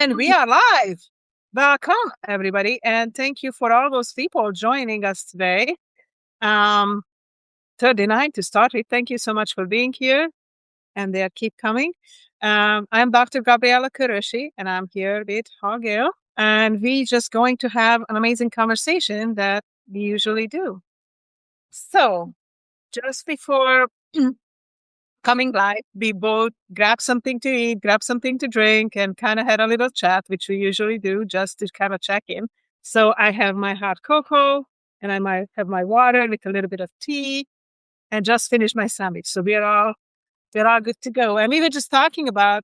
And we are live. Welcome, everybody. And thank you for all those people joining us today. 39 to start with. Thank you so much for being here. And they keep coming. I'm Dr. Gabriella Kőrösi, and I'm here with Gill. And we just going to have an amazing conversation that we usually do. So, just before coming live, we both grabbed something to eat, grabbed something to drink, and kind of had a little chat, which we usually do just to kind of check in. So I have my hot cocoa, and I might have my water with a little bit of tea, and just finished my sandwich. So we're all good to go. And we were just talking about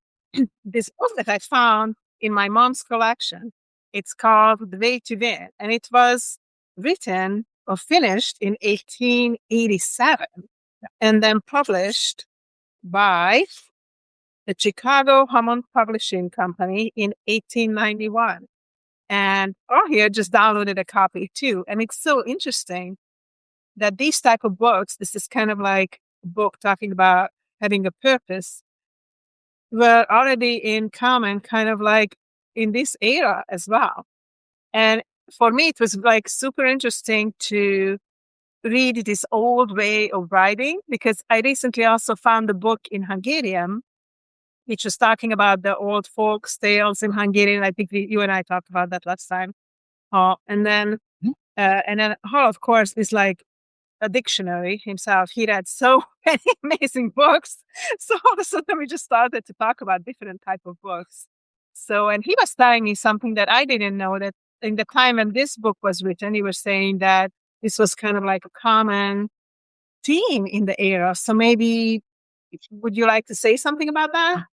this book that I found in my mom's collection. It's called The Way to Win, and it was written or finished in 1887 and then published by the Chicago Hammond Publishing Company in 1891. And here just downloaded a copy too. And it's so interesting that these type of books, this is kind of like a book talking about having a purpose, were already in common kind of like in this era as well. And for me, it was like super interesting to read this old way of writing, because I recently also found a book in Hungarian, which was talking about the old folk tales in Hungarian. I think you and I talked about that last time. And then Hall, of course, is like a dictionary himself. He read so many amazing books. So all of a sudden we just started to talk about different type of books. So, and he was telling me something that I didn't know, that in the time when this book was written, he was saying that this was kind of like a common theme in the era. So maybe, would you like to say something about that?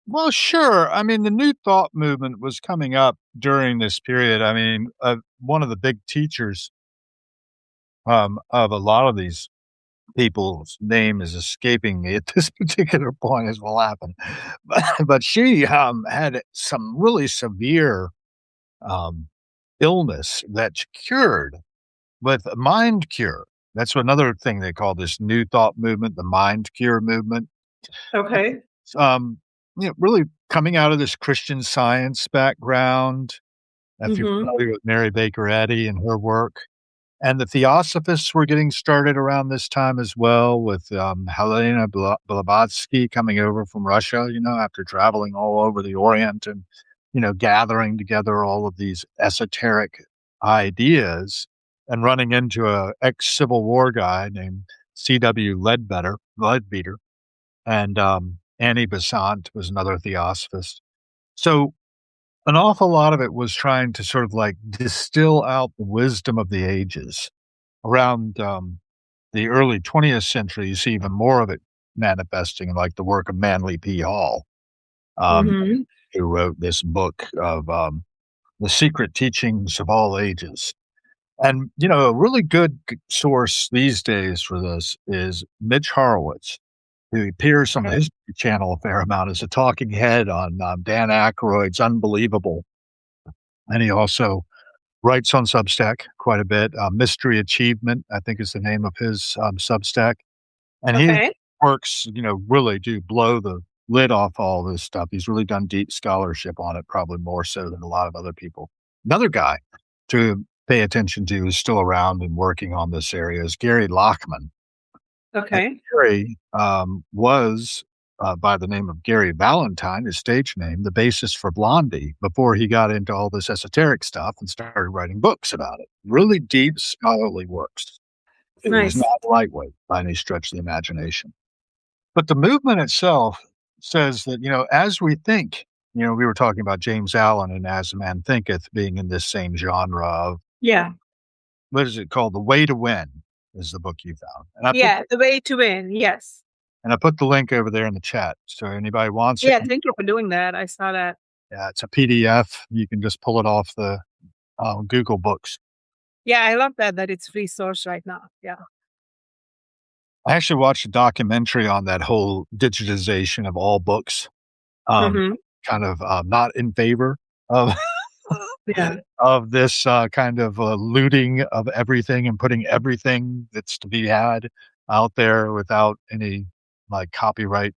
Well, sure. I mean, the New Thought movement was coming up during this period. I mean, one of the big teachers of a lot of these people's name is escaping me at this particular point, as will happen. But she had some really severe illness that cured with a mind cure. That's another thing they call this New Thought movement, the mind cure movement. Okay. Really coming out of this Christian Science background, if you're Mm-hmm. familiar with Mary Baker Eddy and her work. And the Theosophists were getting started around this time as well, with Helena Blavatsky coming over from Russia, after traveling all over the Orient and, gathering together all of these esoteric ideas and running into a ex-Civil War guy named C.W. Leadbeater, and Annie Besant was another Theosophist. So an awful lot of it was trying to sort of like distill out the wisdom of the ages. Around the early 20th century, you see even more of it manifesting in like the work of Manly P. Hall, Mm-hmm. who wrote this book of The Secret Teachings of All Ages. And, a really good source these days for this is Mitch Horowitz, who appears on the Okay. History Channel a fair amount as a talking head on Dan Aykroyd's Unbelievable. And he also writes on Substack quite a bit. Mystery Achievement, I think, is the name of his Substack. And his Okay. works, really do blow the lid off all this stuff. He's really done deep scholarship on it, probably more so than a lot of other people. Another guy to pay attention to who's still around and working on this area is Gary Lachman. And Okay. Gary was, by the name of Gary Valentine, his stage name, the basis for Blondie before he got into all this esoteric stuff and started writing books about it. Really deep, scholarly works. It was Nice. not lightweight by any stretch of the imagination. But the movement itself says that, as we think, we were talking about James Allen and As a Man Thinketh being in this same genre of, Yeah. what is it called? The Way to Win is the book you found. And Yeah. The Way to Win. Yes. I put the link over there in the chat. So anybody wants it, Yeah. Thank you for doing that. I saw that. yeah, it's a PDF. You can just pull it off the Google Books. Yeah. I love that it's free source right now. Yeah. I actually watched a documentary on that whole digitization of all books. Mm-hmm. Kind of not in favor of Yeah. of this kind of looting of everything and putting everything that's to be had out there without any like copyright.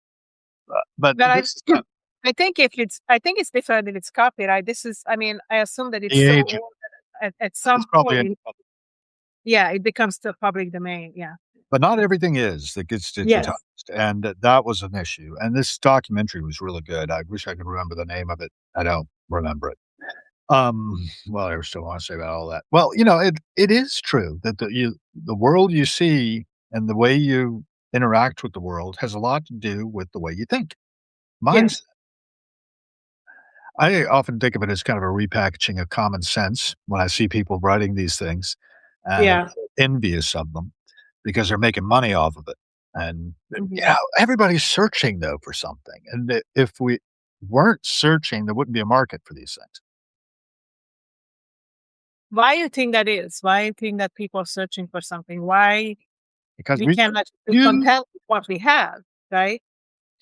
But But this is I think it's different if it's copyright. This is, I mean, I assume that it's The so age old that at is some probably in point, yeah, it becomes the public domain. Yeah. but not everything is that gets digitized, Yes. and that was an issue, and this documentary was really good. I wish I could remember the name of it. I don't remember it. Well, I still wanna say about all that. Well, it is true that the world you see and the way you interact with the world has a lot to do with the way you think. Yes. Mindset. I often think of it as kind of a repackaging of common sense when I see people writing these things, and I'm Yeah. envious of them because they're making money off of it. And Mhm. everybody's searching though for something, and if we weren't searching, there wouldn't be a market for these things Why you think that is? Why you think that people are searching for something? Why because we we cannot be you content with what we have, right?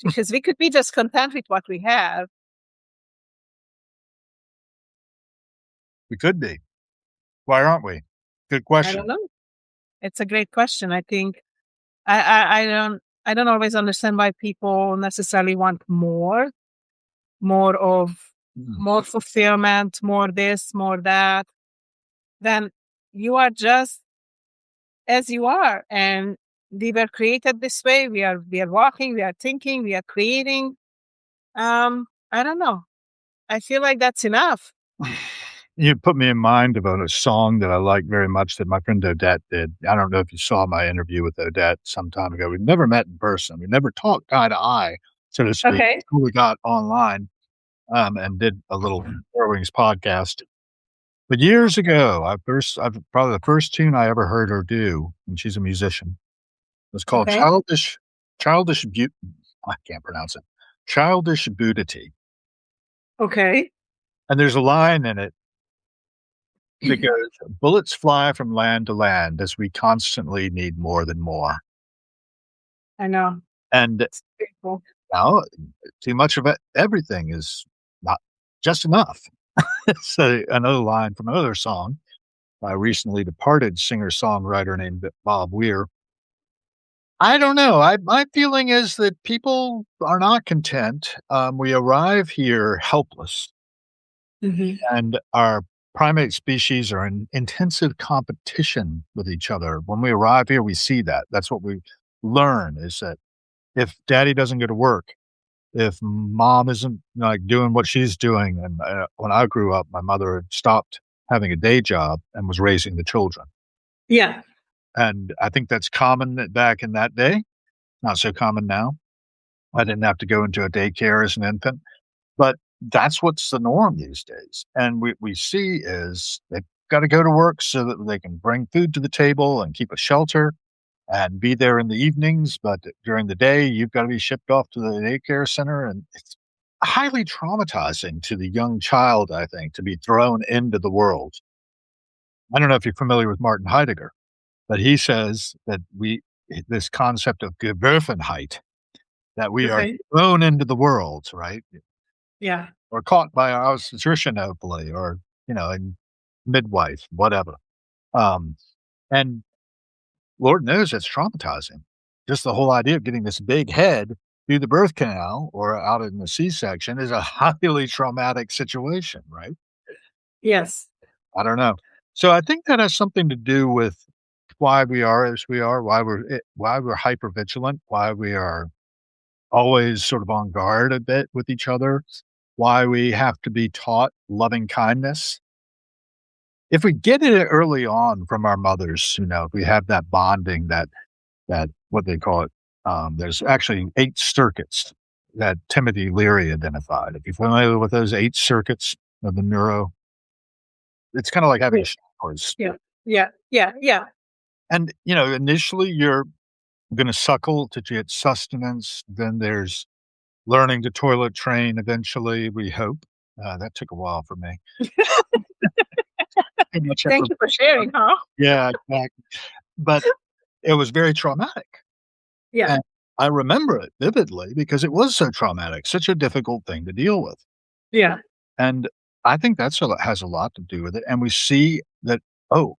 Because we could be just content with what we have. we could be. Why aren't we? Good I don't question. know. It's a great question. I think I don't always understand why people necessarily want more of Mm. more fulfillment, more this, more that. Then you are just as you are, and we were created this way. We are walking, we are thinking, we are creating. I don't know. I feel like that's enough. You put me in mind about a song that I like very much that my friend Odette did. I don't know if you saw my interview with Odette some time ago. We've never met in person. We never talked eye to eye, so to speak, Okay. until we got online, and did a little Four Wings podcast. But years ago, I've probably the first tune I ever heard her do, and she's a musician, was called Okay. Childish Beauty. I can't pronounce it. Childish Beauty. Okay. And there's a line in it that goes, "Bullets fly from land to land as we constantly need more than more." I know. And It's beautiful. now too much of it everything is not just enough. So another line from another song by a recently departed singer-songwriter named Bob Weir. I don't know. My feeling is that people are not content. We arrive here helpless, Mhm. and our primate species are in intensive competition with each other. When we arrive here, we see that. That's what we learn is that if daddy doesn't go to work, if mom isn't like doing what she's doing, and when I grew up, my mother had stopped having a day job and was raising the children. Yeah. And I think that's common back in that day, not so common now. I didn't have to go into a daycare as an infant, but that's what's the norm these days. And we see is they've got to go to work so that they can bring food to the table and keep a shelter and be there in the evenings. But during the day, you've got to be shipped off to the daycare center. And it's highly traumatizing to the young child, I think, to be thrown into the world. I don't know if you're familiar with Martin Heidegger, but he says that this concept of Geworfenheit, that we are Okay. thrown into the world, right? Yeah. Or caught by our obstetrician, hopefully, or, a midwife, whatever. Um, and Lord knows it's traumatizing. Just the whole idea of getting this big head through the birth canal or out in the C-section is a highly traumatic situation, right? Yes. I don't know. So I think that has something to do with why we are as we are, why we're hyper vigilant, why we are always sort of on guard a bit with each other, why we have to be taught loving kindness. If we get it early on from our mothers, if we have that bonding, that what they call it, there's actually 8 circuits that Timothy Leary identified. If you're familiar with those 8 circuits of the neuro, it's kinda like having Yeah. showers. Yeah. Yeah. Yeah. Yeah. And, initially, you're gonna suckle to get sustenance, then there's learning to toilet train eventually, we hope. That took a while for me. Too much Thank effort. you for sharing, huh? Yeah, exactly. But it was very traumatic, Yeah. and I remember it vividly because it was so traumatic, such a difficult thing to deal with, Yeah. and I think has a lot to do with it, and we see that, oh,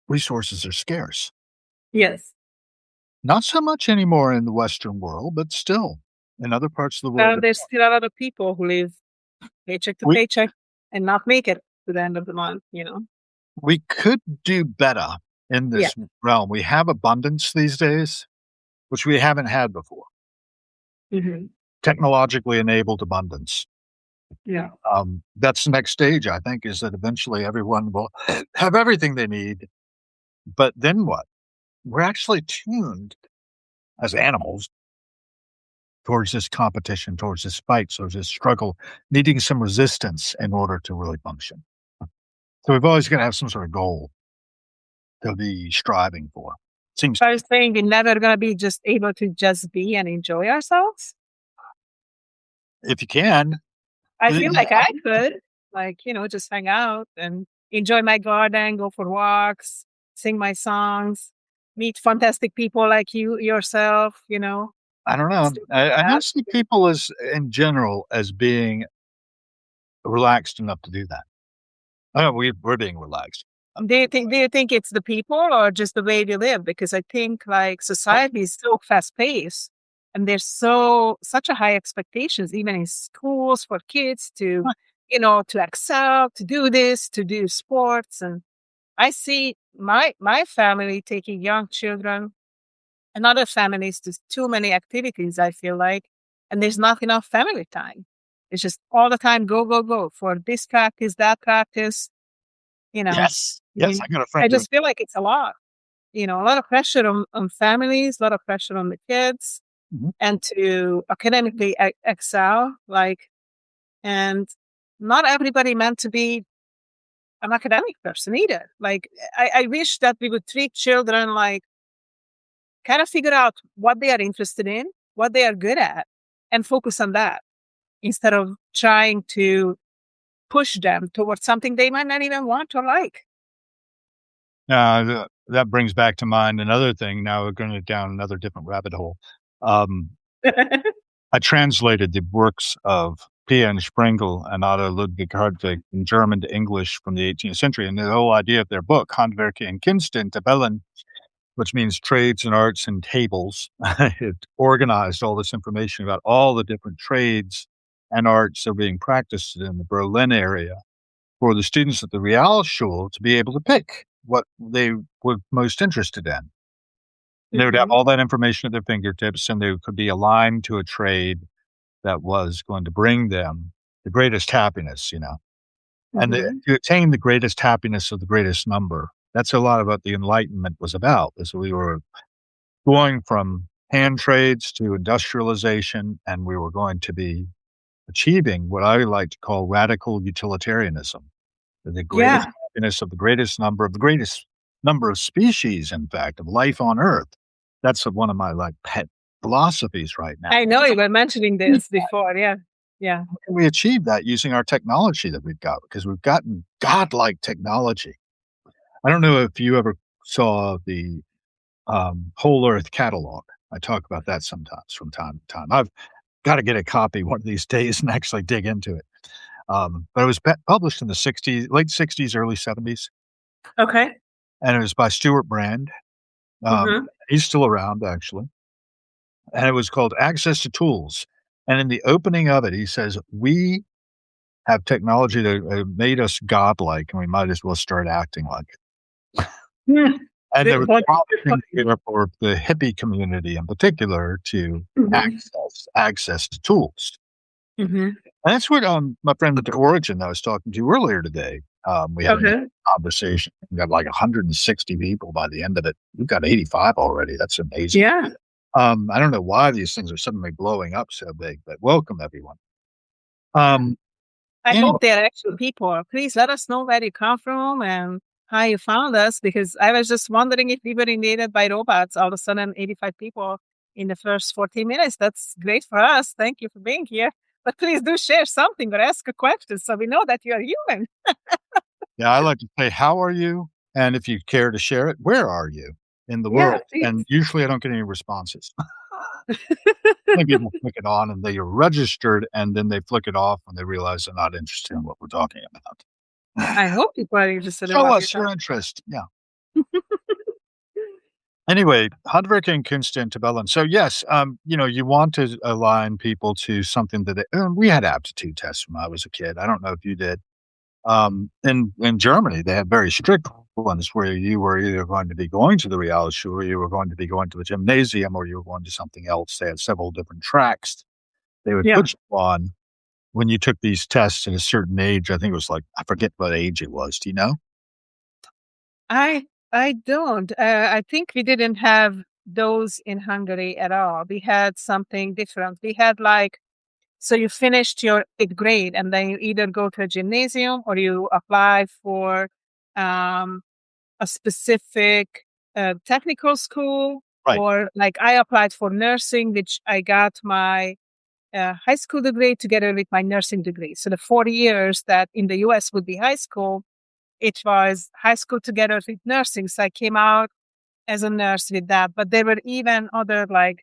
resources are scarce. Yes. Not so much anymore in the Western world, but still. in other parts of the world. There's still a lot of people who live paycheck to We paycheck and not make it to the end of the month, you know? we could do better in Yeah. this realm. We have abundance these days, which we haven't had before. Hmm. Technologically enabled abundance. Yeah. That's the next stage, I think, is that eventually everyone will have everything they need. But then what? We're actually tuned as animals towards this competition, towards this fight, towards this struggle, needing some resistance in order to really function. So we've always got to have some sort of goal to be striving for. Seems So I was saying we're never gonna be just able to just be and enjoy ourselves. if you can, I feel like I could, like, just hang out and enjoy my garden, go for walks, sing my songs, meet fantastic people like you yourself, I don't Let's know. do I that. don't see people as in general as being relaxed enough to do that. Oh, we're being relaxed. Do you think it's the people or just the way we live? Because I think like society is so fast paced and there's such a high expectations, even in schools for kids to excel, to do this, to do sports. And I see my family taking young children and other families to too many activities, I feel like, and there's not enough family time. It's just all the time go, go, go for this practice, that practice, you know. Yes. Yes. Mhm. I got a I friend doing. just feel like it's a lot of pressure on families, a lot of pressure on the kids, Mhm. and to academically excel. And not everybody meant to be an academic person either. Like, I wish that we would treat children like kind of figure out what they are interested in, what they are good at, and focus on that instead of trying to push them towards something they might not even want or like. That brings back to mind another thing. Now we're going down another different rabbit hole. Um, I translated the works of Pia and Sprengel and Otto Ludwig Hartwig from German to English from the 18th century. And the whole idea of their book, Handwerke and Künste in Tabellen, which means trades and arts and tables, it organized all this information about all the different trades and arts that are being practiced in the Berlin area for the students at the Realschule to be able to pick what they were most interested in. And they would have Mhm, all that information at their fingertips, and they could be aligned to a trade that was going to bring them the greatest happiness. And mhm. to attain the greatest happiness of the greatest number, that's a lot of what the Enlightenment was about, is we were going from hand trades to industrialization, and we were going to be achieving what I like to call radical utilitarianism. The greatest Yeah, happiness of the greatest number of species, in fact, of life on Earth. That's one of my, like, pet philosophies right now. I know you were mentioning this before. Yeah, yeah. How can we achieve that using our technology that we've got? Because we've gotten godlike technology. I don't know if you ever saw the, Whole Earth catalog. I talk about that sometimes from time to time. I've gotta get a copy one of these days and actually dig into it. But it was published in the '60s, late '60s, early '70s, Okay. and it was by Stuart Brand. Mhm. He's still around, actually, and it was called Access to Tools. And in the opening of it, he says, "We have technology that made us godlike, and we might as well start acting like it." Hmm. And there was What a you're option talking. here for the hippie community in particular to Mhm, access to tools. mhm. And that's what, my friend with the Origin that I was talking to earlier today, we had a Okay. conversation. We got like 160 people by the end of it. We've got 85 already. That's amazing. Yeah. I don't know why these things are suddenly blowing up so big, but welcome everyone. Um, I anyway, hope they're actual people. Please let us know where you come from and how you found us, because I was just wondering if we were invaded by robots. All of a sudden, 85 people in the first 14 minutes. That's great for us. Thank you for being here. But please do share something or ask a question so we know that you are human. yeah, I like to say, how are you? And if you care to share it, where are you in the Yeah, world? please. And usually I don't get any responses. Maybe people flick it on and they are registered, and then they flick it off when they realize they're not interested in what we're talking about. I hope people are interested in Show what you're us your talking interest. Yeah. about. Anyway, Handwerking Kunst in Tabellen. So yes, you want to align people to something that we had aptitude tests when I was a kid. I don't know if you did. In Germany, they had very strict ones where you were either going to be going to the Realschule, or you were going to be going to the gymnasium, or you were going to something else. They had several different tracks they would Yeah. put you on when you took these tests at a certain age. I think it was like, I forget what age it was. Do you know? I I don't. I think we didn't have those in Hungary at all. We had something different. We had like, so you finished your eighth grade and then you either go to a gymnasium or you apply for um, a specific technical school, Right. or like I applied for nursing, which I got my high school degree together with my nursing degree. So the 4 years that in the US would be high school, it was high school together with nursing. So I came out as a nurse with that. But there were even other like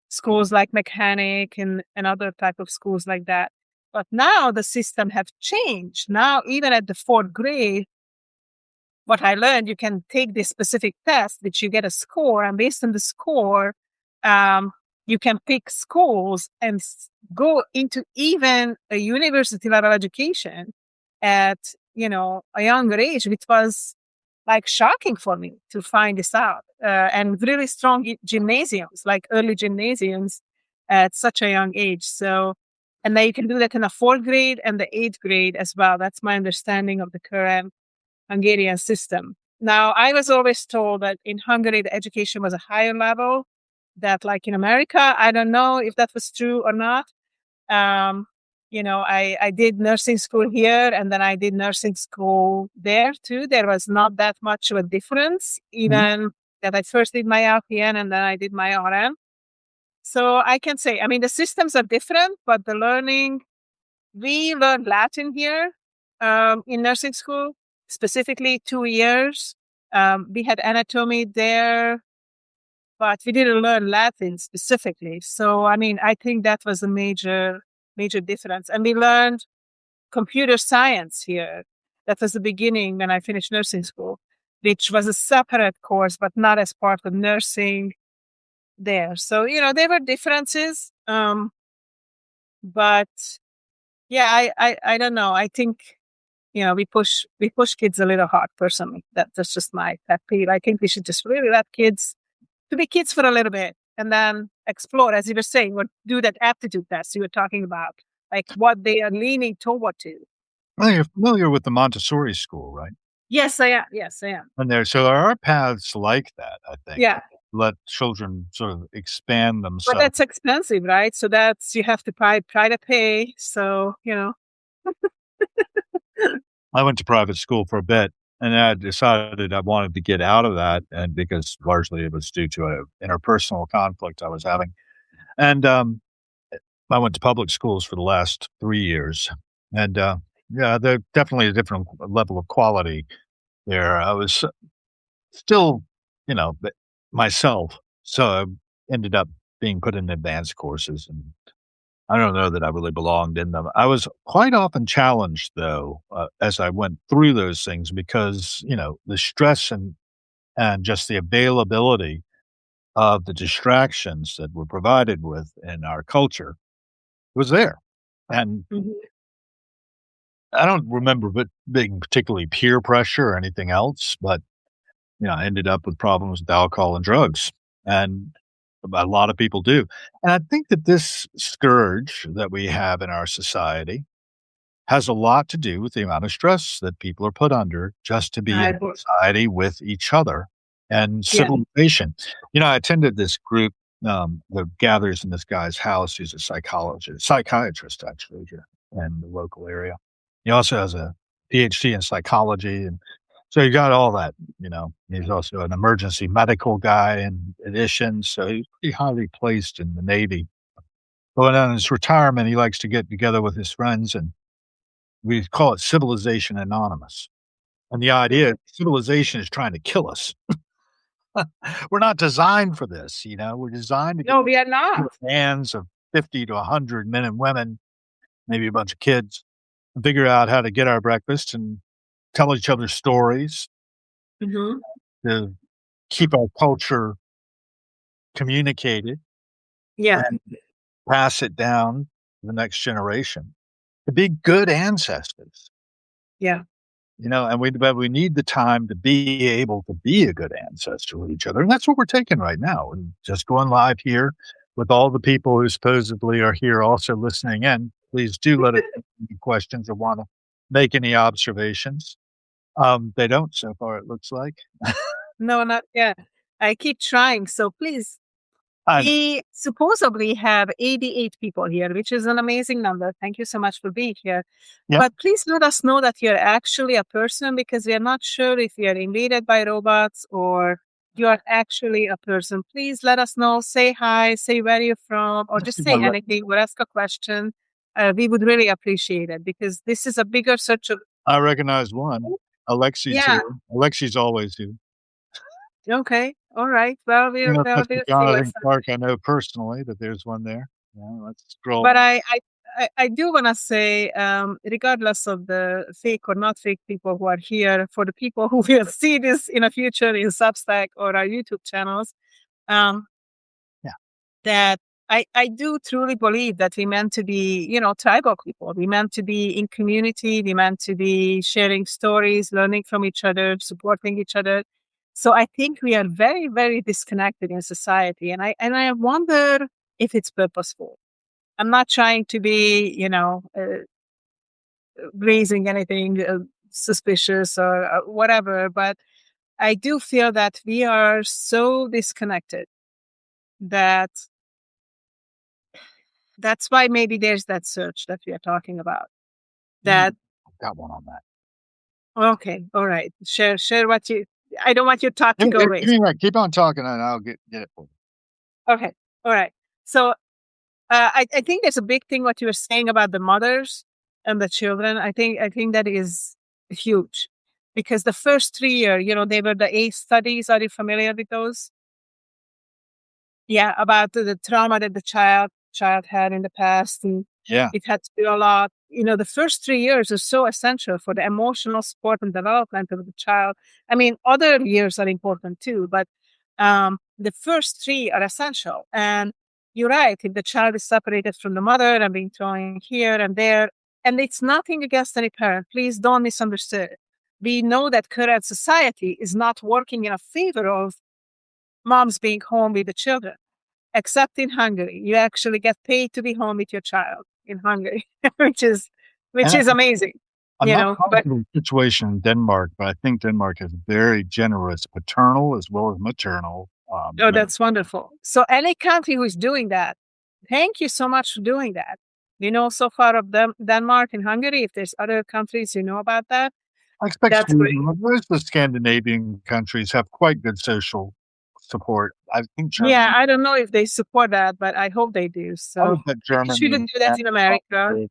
schools like mechanic and other type of schools like that. But now the system have changed. Now, even at the fourth grade, what I learned, you can take this specific test, which you get a score, and based on the score, um, you can pick schools and go into even a university level education at a younger age, which was like shocking for me to find this out. And really strong gymnasiums, like early gymnasiums, at such a young age. So, and then you can do that in the fourth grade and the eighth grade as well. That's my understanding of the current Hungarian system. Now, I was always told that in Hungary, the education was a higher level, that like in America, I don't know if that was true or not. Um, I did nursing school here and then I did nursing school there too. There was not that much of a difference, Mhm. even that I first did my LPN and then I did my RN. So I can say, I mean, the systems are different, but the learning, we learned Latin here in nursing school, specifically 2 years. We had anatomy there, but we didn't learn Latin specifically. So, I mean, I think that was a major difference. And we learned computer science here. That was the beginning when I finished nursing school, which was a separate course, but not as part of nursing there. So, there were differences. But yeah, I don't know. I think we push kids a little hard. Personally, that's just my pet peeve. I think we should just really let kids to be kids for a little bit and then explore, as you were saying, or do that aptitude test you were talking about, like what they are leaning toward to. Well, you're familiar with the Montessori school, right? Yes, I am. Yes, I am. And so there are paths like that, I think, Yeah, let children sort of expand but themselves. that's expensive, right? So that's you have to try to pay. So I went to private school for a bit, and I decided I wanted to get out of that, and because largely it was due to a interpersonal conflict I was having. And, I went to public schools for the last 3 years, and, yeah, they're definitely a different level of quality there. I was still, b myself, so I ended up being put in advanced courses, and I don't know that I really belonged in them. I was quite often challenged, though, as I went through those things because, the stress and just the availability of the distractions that we're provided with in our culture was there. And Mhm. I don't remember it being particularly peer pressure or anything else, but, I ended up with problems with alcohol and drugs. And a lot of people do. And I think that this scourge that we have in our society has a lot to do with the amount of stress that people are put under just to be I in agree. society with each other and Yeah. civilization. I attended this group that gathers in this guy's house who's a psychiatrist, actually, here in the local area. He also has a PhD in psychology. And so you got all that, He's also an emergency medical guy in addition. So he's pretty highly placed in the Navy. But on his retirement, he likes to get together with his friends and we call it Civilization Anonymous. And the idea civilization is trying to kill us. We're not designed for this, we're designed to get No, we are into not. the hands of 50 to 100 men and women, maybe a bunch of kids, and figure out how to get our breakfast and tell each other stories Hmm. to keep our culture communicate it, Yeah. and pass it down to the next generation to be good ancestors. Yeah. And we need the time to be able to be a good ancestor with each other, and that's what we're taking right now. And just going live here with all the people who supposedly are here also listening in. Please do let us know any questions or want to make any observations. They don't so far, it looks like. No, not yet. I keep trying. So please, And we supposedly have 88 people here, which is an amazing number. Thank you so much for being here. yep, But please let us know that you're actually a person, because we are not sure if you are invaded by robots or you are actually a person. Please let us know. Say hi, say where you're from, or just say anything or ask a question. We would really appreciate it, because this is a bigger search of. I recognize one. Alexi's Yeah. here. Alexi's always here. Okay. All right. Well, You know, we'll Mr. see Jonathan what's. Clark, I know personally, but there's one there. Yeah, let's scroll. But I do want to say, regardless of the fake or not fake people who are here, for the people who will see this in the future in Substack or our YouTube channels, um, Yeah. that I do truly believe that we meant to be, tribal people. We meant to be in community. We meant to be sharing stories, learning from each other, supporting each other. So I think we are very, very disconnected in society. And I wonder if it's purposeful. I'm not trying to be, raising anything suspicious or whatever, but I do feel that we are so disconnected that that's why maybe there's that search that we are talking about. That I've got one on that. okay, all right. Share what you. I don't want your thought to Give, go give waste. me right. Keep on talking, and I'll get it for you. Okay, all right. So I think there's a big thing what you were saying about the mothers and the children. I think that is huge, because the first 3 year, they were the ACE studies. Are you familiar with those? Yeah, about the trauma that the child had in the past, and Yeah, it had to be a lot. The first 3 years are so essential for the emotional support and development of the child. I mean, other years are important too, but the first three are essential. And you're right, if the child is separated from the mother and being thrown here and there, and it's nothing against any parent, please don't misunderstand. We know that current society is not working in a favor of moms being home with the children, except in Hungary. You actually get paid to be home with your child in Hungary, which is which and is amazing, I'm not but positive of the situation in Denmark, but I think Denmark is very generous paternal as well as maternal. oh, that's wonderful. So any country who is doing that, thank you so much for doing that. So far of Denmark and Hungary. If there's other countries about that, I expect that's great. Sweden, most of the Scandinavian countries have quite good social support. I think Yeah, Germany, I don't know if they support that, but I hope they do. I So would bet you shouldn't Germany do that and in America.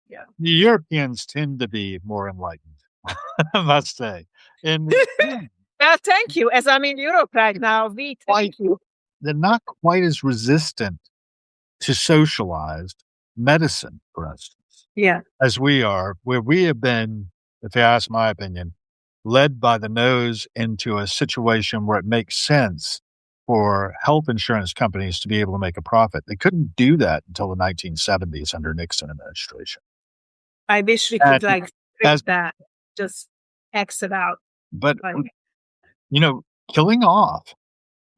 Yeah. the Europeans tend to be more enlightened, I must say. And Well, thank you. As I'm in Europe right now, we quite, thank you. they're not quite as resistant to socialized medicine, for instance, Yeah. as we are, where we have been, if you ask my opinion, led by the nose into a situation where it makes sense for health insurance companies to be able to make a profit. They couldn't do that until the 1970s under Nixon administration. I wish we And could fix as that, just exit out. but Like, you know, killing off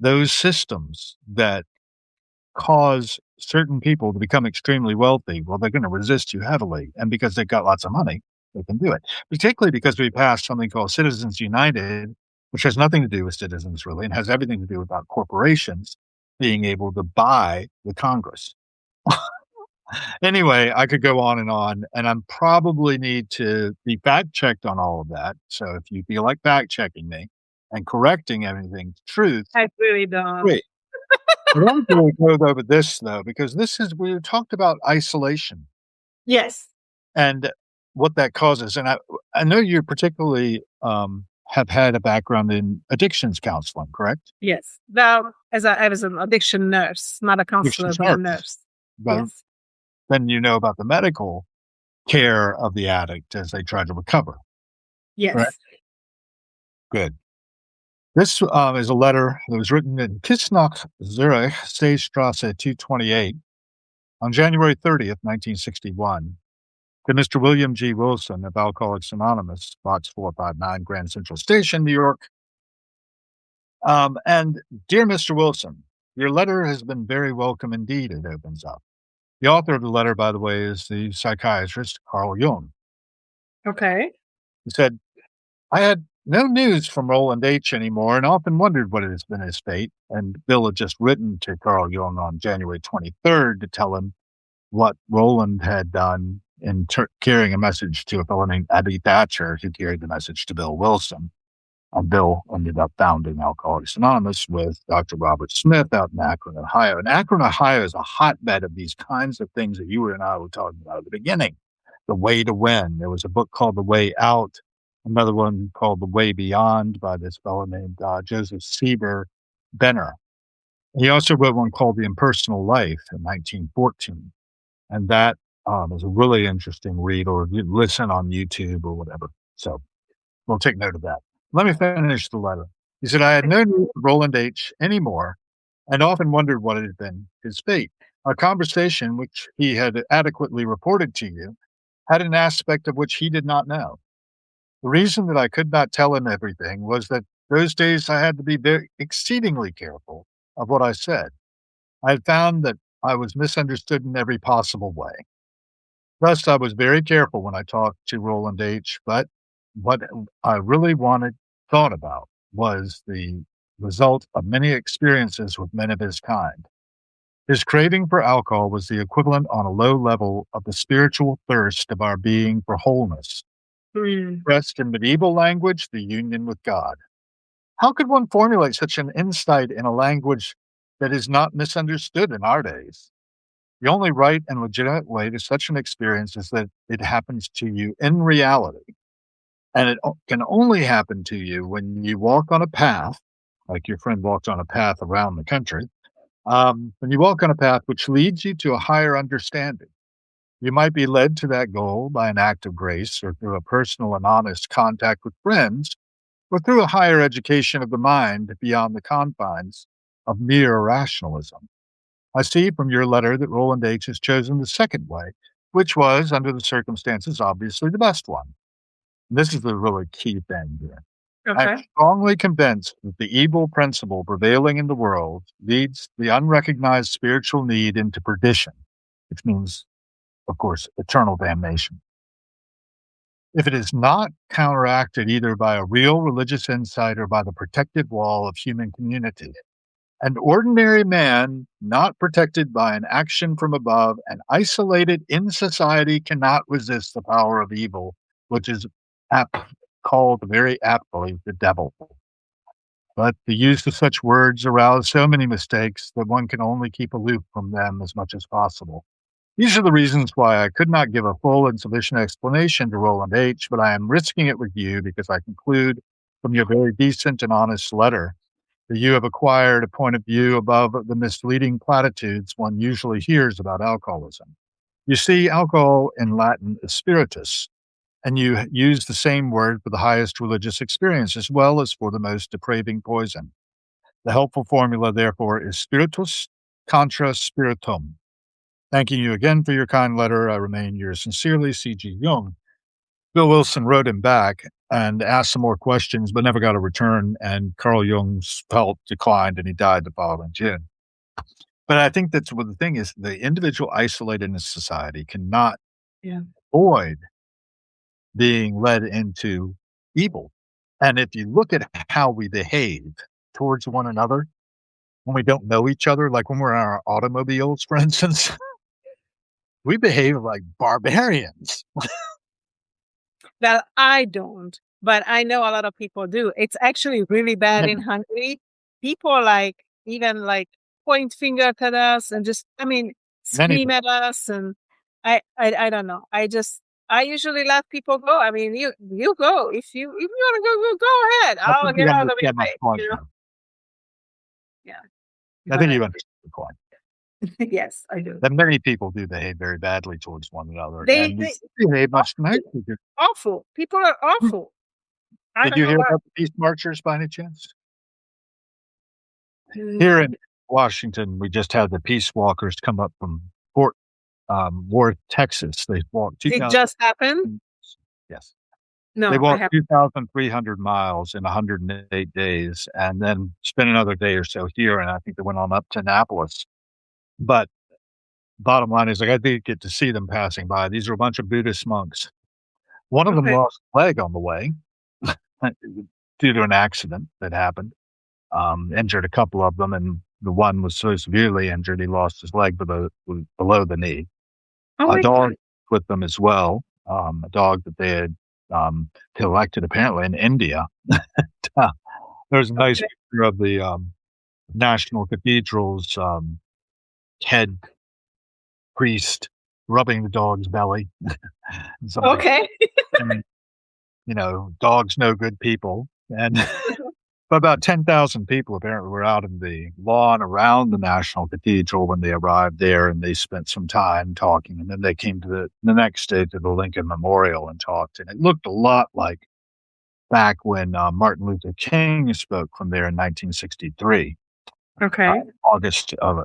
those systems that cause certain people to become extremely wealthy, well, they're going to resist you heavily. And because they've got lots of money, they can do it. Particularly because we passed something called Citizens United, which has nothing to do with citizens really, and has everything to do about corporations being able to buy the Congress. Anyway, I could go on, and I'm probably need to be fact checked on all of that. So if you feel like fact checking me and correcting everything to truth, I really don't. great. I want to really go over this though, because we talked about isolation Yes. and what that causes. And I know you particularly have had a background in addictions counseling, correct? Yes. Well, as I was an addiction nurse, not a counselor, Addictions but a nurse. nurse. But Yes. then you know about the medical care of the addict as they try to recover, correct? Yes. Good. This is a letter that was written in Kissnach, Zurich, Seestrasse 228, on January 30th, 1961, to Mr. William G. Wilson of Alcoholics Anonymous, Box 459, Grand Central Station, New York. And dear Mr. Wilson, your letter has been very welcome indeed, it opens up. The author of the letter, by the way, is the psychiatrist Carl Jung. Okay. He said, I had no news from Roland H. anymore and often wondered what has been his fate. And Bill had just written to Carl Jung on January 23rd to tell him what Roland had done in carrying a message to a fellow named Abby Thatcher, who carried the message to Bill Wilson. And Bill ended up founding Alcoholics Anonymous with Dr. Robert Smith out in Akron, Ohio. And Akron, Ohio is a hotbed of these kinds of things that you and I were talking about at the beginning. The Way to Win. There was a book called The Way Out, another one called The Way Beyond by this fellow named Joseph Sieber Benner. He also wrote one called The Impersonal Life in 1914. And that is a really interesting read, or listen on YouTube or whatever. So we'll take note of that. Let me finish the letter. He said, I had no news of Roland H. anymore and often wondered what had been his fate. Our conversation, which he had adequately reported to you, had an aspect of which he did not know. The reason that I could not tell him everything was that those days I had to be exceedingly careful of what I said. I had found that I was misunderstood in every possible way. Thus, I was very careful when I talked to Roland H., but what I really thought about was the result of many experiences with men of his kind. His craving for alcohol was the equivalent on a low level of the spiritual thirst of our being for wholeness. Expressed in medieval language, the union with God. How could one formulate such an insight in a language that is not misunderstood in our days? The only right and legitimate way to such an experience is that it happens to you in reality. And it can only happen to you when you walk on a path, like your friend walked on a path around the country, when you walk on a path which leads you to a higher understanding. You might be led to that goal by an act of grace or through a personal and honest contact with friends, or through a higher education of the mind beyond the confines of mere rationalism. I see from your letter that Roland H. has chosen the second way, which was, under the circumstances, obviously the best one. And this is the really key thing here. I'm Okay. strongly convinced that the evil principle prevailing in the world leads the unrecognized spiritual need into perdition, which means, of course, eternal damnation. If it is not counteracted either by a real religious insight or by the protective wall of human community, an ordinary man, not protected by an action from above and isolated in society, cannot resist the power of evil, which is called very aptly the devil. But the use of such words arouse so many mistakes that one can only keep aloof from them as much as possible. These are the reasons why I could not give a full and sufficient explanation to Roland H., but I am risking it with you because I conclude from your very decent and honest letter that you have acquired a point of view above the misleading platitudes one usually hears about alcoholism. You see, alcohol in Latin is spiritus, and you use the same word for the highest religious experience as well as for the most depraving poison. The helpful formula, therefore, is spiritus contra spiritum. Thanking you again for your kind letter, I remain yours sincerely, C.G. Jung. Bill Wilson wrote him back and asked some more questions, but never got a return. And Carl Jung's health declined, and he died the following June. But I think that's what the thing is: the individual isolated in society cannot avoid being led into evil. And if you look at how we behave towards one another when we don't know each other, like when we're in our automobiles, for instance, we behave like barbarians. Well, I don't, but I know a lot of people do. It's actually really bad in Hungary. People even point finger at us and just, Many scream at us. And I don't know. I usually let people go. I mean, you go. If you want to go ahead. I I'll think get you out of your understand my way. point. Yeah. I think But you understand the point. yes, I do. That many people do behave very badly towards one another, They and we behave much nicer. awful. People are awful. I Did don't you know hear why. about the peace marchers by any chance? Here in Washington, we just had the peace walkers come up from Fort Worth, Texas. They walked It 2,000. just happened? Yes. They No, I walked have. 2,300 miles in 108 days and then spent another day or so here. And I think they went on up to Annapolis. But bottom line is, like, I did get to see them passing by. These are a bunch of Buddhist monks. One of them Okay. lost a leg on the way due to an accident that happened, injured a couple of them. And the one was so severely injured, he lost his leg below the knee. Oh A my dog God. with them as well, a dog that they had collected apparently in India. There's a nice Okay. picture of the National Cathedral's head priest rubbing the dog's belly. And somebody Okay. saying, dogs know good people. And but about 10,000 people apparently were out in the lawn around the National Cathedral when they arrived there, and they spent some time talking. And then they came to the next day to the Lincoln Memorial and talked. And it looked a lot like back when Martin Luther King spoke from there in 1963. Okay. August of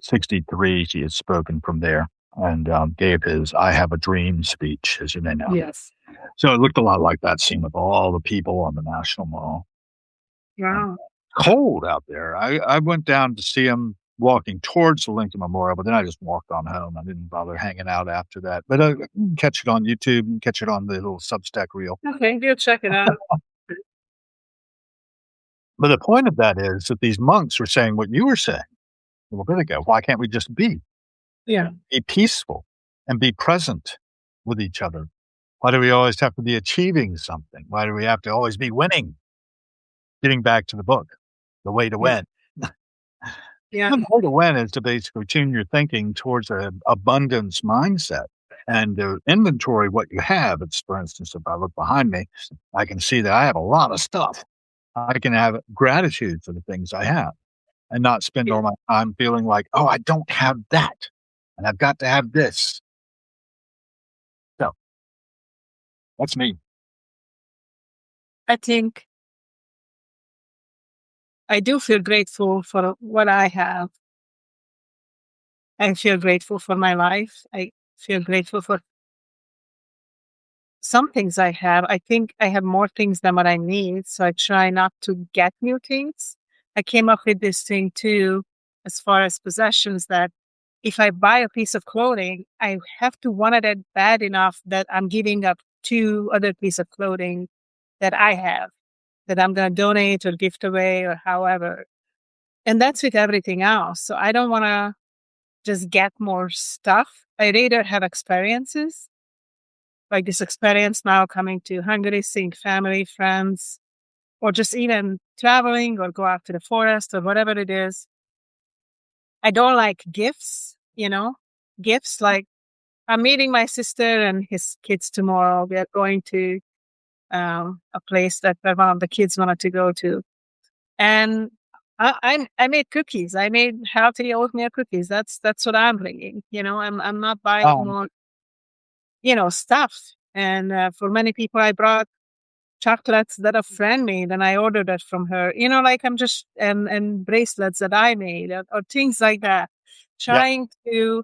63, he had spoken from there and gave his I Have a Dream speech, as you may know. Yes. So it looked a lot like that scene with all the people on the National Mall. And Wow. cold out there. I went down to see him walking towards the Lincoln Memorial, but then I just walked on home. I didn't bother hanging out after that. But you can catch it on YouTube and catch it on the little Substack reel. Okay. Go check it out. But the point of that is that these monks were saying what you were saying a little bit ago. Why can't we just Yeah. be peaceful and be present with each other? Why do we always have to be achieving something? Why do we have to always be winning? Getting back to the book, The Way to Yeah. Win. Yeah. The way to win is to basically tune your thinking towards an abundance mindset and inventory what you have. It's, for instance, if I look behind me, I can see that I have a lot of stuff. I can have gratitude for the things I have and not spend Yeah. all my time feeling like, oh, I don't have that and I've got to have this. So that's me. I think I do feel grateful for what I have. I feel grateful for my life. I feel grateful for some things I have. I think I have more things than what I need. So I try not to get new things. I came up with this thing too, as far as possessions, that if I buy a piece of clothing, I have to want it bad enough that I'm giving up two other pieces of clothing that I have, that I'm going to donate or gift away or however. And that's with everything else. So I don't want to just get more stuff. I rather have experiences, like this experience now coming to Hungary, seeing family, friends, or just even traveling or go out to the forest or whatever it is. I don't like gifts like I'm meeting my sister and his kids tomorrow. We are going to a place that one of the kids wanted to go to. And I made cookies. I made healthy oatmeal cookies. That's what I'm bringing. I'm not buying Um, more, stuff. And for many people, I brought chocolates that a friend made, and I ordered it from her. Like I'm just and bracelets that I made, or things like that. yeah. Trying to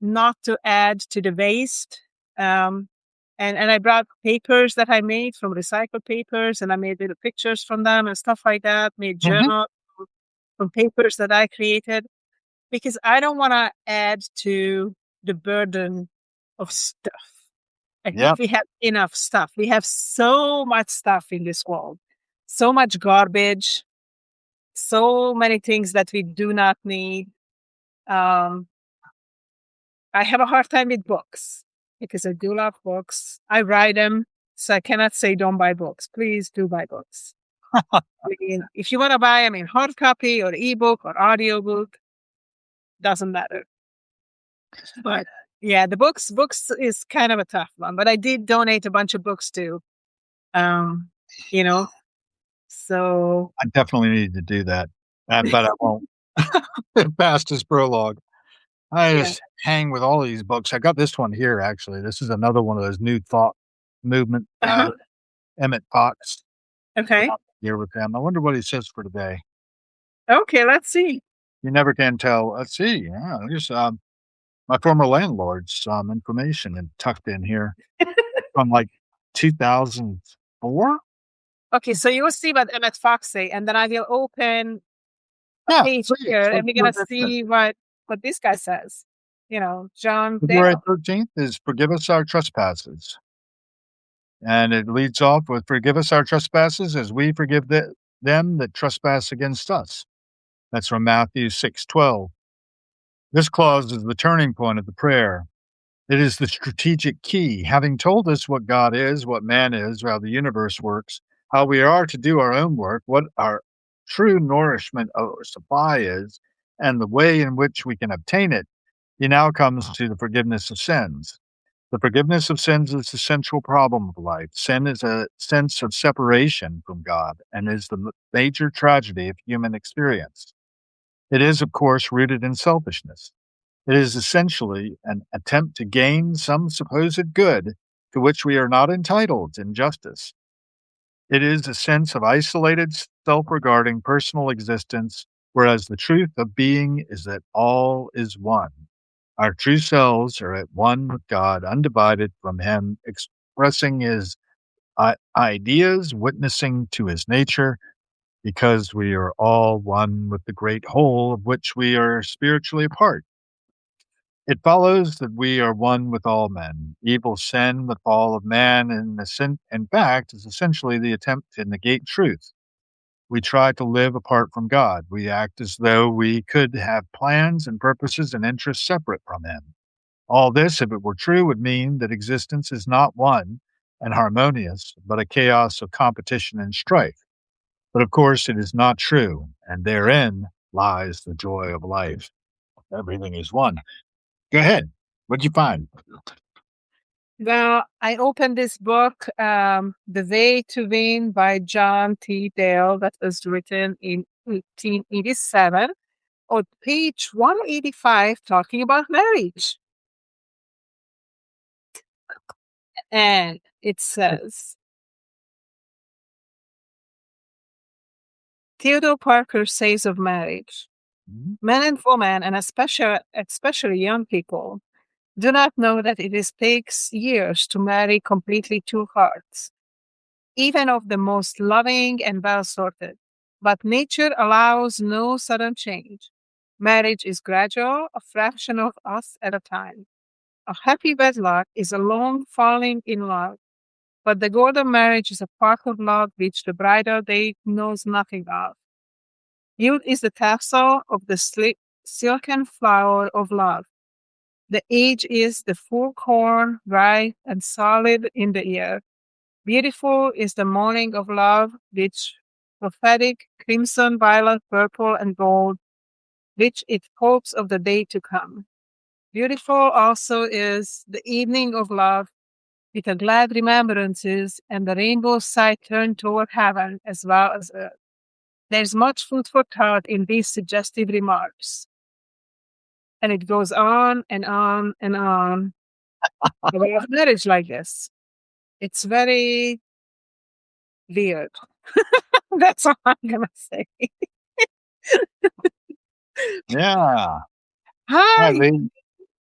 not to add to the waste. Um, and I brought papers that I made from recycled papers, and I made little pictures from them and stuff like that. Made Hmm. journals from papers that I created, because I don't want to add to the burden of stuff. I think Yeah. we have enough stuff. We have so much stuff in this world, so much garbage, so many things that we do not need. Um, I have a hard time with books because I do love books. I write them, so I cannot say don't buy books. Please do buy books. I mean, if you want to buy them in hard copy or ebook or audiobook, doesn't matter. But yeah, the books is kind of a tough one. But I did donate a bunch of books too. Um, you know, so I definitely need to do that, but I won't. Past his prologue. I yeah. just hang with all of these books. I got this one here, actually. This is another one of those New Thought movement Uh-huh. guys, Emmett Fox. Okay. Here with them. I wonder what he says for today. Okay, let's see. You never can tell. Let's see. Yeah, here's my former landlord's information and tucked in here from like 2004. Okay, so you will see what Emmett Fox say, and then I will open a Yeah, page please. here, Let's and we're see what gonna that says. see what this guy says. John February Dale. 13th is forgive us our trespasses. And it leads off with forgive us our trespasses as we forgive them that trespass against us. That's from Matthew 6:12. This clause is the turning point of the prayer. It is the strategic key. Having told us what God is, what man is, how the universe works, how we are to do our own work, what our true nourishment or supply is, and the way in which we can obtain it, he now comes to the forgiveness of sins. The forgiveness of sins is the central problem of life. Sin is a sense of separation from God and is the major tragedy of human experience. It is, of course, rooted in selfishness. It is essentially an attempt to gain some supposed good to which we are not entitled in justice. It is a sense of isolated, self regarding personal existence, whereas the truth of being is that all is one. Our true selves are at one with God, undivided from Him, expressing His ideas, witnessing to His nature, because we are all one with the great whole of which we are spiritually a part. It follows that we are one with all men. Evil, sin, the fall of man, in fact, is essentially the attempt to negate truth. We try to live apart from God. We act as though we could have plans and purposes and interests separate from Him. All this, if it were true, would mean that existence is not one and harmonious, but a chaos of competition and strife. But of course, it is not true, and therein lies the joy of life. Everything is one. Go ahead. What'd you find? Well, I opened this book, The Way to Win by John T. Dale, that was written in 1887, on page 185, talking about marriage. And it says, Theodore Parker says of marriage, Mhm. men and women, and especially young people, do not know that takes years to marry completely two hearts, even of the most loving and well sorted. But nature allows no sudden change. Marriage is gradual, a fraction of us at a time. A happy wedlock is a long falling in love, but the golden marriage is a part of love which the bridal day knows nothing of. Youth is the tassel of the silken flower of love. The age is the full corn, ripe and solid in the ear. Beautiful is the morning of love, which prophetic, crimson, violet, purple, and gold, which it hopes of the day to come. Beautiful also is the evening of love, with a glad remembrances and the rainbow side turned toward heaven as well as earth. There's much food for thought in these suggestive remarks. And it goes on and on and on about marriage like this. It's very weird. That's all I'm going to say. Yeah. Hi, Hi. Lee.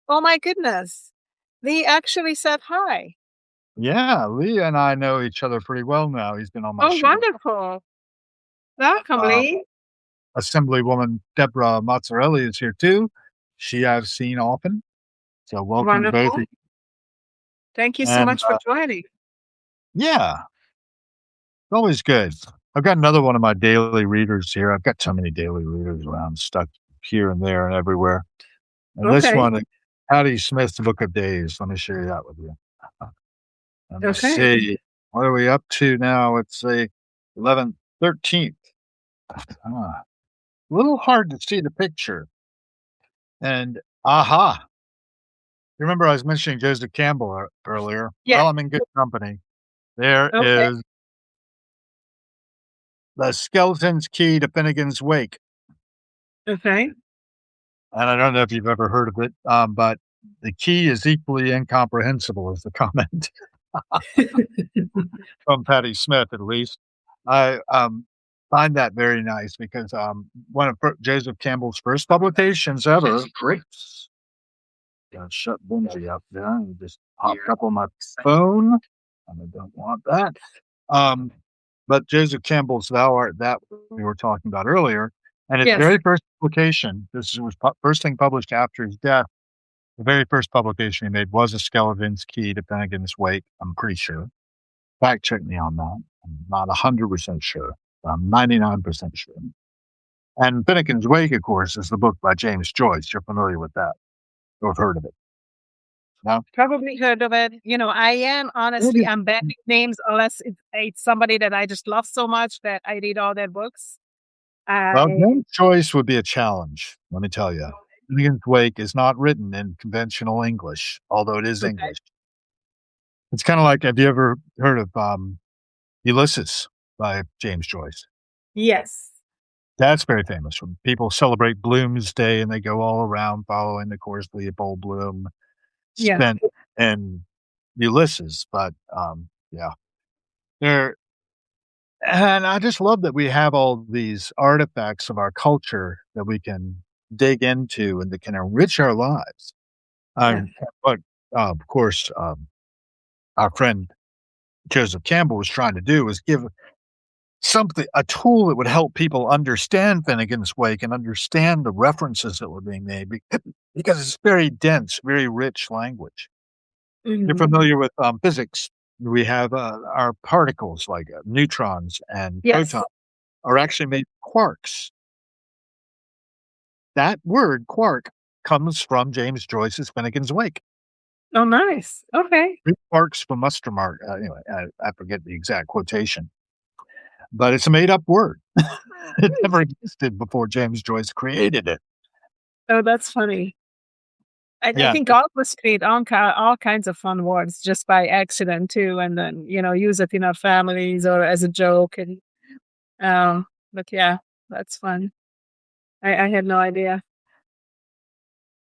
Oh my goodness. They actually said hi. Yeah, Lee and I know each other pretty well now. He's been on my Oh, show. wonderful. Welcome, Uh, Lee. Assemblywoman Deborah Mozzarelli is here too. She I've seen often. So welcome to both of Wonderful. you. Thank you so And much for joining. yeah, it's always good. I've got another one of my daily readers here. I've got so many daily readers around, stuck here and there and everywhere. And this Okay. one, Patty Smith's Book of Days. Let me share that with you. Let me Okay. see. What are we up to now? It's the 11th, 13th. Ah, a little hard to see the picture. And aha, you remember I was mentioning Joseph Campbell earlier? Yeah. Well, I'm in good company. There Okay. is The Skeleton's Key to Finnegan's Wake. Okay. And I don't know if you've ever heard of it, but the key is equally incomprehensible as the comment from Patty Smith, at least. I find that very nice because one of Joseph Campbell's first publications ever. Oops, got shut Benji up there. And just popped up on my phone, and I don't want that. Um, but Joseph Campbell's "Thou Art That" we were talking about earlier, and its Yes. very first publication. This was first thing published after his death. The very first publication he made was a Skeleton's Key to Finnegan's Wake. I'm pretty sure. Fact check me on that. I'm not 100% sure. I'm 99% sure. And Finnegan's Wake, of course, is the book by James Joyce. You're familiar with that. Or have heard of it. No? Probably heard of it. I am honestly, I'm bad with names unless it's somebody that I just love so much that I read all their books. Well, I James Joyce would be a challenge, let me tell you. Finnegan's Wake is not written in conventional English, although it is Okay. English. It's kind of like, have you ever heard of Ulysses by James Joyce? Yes. That's very famous. When people celebrate Bloomsday and they go all around following the course Leopold Bloom Yeah. spent in Ulysses. But yeah, there. And I just love that we have all these artifacts of our culture that we can dig into and that can enrich our lives. Yeah. But of course, our friend Joseph Campbell was trying to do was give a tool that would help people understand Finnegan's Wake and understand the references that were being made because it's very dense, very rich language. You're Mhm. familiar with physics. We have our particles like neutrons and Yes. protons are actually made of quarks. That word quark comes from James Joyce's Finnegan's Wake. Oh, nice. Okay. Three quarks from muster mark. Anyway, I forget the exact quotation, but it's a made up word. It never existed before James Joyce created it. Oh, that's funny. I Yeah. think all of us create all kinds of fun words just by accident too, and then use it in our families or as a joke. And but yeah, that's fun. I had no idea.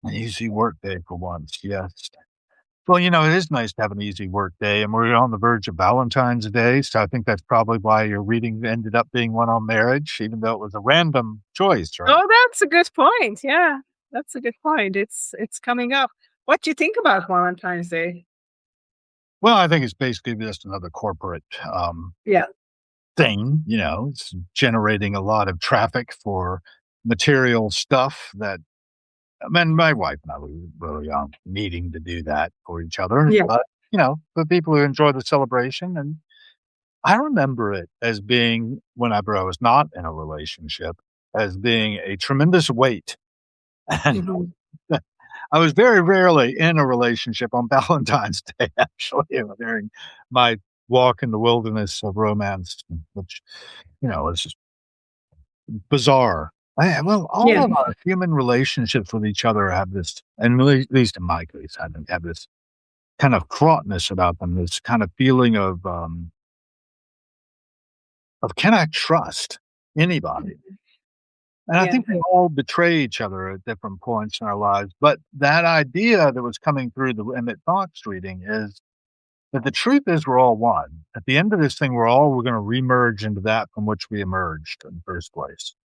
An easy work day for once. Yes. Well, it is nice to have an easy work day, and we're on the verge of Valentine's Day, so I think that's probably why your reading ended up being one on marriage, even though it was a random choice, right? Oh, that's a good point. Yeah, that's a good point. It's coming up. What do you think about Valentine's Day? Well, I think it's basically just another corporate Yeah. thing. It's generating a lot of traffic for material stuff that. I mean, my wife and I were really needing to do that for each other, Yeah. but for people who enjoy the celebration, and I remember it as being whenever I was not in a relationship, as being a tremendous weight, and Mhm. I was very rarely in a relationship on Valentine's Day, actually, during my walk in the wilderness of romance, which, is just bizarre. Well, Yeah. all of our human relationships with each other have this, and at least in my case, I think have this kind of fraughtness about them, this kind of feeling of can I trust anybody? And I Yeah. think we all betray each other at different points in our lives. But that idea that was coming through the Emmett Fox reading is that the truth is we're all one. At the end of this thing, we're going to remerge into that from which we emerged in the first place.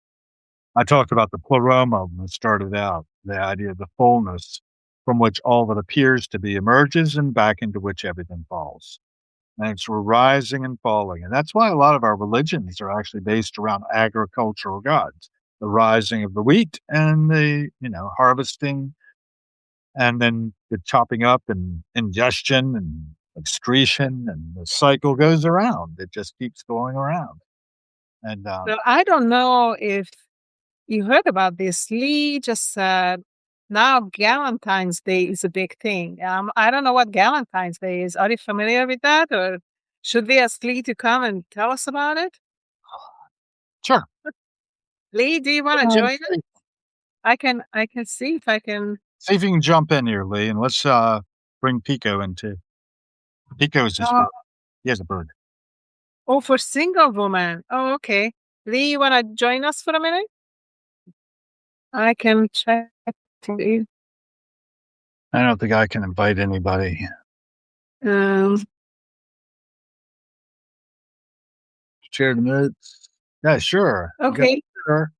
I talked about the pleroma when it started out, the idea of the fullness from which all that appears to be emerges and back into which everything falls. And it's rising and falling. And that's why a lot of our religions are actually based around agricultural gods, the rising of the wheat and the, harvesting and then the chopping up and ingestion and excretion and the cycle goes around. It just keeps going around. And So I don't know if you heard about this. Lee just said now Valentine's Day is a big thing. I don't know what Valentine's Day is. Are you familiar with that, or should we ask Lee to come and tell us about it? sure. Lee, do you want to join us? I can see if I can. See if you can jump in here, Lee, and let's bring Pico into. Pico is his Oh, bird. He has a bird. oh, for single woman. Oh, okay. Lee, you want to join us for a minute? I can check. Lee. I don't think I can invite anybody. Um, Share the notes. Yeah, sure. You got Okay. sure.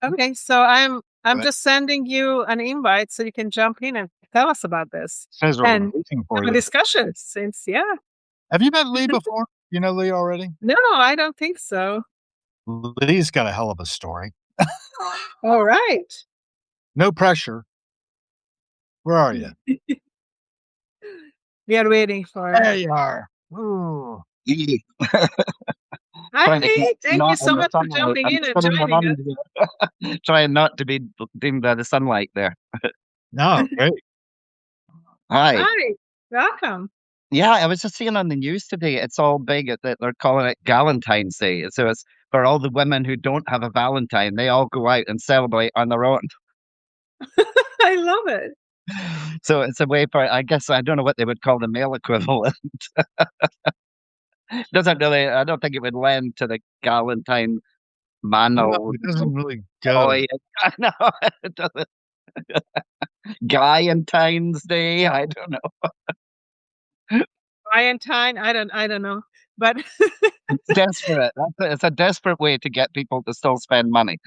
Okay. So I'm But just sending you an invite so you can jump in and tell us about this says we're and waiting for have a you. discussion since yeah. Have you met Lee before? You know Lee already? No, I don't think so. Lee's got a hell of a story. All right. No pressure. Where are you? We are waiting for. There you are. Ooh. Eee, Hi, trying to get Lee. Thank you not so in the much for sunlight. jumping I'm in and spinning joining around us. here, trying not to be dimmed by the sunlight there. No, great. Hi. Hi. Welcome. Yeah, I was just seeing on the news today, it's all big that they're calling it Galentine's Day. So it's for all the women who don't have a Valentine, they all go out and celebrate on their own. I love it. So it's a way for, I guess, I don't know what they would call the male equivalent. Doesn't really, I don't think it would lend to the Galentine No, mantle. it doesn't really go. Boy, I know it doesn't. Galentine's Day. I don't know. Valentine. I don't know. But It's desperate. It's a desperate way to get people to still spend money.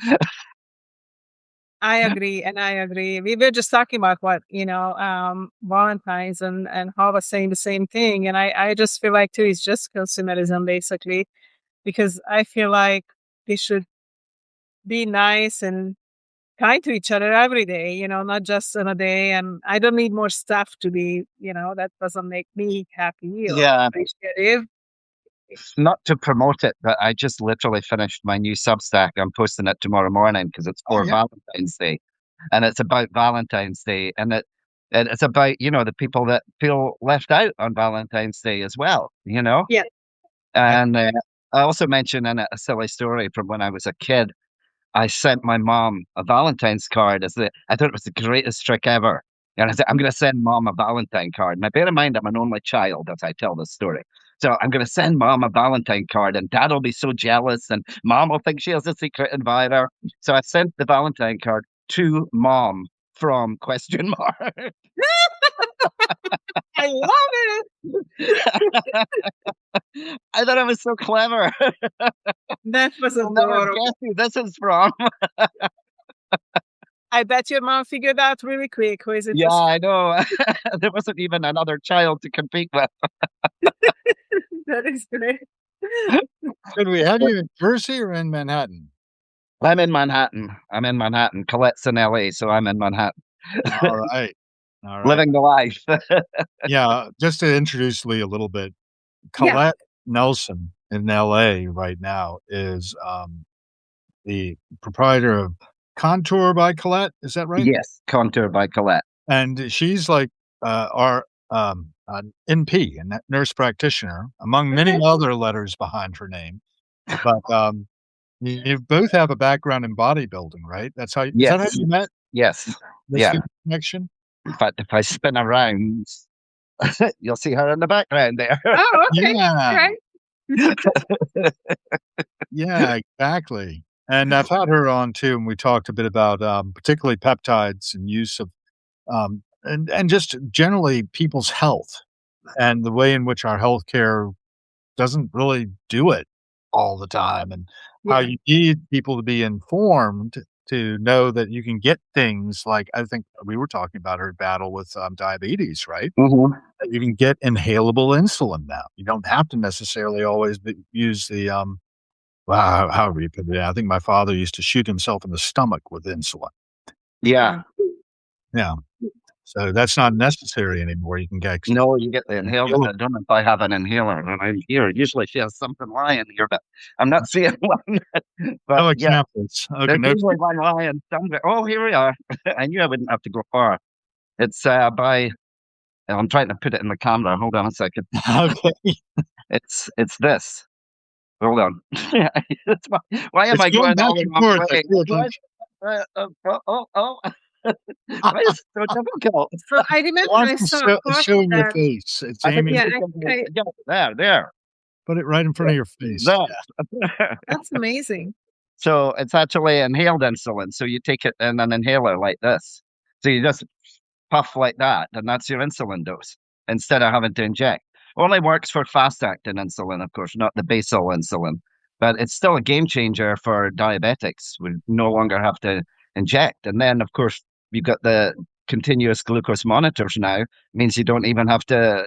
I agree, and I agree. We were just talking about what, Valentine's and Hall was saying the same thing. And I just feel like too, it's just consumerism basically, because I feel like they should be nice and kind to each other every day, not just on a day. And I don't need more stuff to be, that doesn't make me happy or Yeah, appreciative. not to promote it, but I just literally finished my new Substack. I'm posting it tomorrow morning because it's Oh, for yeah. Valentine's Day, and it's about Valentine's Day, and it's about the people that feel left out on Valentine's Day as well. Yeah. And I also mentioned in it a silly story from when I was a kid. I sent my mom a Valentine's card. I thought it was the greatest trick ever. And I said, I'm going to send mom a Valentine card. Now, bear in mind, I'm an only child as I tell this story. So I'm going to send mom a Valentine card, and dad will be so jealous, and mom will think she has a secret admirer. So I sent the Valentine card to mom from question mark. I love it. I thought I was so clever. That was You'll never adorable. guess who this is from. I bet your mom figured out really quick who is it Yeah, was. I know. There wasn't even another child to compete with. That is great. Did we have you in Jersey or in Manhattan? I'm in Manhattan. I'm in Manhattan. Colette's in LA, so I'm in Manhattan. All right. All right. Living the life. Yeah, just to introduce Lee a little bit, Yeah. Colette Nelson in LA right now is the proprietor of Contour by Colette. Is that right? Yes, Contour by Colette. And she's like our an NP, a nurse practitioner, among many Okay. other letters behind her name. But you both have a background in bodybuilding, right? Is that how Yes, you met? yes, That's yeah. the connection? In fact, if I spin around, you'll see her in the background there. Oh, okay. Yeah. Right. Yeah, exactly. And I've had her on too, and we talked a bit about particularly peptides and use of and just generally people's health and the way in which our healthcare doesn't really do it all the time, and how Yeah. you need people to be informed to know that you can get things like I think we were talking about her battle with diabetes, right? Mhm. That you can get inhalable insulin now. You don't have to necessarily always use the wow, however you put it. I think my father used to shoot himself in the stomach with insulin. Yeah. Yeah, so that's not necessary anymore. You can get No, you get the inhaler. inhalable. I don't know if I have an inhaler and I'm here. Usually she has something lying here, but I'm not seeing one. But No yeah, examples. Okay, there's no. usually one lying somewhere. Oh, here we are. I knew I wouldn't have to go far. It's by I'm trying to put it in the camera. Hold on a second. Okay, It's this. Hold on. Why am it's I going going back all the and wrong forth. I way? feel Why? like Oh. Why is it so difficult? So I remember why I don't you saw a quote showing your that face. It's I think aiming. yeah, there. Put it right in front of your face. That. that's amazing. So it's actually inhaled insulin. So you take it in an inhaler like this. So you just puff like that, and that's your insulin dose instead of having to inject. Only works for fast acting insulin, of course, not the basal insulin. but it's still a game changer for diabetics. We no longer have to inject. And then, of course, you've got the continuous glucose monitors now, means you don't even have to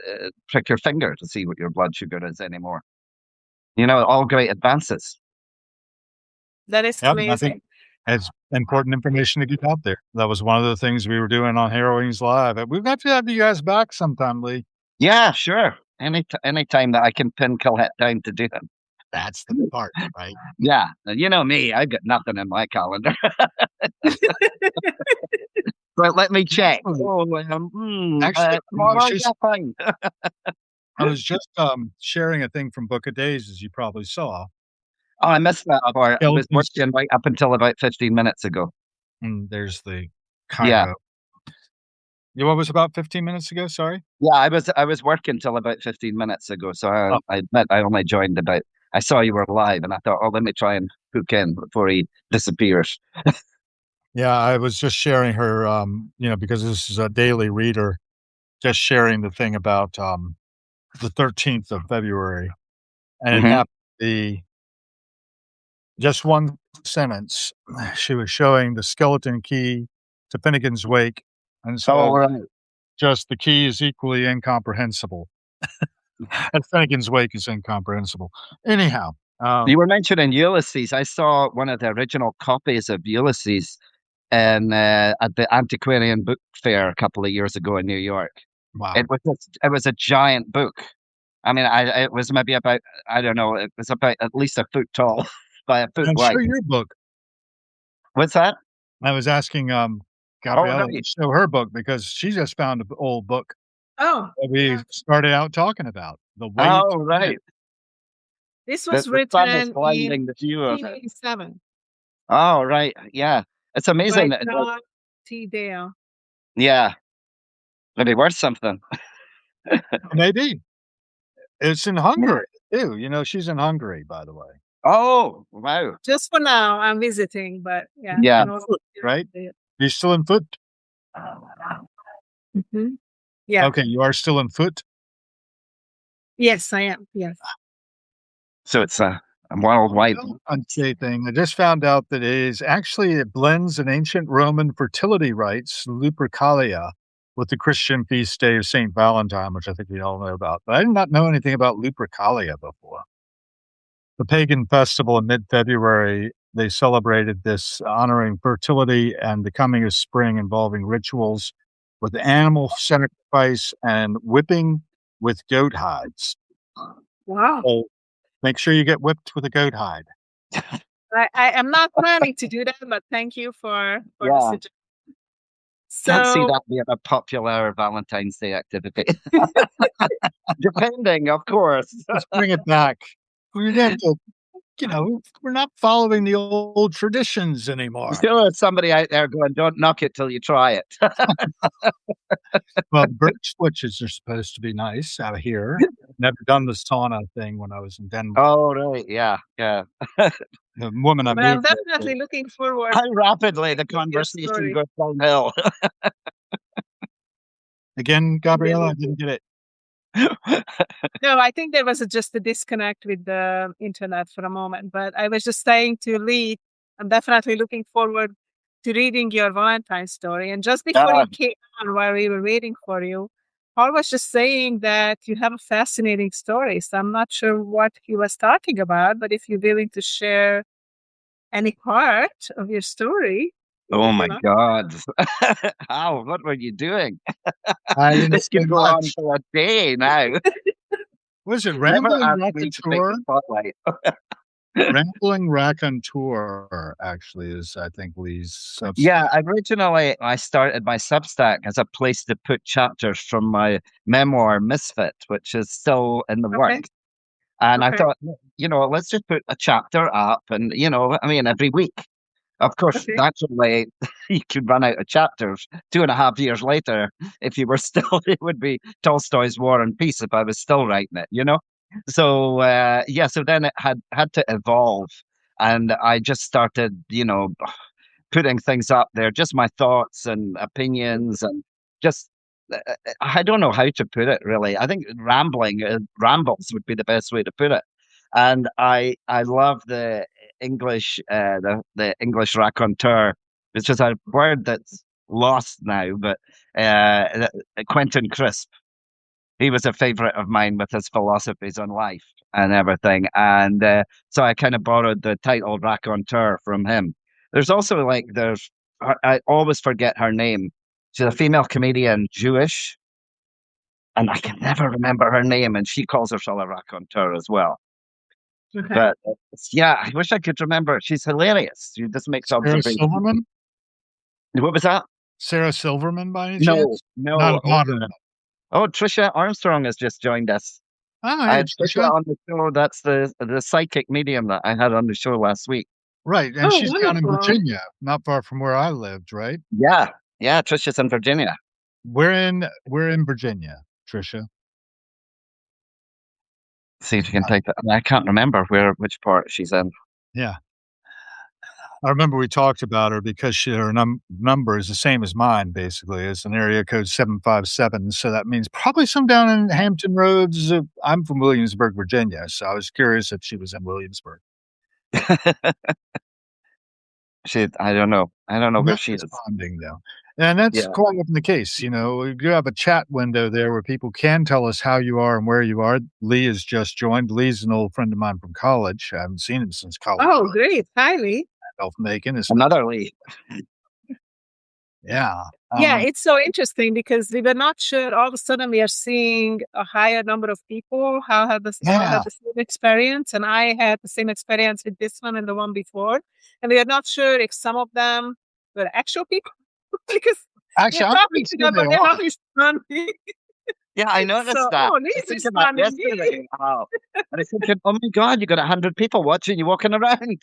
prick your finger to see what your blood sugar is anymore. All great advances. That is Yep, I think amazing. it's important information to get out there. That was one of the things we were doing on Harrowings Live. We've got to have you guys back sometime, Lee. Yeah, sure. Any time that I can pin Colette down to do them. That's the part, right? Yeah, you know me, I've got nothing in my calendar. But let me check. Actually, Tomorrow, yeah, fine. I was just sharing a thing from Book of Days, as you probably saw. Oh, I missed that part. I was skeletons. working right up until about 15 minutes ago. And there's the Yeah. Cairo. What was about 15 minutes ago? Sorry. Yeah, I was working till about 15 minutes ago. So I admit I only joined I saw you were live and I thought, oh, let me try and hook in before he disappears. Yeah, I was just sharing her, because this is a daily reader, just sharing the thing about the 13th of February. And it happened to be just one sentence. She was showing the skeleton key to Finnegan's Wake. And so right. just the key is equally incomprehensible. And Finnegan's Wake is incomprehensible. Anyhow. You were mentioning Ulysses. I saw one of the original copies of Ulysses at the Antiquarian Book Fair a couple of years ago in New York. Wow. It was a giant book. I mean, it was maybe about, I don't know, it was about at least a foot tall by a foot wide. Show your book. What's that? I was asking Gabriella to show her book because she just found an old book. Oh, that we started out talking about. The way. Oh, right. This was written in the view of it. 1987 Oh, right. Yeah. It's amazing. by John T. Dale. Yeah. Maybe worth something. Maybe. It's in Hungary, too. She's in Hungary, by the way. Oh, wow. Just for now, I'm visiting, but yeah. Yeah. Right? You're still in Foot? Mhm. Yeah. Okay, you are still in Foot? Yes, I am. Yes. So it's a worldwide thing. I just found out that it blends an ancient Roman fertility rites, Lupercalia, with the Christian feast day of St. Valentine, which I think we all know about. But I did not know anything about Lupercalia before. The pagan festival in mid-February, they celebrated this honoring fertility and the coming of spring, involving rituals with animal sacrifice and whipping with goat hides. Wow. So make sure you get whipped with a goat hide. I am not planning to do that, but thank you for the suggestion. Can't see that being a popular Valentine's Day activity. Depending, of course. Let's bring it back. We're going to, we're not following the old traditions anymore. Still has somebody out there going, don't knock it till you try it. Well, birch switches are supposed to be nice out here. Never done the sauna thing when I was in Denmark. Oh, right. Yeah. Yeah. The woman I moved I'm definitely looking forward. How rapidly the conversation goes downhill. Again, Gabriella, I didn't get it. No, I think there was just a disconnect with the internet for a moment, but I was just saying to Lee, I'm definitely looking forward to reading your Valentine story. And just before you came on, while we were waiting for you, Paul was just saying that you have a fascinating story. So I'm not sure what he was talking about, but if you're willing to share any part of your story. Oh my God. How? What were you doing? This could go on for a day now. Was it Rambling Raconteur? Rambling Raconteur actually is, I think, Lee's Substack. Yeah, originally I started my Substack as a place to put chapters from my memoir Misfit, which is still in the works. And I thought, let's just put a chapter up and, every week. Of course, naturally, you could run out of chapters 2.5 years later. If you were still, it would be Tolstoy's War and Peace if I was still writing it, So, so then it had to evolve. And I just started, putting things up there, just my thoughts and opinions and just, I don't know how to put it, really. I think rambles would be the best way to put it. And I love the English the English raconteur, which is a word that's lost now, but Quentin Crisp. He was a favorite of mine with his philosophies on life and everything. And so I kind of borrowed the title raconteur from him. There's also I always forget her name. She's a female comedian, Jewish, and I can never remember her name. And she calls herself a raconteur as well. Okay. But yeah, I wish I could remember. She's hilarious. She just makes Sarah observations. Silverman? What was that? Sarah Silverman, by any No, chance? Not no. a modern. Oh, Trisha Armstrong has just joined us. Oh, I hey, had Trisha Trisha. on the show. That's the psychic medium that I had on the show last week. Right, and Oh, she's down in wonderful. Virginia, not far from where I lived, right? Yeah, yeah. Trisha's in Virginia. We're in Virginia, Trisha. See if you can take that. I can't remember which part she's in. Yeah. I remember we talked about her because her number is the same as mine, basically. It's an area code 757, so that means probably some down in Hampton Roads. I'm from Williamsburg, Virginia, so I was curious if she was in Williamsburg. I don't know. I don't know where Not she is. responding, though. And that's Yeah. quite often the case. You have a chat window there where people can tell us how you are and where you are. Lee has just joined. Lee's an old friend of mine from college. I haven't seen him since college. Oh, great. Hi, Lee. Elf-making is Another Lee. yeah. Yeah, it's so interesting because we were not sure. All of a sudden, we are seeing a higher number of people who all had the same experience, and I had the same experience with this one and the one before, and we are not sure if some of them were actual people because Actually, I'm pretty sure they they're are. not responding. Yeah, I noticed So, that. oh, I Lee's was thinking that responding. yesterday. Wow. And I thinking, oh my God, you got 100 people watching you walking around.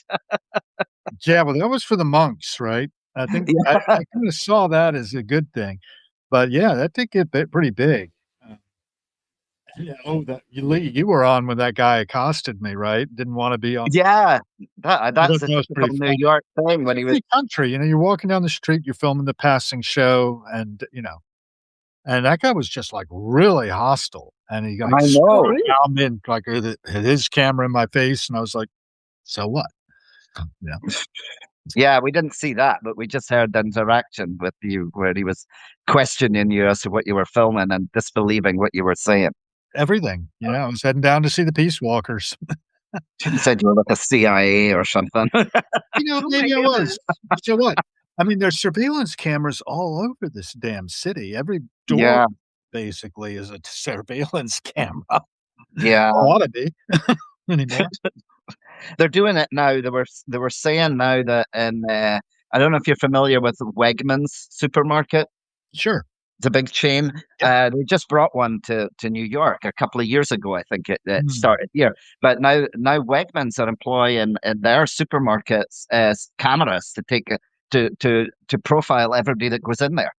Yeah, well, that was for the monks, right? I think I Yeah. kind of saw that as a good thing. But yeah, that did get pretty big. Yeah, Lee, you were on when that guy accosted me, right? Didn't want to be on. Yeah, I that's thought the that was typical pretty New funny. York thing when he was. Free country, you're walking down the street, you're filming the passing show, and and that guy was just like really hostile, and he like I Oh, know. really? down in like had his camera in my face, and I was like, so what? Yeah, Yeah, we didn't see that, but we just heard the interaction with you where he was questioning you as to what you were filming and disbelieving what you were saying. everything. I was heading down to see the Peace Walkers. He said you were like a CIA or something. Oh, my Maybe I goodness. was. So what? I mean, there's surveillance cameras all over this damn city. Every door Yeah, basically is a surveillance camera. yeah. Ought to be anymore. They're doing it now. They were saying now that in I don't know if you're familiar with Wegmans supermarket. Sure. It's a big chain. Yep. They just brought one to New York a couple of years ago. I think it Hmm. started here, but now Wegmans are employing in their supermarkets cameras to take to profile everybody that goes in there.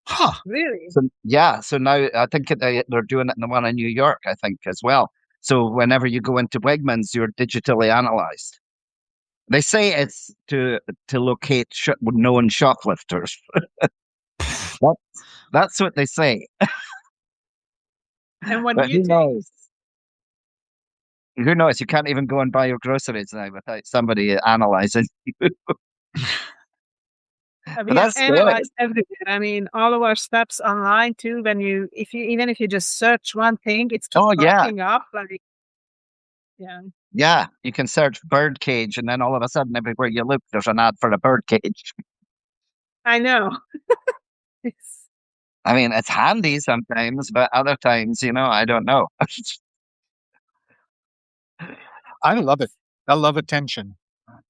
Huh. Really? So yeah, so now I think they're doing it in the one in New York. I think as well. So whenever you go into Wegmans, you're digitally analyzed. They say it's to locate known shoplifters. That's what they say. And what do But you who think? knows? Who knows? You can't even go and buy your groceries now without somebody analyzing you. But We are that's scary. analyzed everywhere. I mean, all of our steps online too. Even if you just search one thing, it's just Oh yeah, popping up. Like, yeah, yeah. You can search bird cage, and then all of a sudden, everywhere you look, there's an ad for a bird cage. I know. It's, I mean, it's handy sometimes, but other times, I don't know. I love it. I love attention.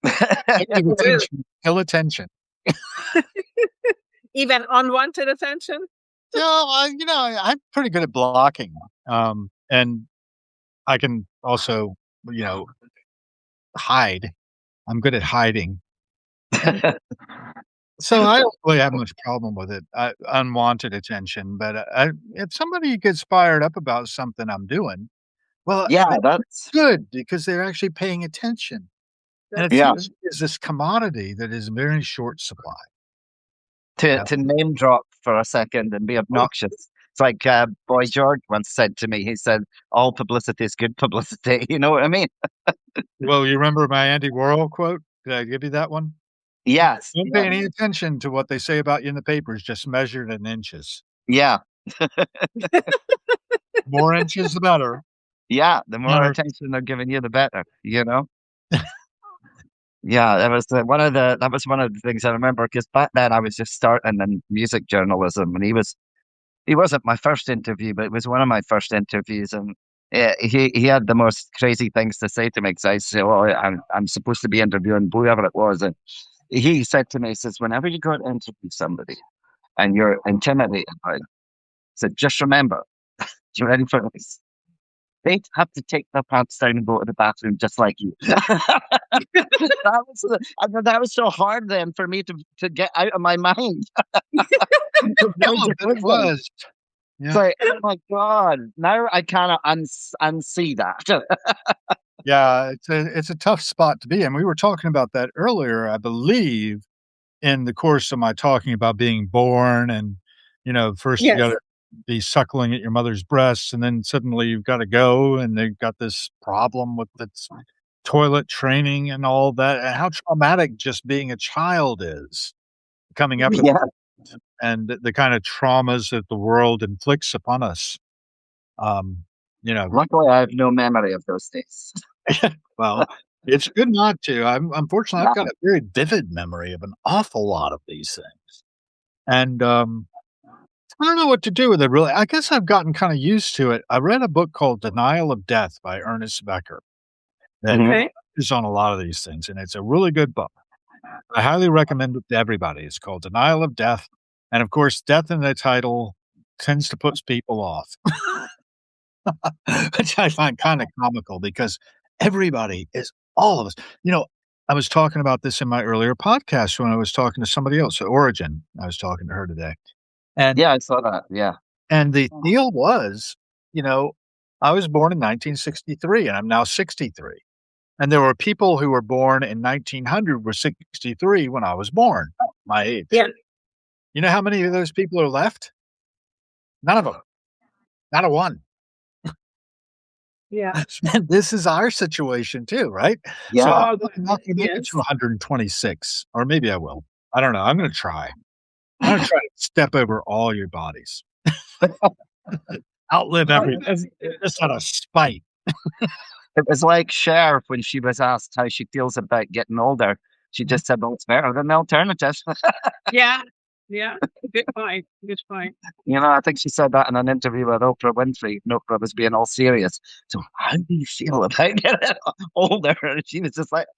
I give attention. Kill attention. even unwanted attention. I'm pretty good at blocking. And I can also, hide. I'm good at hiding. So I don't really have much problem with it, unwanted attention. But if somebody gets fired up about something I'm doing, well, Yeah, that's that's good because they're actually paying attention. And That's yeah. true. Is this commodity that is very short supply. To name drop for a second and be obnoxious. It's like Boy George once said to me. He said, "All publicity is good publicity." You know what I mean? Well, you remember my Andy Warhol quote? Did I give you that one? Yes. Don't pay any attention to what they say about you in the papers, just measure it in inches. Yeah. More inches, the better. Yeah. The more Or attention they're giving you, the better. You know. Yeah, that was one of the things I remember because back then I was just starting in music journalism, and he wasn't my first interview, but it was one of my first interviews, and he had the most crazy things to say to me because I said, "Well, I'm supposed to be interviewing whoever it was," and he said to me, he says, "Whenever you go to interview somebody and you're intimidated by them, said just remember, you ready for this? They have to take their pants down and go to the bathroom just like you." That was so hard then for me to get out of my mind. no, it was. It's Yeah. like, oh my God, now I cannot unsee that. Yeah, it's a tough spot to be in. We were talking about that earlier, I believe, in the course of my talking about being born and, first you Yes. gotta be suckling at your mother's breasts, and then suddenly you've gotta go, and they've got this problem with this toilet training and all that, and how traumatic just being a child is, coming up Yeah. and the kind of traumas that the world inflicts upon us. Um, you know, Luckily, I have no memory of those days. well, it's good not to. Unfortunately, I've Yeah. got a very vivid memory of an awful lot of these things, and I don't know what to do with it. Really, I guess I've gotten kind of used to it. I read a book called "Denial of Death" by Ernest Becker that Mhm. Okay. is on a lot of these things, and it's a really good book. I highly recommend it to everybody. It's called "Denial of Death," and of course, death in the title tends to put people off. Which I find kinda comical because everybody is all of us I was talking about this in my earlier podcast when I was talking to somebody else, Origin. I was talking to her today. And Yeah, I saw that. Yeah. the deal was, you know, I was born in 1963 and I'm now 63. And there were people who were born in 1900 were 63 when I was born, my age. Yeah. You know how many of those people are left? None of them. Not a one. Yeah. And this is our situation too, right? So Yeah. I'm not gonna make it Yes. to 126, or maybe I will. I don't know. I'm gonna try. I'm gonna try to step over all your bodies. Outlive everybody just out of spite. It was like Cher when she was asked how she feels about getting older. She just said, "Well, it's better than the alternative." Yeah. Yeah. Good point. Good point. I think she said that in an interview with Oprah Winfrey. And Oprah was being all serious. So, how do you feel about getting older? And she was just like,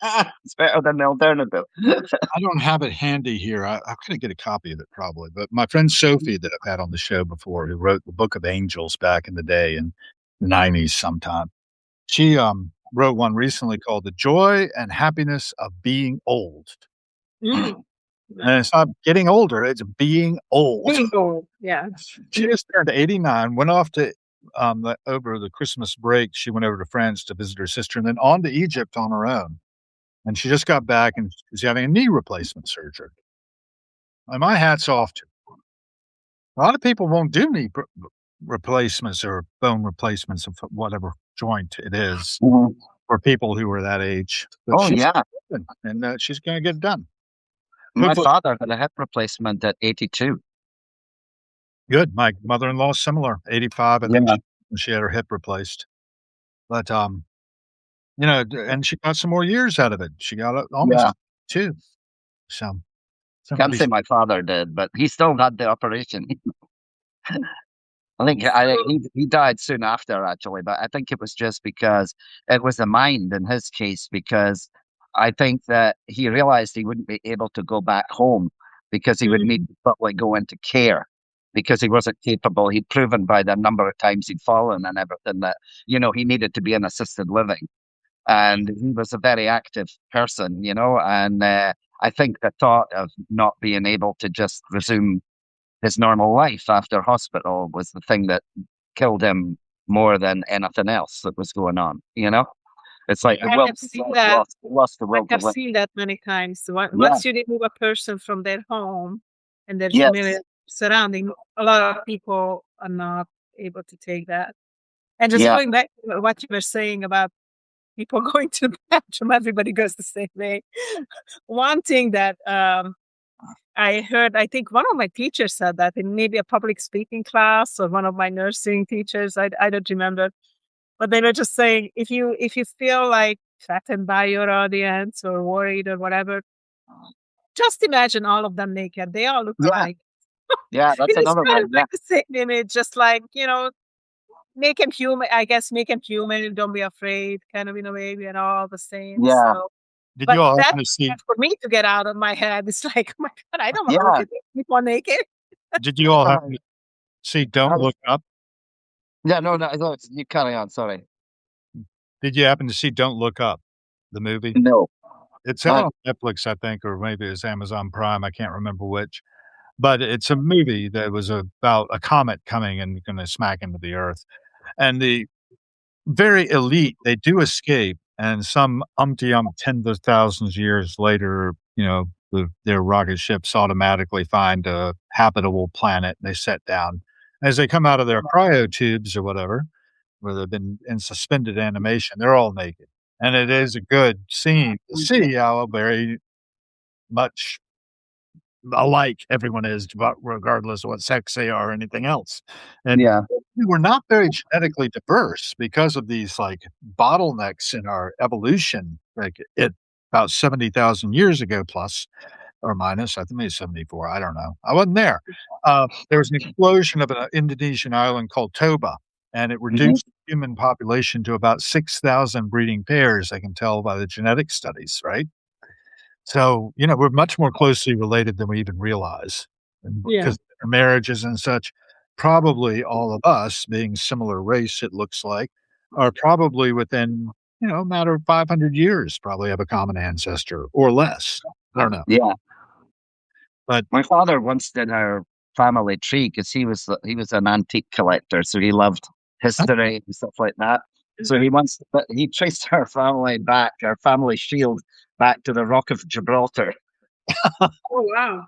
it's better than the alternative. I don't have it handy here. I'm gonna get a copy of it probably, but my friend Sophie that I've had on the show before, who wrote the Book of Angels back in the day in the '90s sometime, she, wrote one recently called "The Joy and Happiness of Being Old." Mm. And it's not getting older, it's being old. Being old. Yeah. She just turned 89, went off to, over the Christmas break, she went over to France to visit her sister and then on to Egypt on her own. And she just got back and she's having a knee replacement surgery. And my hat's off to her. A lot of people won't do knee replacements or bone replacements of whatever joint it is Mhm. for people who are that age. But Oh, she's yeah. open, and she's gonna get it done. My Hopefully father had a hip replacement at 82. good. My mother-in-law similar, 85, I think Yeah. she had her hip replaced. But, and she got some more years out of it. She got almost Yeah. 2. So, something to Can't be say my father did, but he still had the operation. I think he died soon after, actually, but I think it was just because it was the mind in his case, because I think that he realized he wouldn't be able to go back home because he would need to probably go into care because he wasn't capable. He'd proven by the number of times he'd fallen and everything that, he needed to be in assisted living. And he was a very active person, and I think the thought of not being able to just resume his normal life after hospital was the thing that killed him more than anything else that was going on. It's like the I will have seen that. lost the I will to have live. seen that many times. Yeah. Once you remove a person from their home and their Yes. familiar surrounding. A lot of people are not able to take that. And just Yeah, going back to what you were saying about people going to the bathroom, everybody goes the same way. One thing that I heard, I think one of my teachers said that in maybe a public speaking class or one of my nursing teachers, I don't remember, but they were just saying if you feel like threatened by your audience or worried or whatever, just imagine all of them naked. They all look yeah, alike. yeah. It That's is another kind one. of Yeah, like the same image, just like, make them human. I guess make them human. Don't be afraid, kind of in a way. We are all the same. yeah, So, Did but you all that's happen to see? hard for me to get out of my head. It's like, oh my God, I don't want to look yeah. at these people naked. Did you all happen to see I Don't was, Look Up? yeah, no, no. No, you carry on. Sorry. Did you happen to see Don't Look Up, the movie? No. It's Uh, out on Netflix, I think, or maybe it's Amazon Prime. I can't remember which. But it's a movie that was about a comet coming and gonna smack into the Earth. And the very elite, they do escape, and some tens of thousands of years later, their rocket ships automatically find a habitable planet, and they set down. As they come out of their cryo tubes or whatever, where they've been in suspended animation, they're all naked. And it is a good scene to see how very much alike everyone is, but regardless of what sex they are or anything else. And yeah, we were not very genetically diverse because of these like bottlenecks in our evolution, like it about 70,000 years ago, plus or minus. I think maybe 74. I don't know. I wasn't there. There was an explosion of an Indonesian island called Toba, and it hmm, reduced the human population to about 6,000 breeding pairs. I can tell by the genetic studies, right? So, we're much more closely related than we even realize, and Yeah. because of marriages and such, probably all of us, being similar race, it looks like, are probably within, a matter of 500 years, probably have a common ancestor or less. I don't know. yeah. But My father once did our family tree because he was an antique collector, so he loved history and stuff like that. So but he traced our family back, our family shield back to the Rock of Gibraltar. Oh, wow.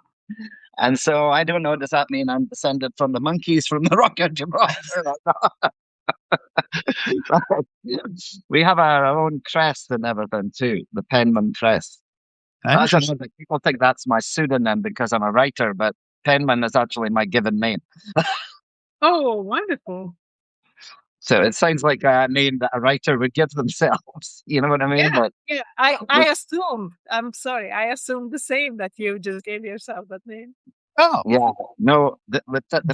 And so I don't know, does that mean I'm descended from the monkeys from the Rock of Gibraltar? We have our own crest and everything too, the Penman crest. I don't know, interesting. like, people think that's my pseudonym because I'm a writer, but Penman is actually my given name. Oh, wonderful. So it sounds like a name that a writer would give themselves. You know what I mean? Yeah. But Yeah. I assumed, I'm sorry, I assumed the same that you just gave yourself that name. Oh, yeah, no, the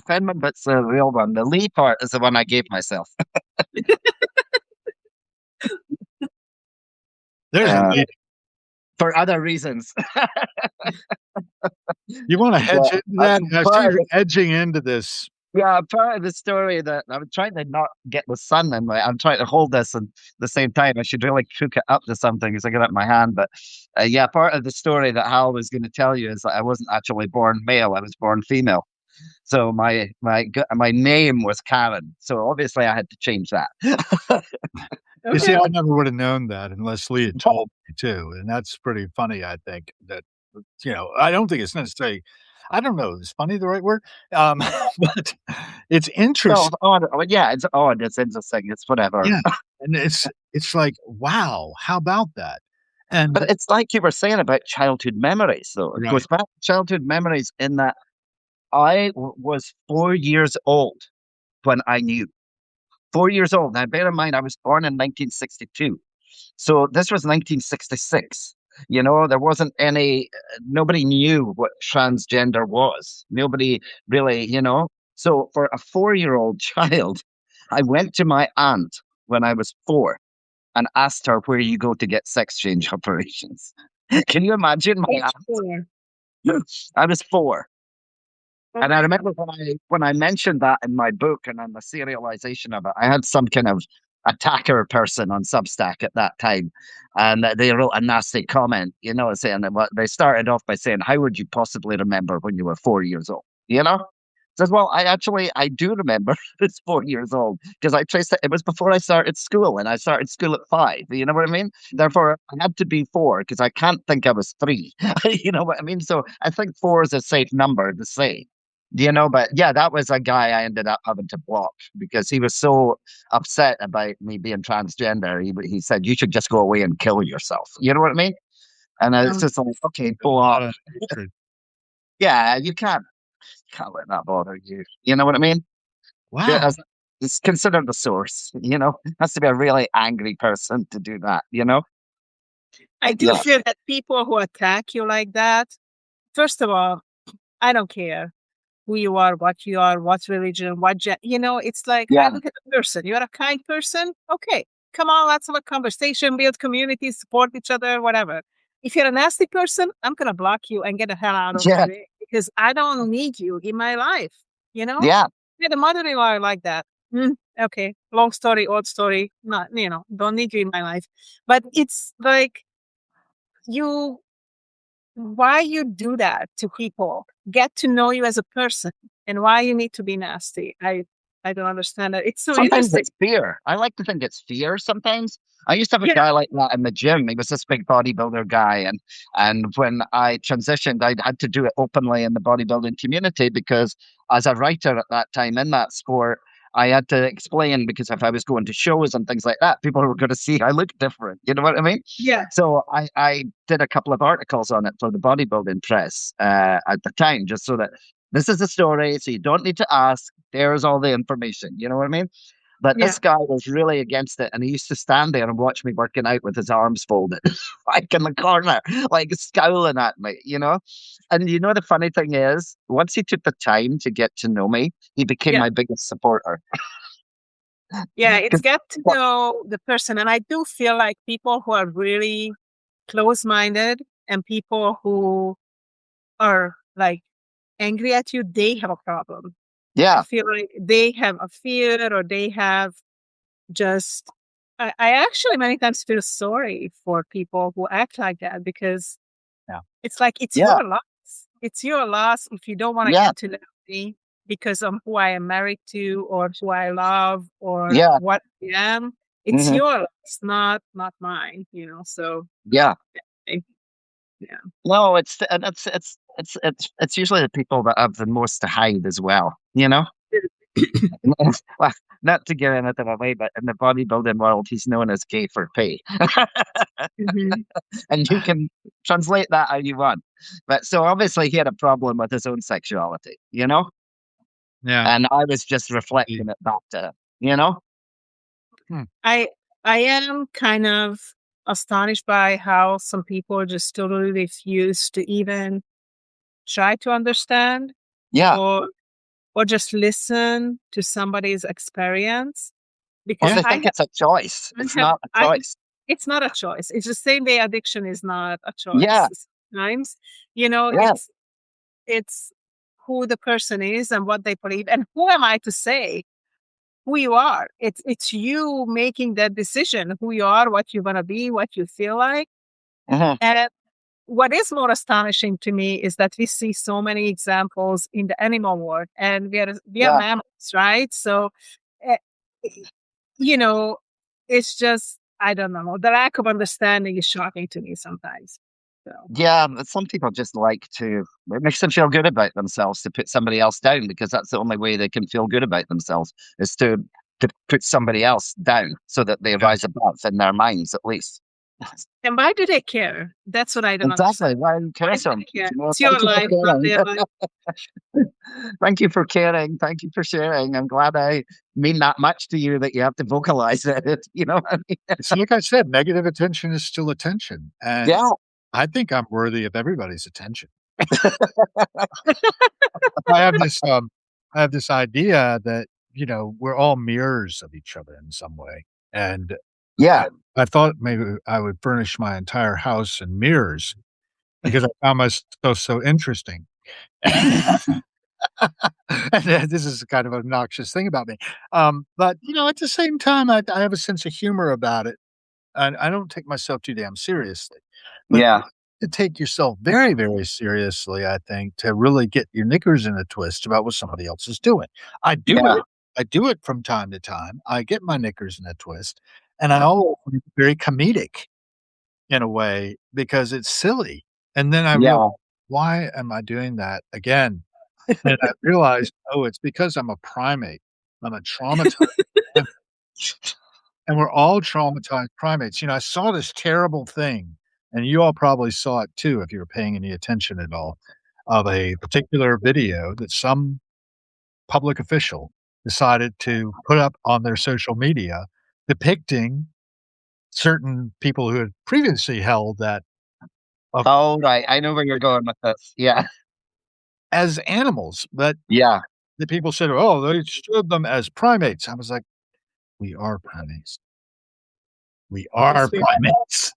Penman bit's the real one. The Lee part is the one I gave myself. there's a Uh, lead. for other reasons. You wanna Yeah, hedge into that? I see part of you're the edging into this. Yeah, part of the story that I'm trying to not get the sun in my. I'm trying to hold this and the same time. I should really cook it up to something as I get it in my hand. But yeah, part of the story that Hal was going to tell you is that I wasn't actually born male. I was born female. So my name was Karen. So obviously I had to change that. You see, Okay. I never would have known that unless Lee had told me too, and that's pretty funny, I think, that, I don't think it's necessarily I don't know, is funny the right word? But it's So interesting. odd. Oh, yeah, it's odd. It's interesting. It's whatever. Yeah, and it's like, wow, how about that? And But it's like you were saying about childhood memories, though. It right. goes back to childhood memories in that was 4 years old when I knew. 4 years old. Now, bear in mind, I was born in 1962. So this was 1966. There wasn't nobody knew what transgender was. Nobody really, So for a 4-year-old child, I went to my aunt when I was 4 and asked her where you go to get sex change operations. Can you imagine my Age aunt? 4. I was 4. And I Okay. remember when I mentioned that in my book and on the serialization of it, I had some kind of attacker person on Substack at that time, and they wrote a nasty comment, saying that they started off by saying, "How would you possibly remember when you were 4 years old?" Says, "Well, I do remember it's 4 years old because I traced it. It was before I started school, and I started school at 5. You know what I mean? Therefore, I had to be 4 because I can't think I was 3. You know what I mean? So I think 4 is a safe number to say." But yeah, that was a guy I ended up having to block because he was so upset about me being transgender. He said, you should just go away and kill yourself. You know what I mean? And it's Um, just like, okay, A block. lot of hatred. Yeah, you can't let that bother you. You know what I mean? Yeah, Wow. it's considered the source, Has to be a really angry person to do that. I do Yeah. feel that people who attack you like that, first of all, I don't care who you are, what religion, it's like I Yeah. look at the person. You're a kind person. Okay, come on, let's have a conversation, build community, support each other, whatever. If you're a nasty person, I'm going to block you and get the hell out of my Yeah. way because I don't need you in my life. You know, Yeah. yeah, the mother-in-law like that. Okay, long story, old story. Not, don't need you in my life. But it's like you why you do that to people, get to know you as a person, and why you need to be nasty. I don't understand that. It's so Sometimes interesting. it's fear. I like to think it's fear sometimes. I used to have a Yeah, guy like that in the gym. He was this big bodybuilder guy. And when I transitioned, I had to do it openly in the bodybuilding community because as a writer at that time in that sport, I had to explain because if I was going to shows and things like that, people were going to see I look different. You know what I mean? yeah, So I did a couple of articles on it for the bodybuilding press at the time, just so that this is the story. So you don't need to ask. There's all the information. You know what I mean? But yeah, this guy was really against it, and he used to stand there and watch me working out with his arms folded, like in the corner, like scowling at me. And the funny thing is, once he took the time to get to know me, he became yeah, my biggest supporter. yeah. It's 'Cause- get to know the person, and I do feel like people who are really close-minded and people who are like angry at you, they have a problem. I yeah, feel like they have a fear or they have just I actually many times feel sorry for people who act like that because Yeah. it's like it's yeah, your loss. It's your loss if you don't want to yeah, get to know me because of who I am married to or who I love or yeah, what I am. It's hmm, your loss, not mine. So yeah. I, yeah. No, it's usually the people that have the most to hide as well. Well, not to give anything away, but in the bodybuilding world, he's known as gay for pay. Mhm. And you can translate that how you want. But so obviously he had a problem with his own sexuality. Yeah. And I was just The- reflecting it back to him. Hmm. I I am kind of astonished by how some people just totally refuse to even try to understand Yeah. or just listen to somebody's experience Well, because Yeah. they think it's a choice. I It's have not a I choice. it's not a choice. It's the same way addiction is not a Yeah. choice sometimes. Yeah. It's who the person is and what they believe. And who am I to say who you are? It's you making that decision, who you are, what you wanna be, what you feel like. Hmm. And what is more astonishing to me is that we see so many examples in the animal world, and we are Yeah. mammals, right? So, eh, you know, it's just I don't know. The lack of understanding is shocking to me sometimes. So, Yeah. But some people just like it makes them feel good about themselves to put somebody else down because that's the only way they can feel good about themselves is to put somebody else down so that they Yeah. rise above in their minds at least. and why do they care? That's what I don't understand. Exactly. Why Why cares do them? they care? It's your Thank you for life, not caring. their life. Thank you for caring. Thank you for sharing. I'm glad I mean that much to you that you have to vocalize it. You know what I mean? It's like I said, negative attention is still attention. And Yeah. I think I'm worthy of everybody's attention. I have this I have this idea that, we're all mirrors of each other in some way. And Yeah. I thought maybe I would furnish my entire house in mirrors because I found myself so interesting. And this is kind of an obnoxious thing about me. But at the same time, I have a sense of humor about it. And I don't take myself too damn seriously. But Yeah. to take yourself very, very seriously, I think, to really get your knickers in a twist about what somebody else is doing. I do Yeah. it. I do it from time to time. I get my knickers in a twist, and I always find it very comedic in a way because it's silly. And then I realize, Yeah. why am I doing that again? And I realized, oh, it's because I'm a primate. I'm a traumatized primate, and we're all traumatized primates. I saw this terrible thing, and you all probably saw it too if you were paying any attention at all, of a particular video that some public official decided to put up on their social media depicting certain people who had previously held that of Oh, right. I know where you're going with this. Yeah. as animals, but Yeah. the people said, "Oh, they showed them as primates." I was like, "We are primates. We Yes, are we primates."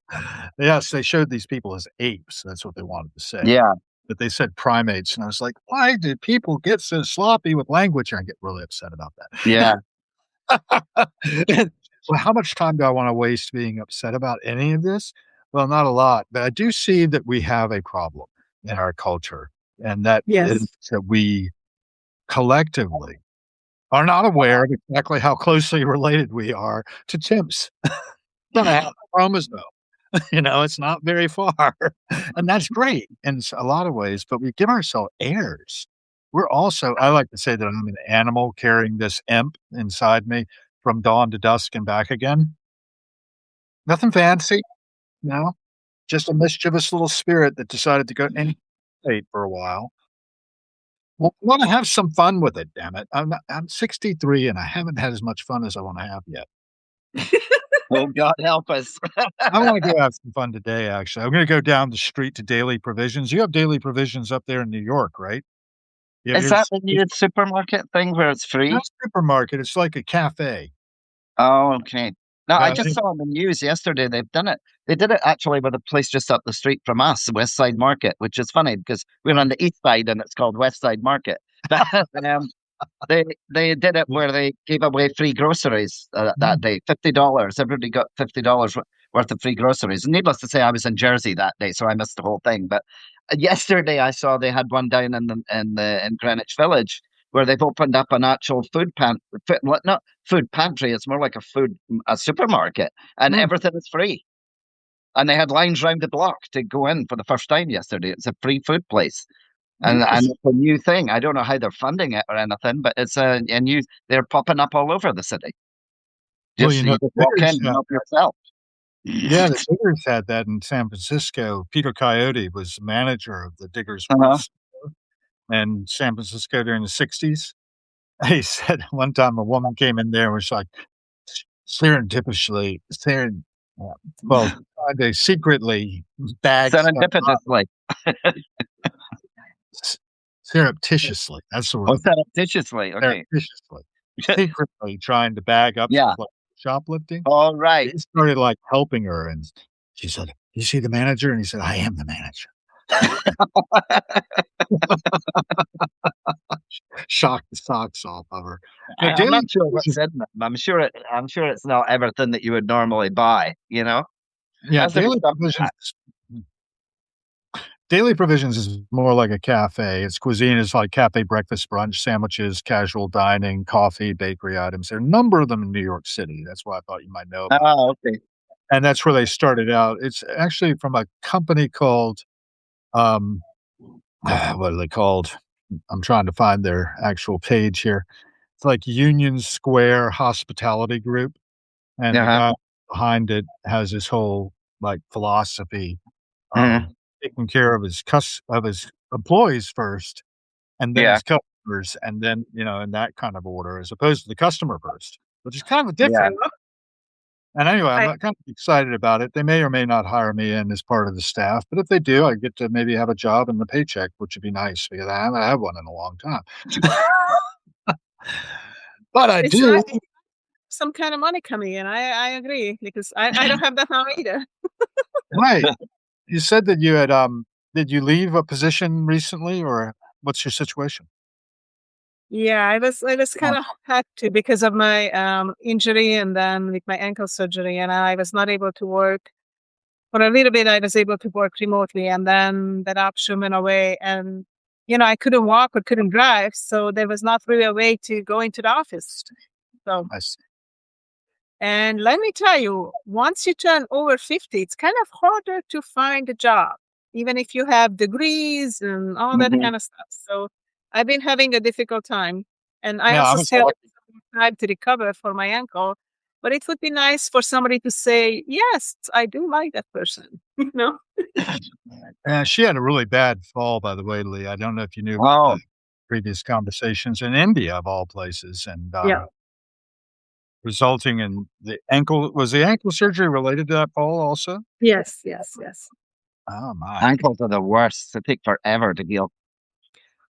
Yes, they showed these people as apes, that's what they wanted to say, Yeah. but they said primates, and I was like, "Why do people get so sloppy with language?" And I get really upset about Yeah. that. Well, how much time do I wanna waste being upset about any of this? Well, not a lot, but I do see that we have a problem in our culture, and that is Yes. that we collectively are not aware of exactly how closely related we are to chimps. About a half a chromosome. It's not very far, and that's great in a lot of ways, but we give ourselves airs. We're also I like to say that I'm an animal carrying this imp inside me from dawn to dusk and back again. Nothing fancy, no, just a mischievous little spirit that decided to go and state for a while. Well, I wanna have some fun with it, damn it. I'm 63 and I haven't had as much fun as I wanna have yet. Oh, God help us. I wanna go have some fun today, actually. I'm gonna go down the street to Daily Provisions. You have Daily Provisions up there in New York, right? You have Is yours that the new supermarket thing where it's not free? a supermarket, it's like a cafe. Oh, okay. No, I just It saw on the news yesterday they've done it. They did it actually with a place just up the street from us, West Side Market, which is funny because we're on the east side and it's called West Side Market. But they did it where they gave away free groceries that mm, day, $50. Everybody got $50 worth of free groceries. And needless to say, I was in Jersey that day, so I missed the whole thing. But yesterday, I saw they had one down in Greenwich Village where they've opened up an actual not food pantry. It's more like a supermarket, and mm, everything is free. And they had lines round the block to go in for the first time yesterday. It's a free food place. And interesting. it's a new thing. I don't know how they're funding it or anything, but it's a new. They're popping up all over the city. Well, Just you the just walk in Diggers and had help yourself. yeah, the Diggers had that in San Francisco. Peter Coyote was manager of the Diggers Uh-huh. Fruit in San Francisco during the '60s. He said one time a woman came in there and was like, serendipitously, uh, well, they secretly bag stuff up Serendipitously s surreptitiously, that's the or word, surreptitiously. Okay. surreptitiously, secretly trying to bag up Yeah. stuff like shoplifting. All right. He started, like, helping her, and she said, "You see the manager?" And he said, "I am the manager." Shocked the socks off of her. Now, I'm Daily not sure what's Provisions in them. I'm sure it's not everything that you would normally buy. yeah, Has to be Daily some. Provisions Daily Provisions is more like a cafe. Its cuisine is like cafe breakfast, brunch, sandwiches, casual dining, coffee, bakery items. There are a number of them in New York City. That's why I thought you might know about Oh, okay. it. And that's where they started out. It's actually from a company called, um, what are they called? I'm trying to find their actual page here. It's like Union Square Hospitality Group, and the Uh-huh. guy behind it has this whole, like, philosophy of Mhm. taking care of his employees first, and then Yeah. his customers, and then, in that kind of order, as opposed to the customer first, which is kind of Yeah. I different. love And anyway, I'm, I kind of excited about it. They may or may not hire me in as part of the staff, but if they do, I get to maybe have a job and the paycheck, which would be nice because I haven't had one in a long time. But I it's do. some kind of money coming in. I agree because I don't have that now either. Right. You said that you had, did you leave a position recently, or what's your situation? Yeah, I was Oh, kind of had to because of my injury and then with my ankle surgery, and I was not able to work for a little bit. I was able to work remotely, and then that option went away, and I couldn't walk or couldn't drive, so there was not really a way to go into the office. So, I see. and let me tell you, once you turn over 50, it's kind of harder to find a job, even if you have degrees and all that Mhm. kind of stuff. So I've been having a difficult time, and I Yeah, I also was still have some time to recover for my ankle. But it would be nice for somebody to say, yes, I do like that person. she had a really bad fall, by the way, Lee. I don't know if you knew about Oh, the previous conversations in India, of all places, and, Yeah. resulting in the ankle surgery related to that fall also? Yes, yes, yes. Oh my. ankles are the worst. They take forever to heal.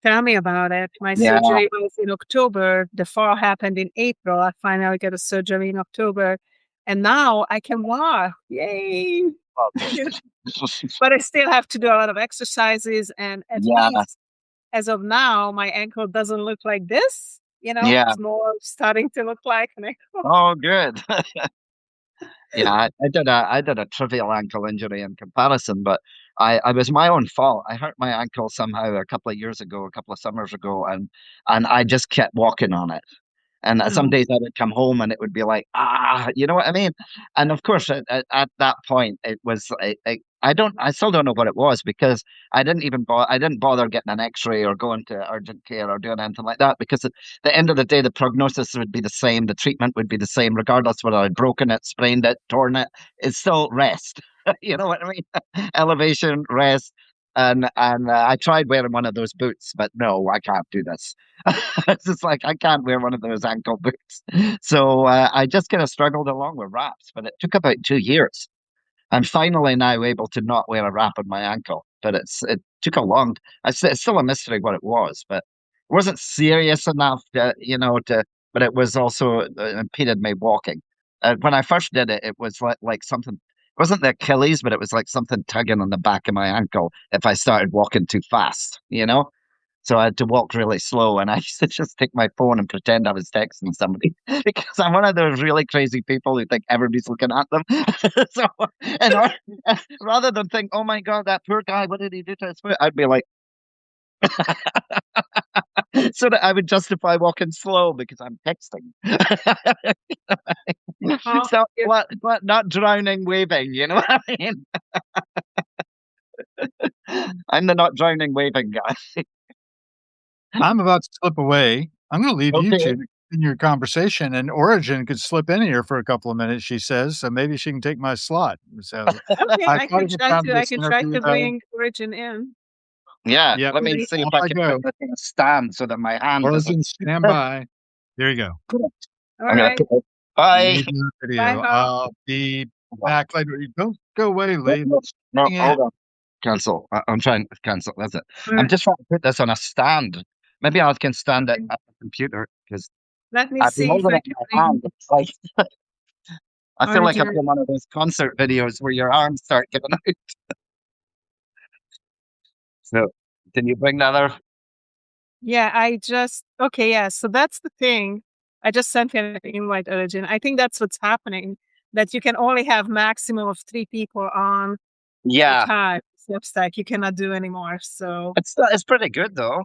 Tell me about it. My Yeah, surgery was in October. The fall happened in April. I finally got a surgery in October. And now I can walk. Yay. But I still have to do a lot of exercises. And at yeah, least as of now, my ankle doesn't look like this. yeah. It's more starting to look like an ankle. Oh, good. Yeah, I did a trivial ankle injury in comparison, but I was my own fault. I hurt my ankle somehow a couple of years ago, a couple of summers ago, and I just kept walking on it. And some Oh, days I would come home and it would be like, you know what I mean? And of course, at that point, it was, I still don't know what it was because I didn't bother getting an X-ray or going to urgent care or doing anything like that because at the end of the day, the prognosis would be the same, the treatment would be the same, regardless whether I'd broken it, sprained it, torn it. It's still rest. You know what I mean? Elevation, rest. And I tried wearing one of those boots, but no, I can't do this. It's just like I can't wear one of those ankle boots. So I just kind of struggled along with wraps, but it took about 2 years. I'm finally now able to not wear a wrap on my ankle, but it took a long. It's still a mystery what it was, but it wasn't serious enough, to. But it was also impeded me walking. When I first did it, it was like something. It wasn't the Achilles, but it was like something tugging on the back of my ankle if I started walking too fast. So I had to walk really slow, and I used to just take my phone and pretend I was texting somebody because I'm one of those really crazy people who think everybody's looking at them. So, and rather than think, "Oh my God, that poor guy, what did he do to his foot?" I'd be like, so that I would justify walking slow because I'm texting. oh, So what? Not drowning, waving. You know what I mean? I'm the not drowning, waving guy. I'm about to slip away. I'm gonna leave you Okay. 2 in your conversation, and Origin could slip in here for a couple of minutes, she says, so maybe she can take my slot. So, okay. I I thought can at the try time of to. I this can try interview, to though. bring Origin in. Yeah, Yep, let me see if off I I can put go. this in a stand so that my hand doesn't. Origin, stand by. There you go. All I'm gonna right. put it. Bye. Leave the Bye, video. Hal. I'll be Hold on. back later. Don't go away, No, Lee. no, no, Hang in. hold on. Cancel. I'm trying to cancel. That's it. All I'm right. just trying to put this on a stand. Maybe I can stand it at the computer because Let me I've been see if holding I it can in my bring hand. It's like I feel like I'm Origin. in one of those concert videos where your arms start giving out. So, can you bring that up? Yeah, okay, yeah. So that's the thing. I just sent you an invite, Origin. I think that's what's happening, that you can only have maximum of 3 people on at a Yeah, time. Substack, you cannot do anymore. So it's pretty good though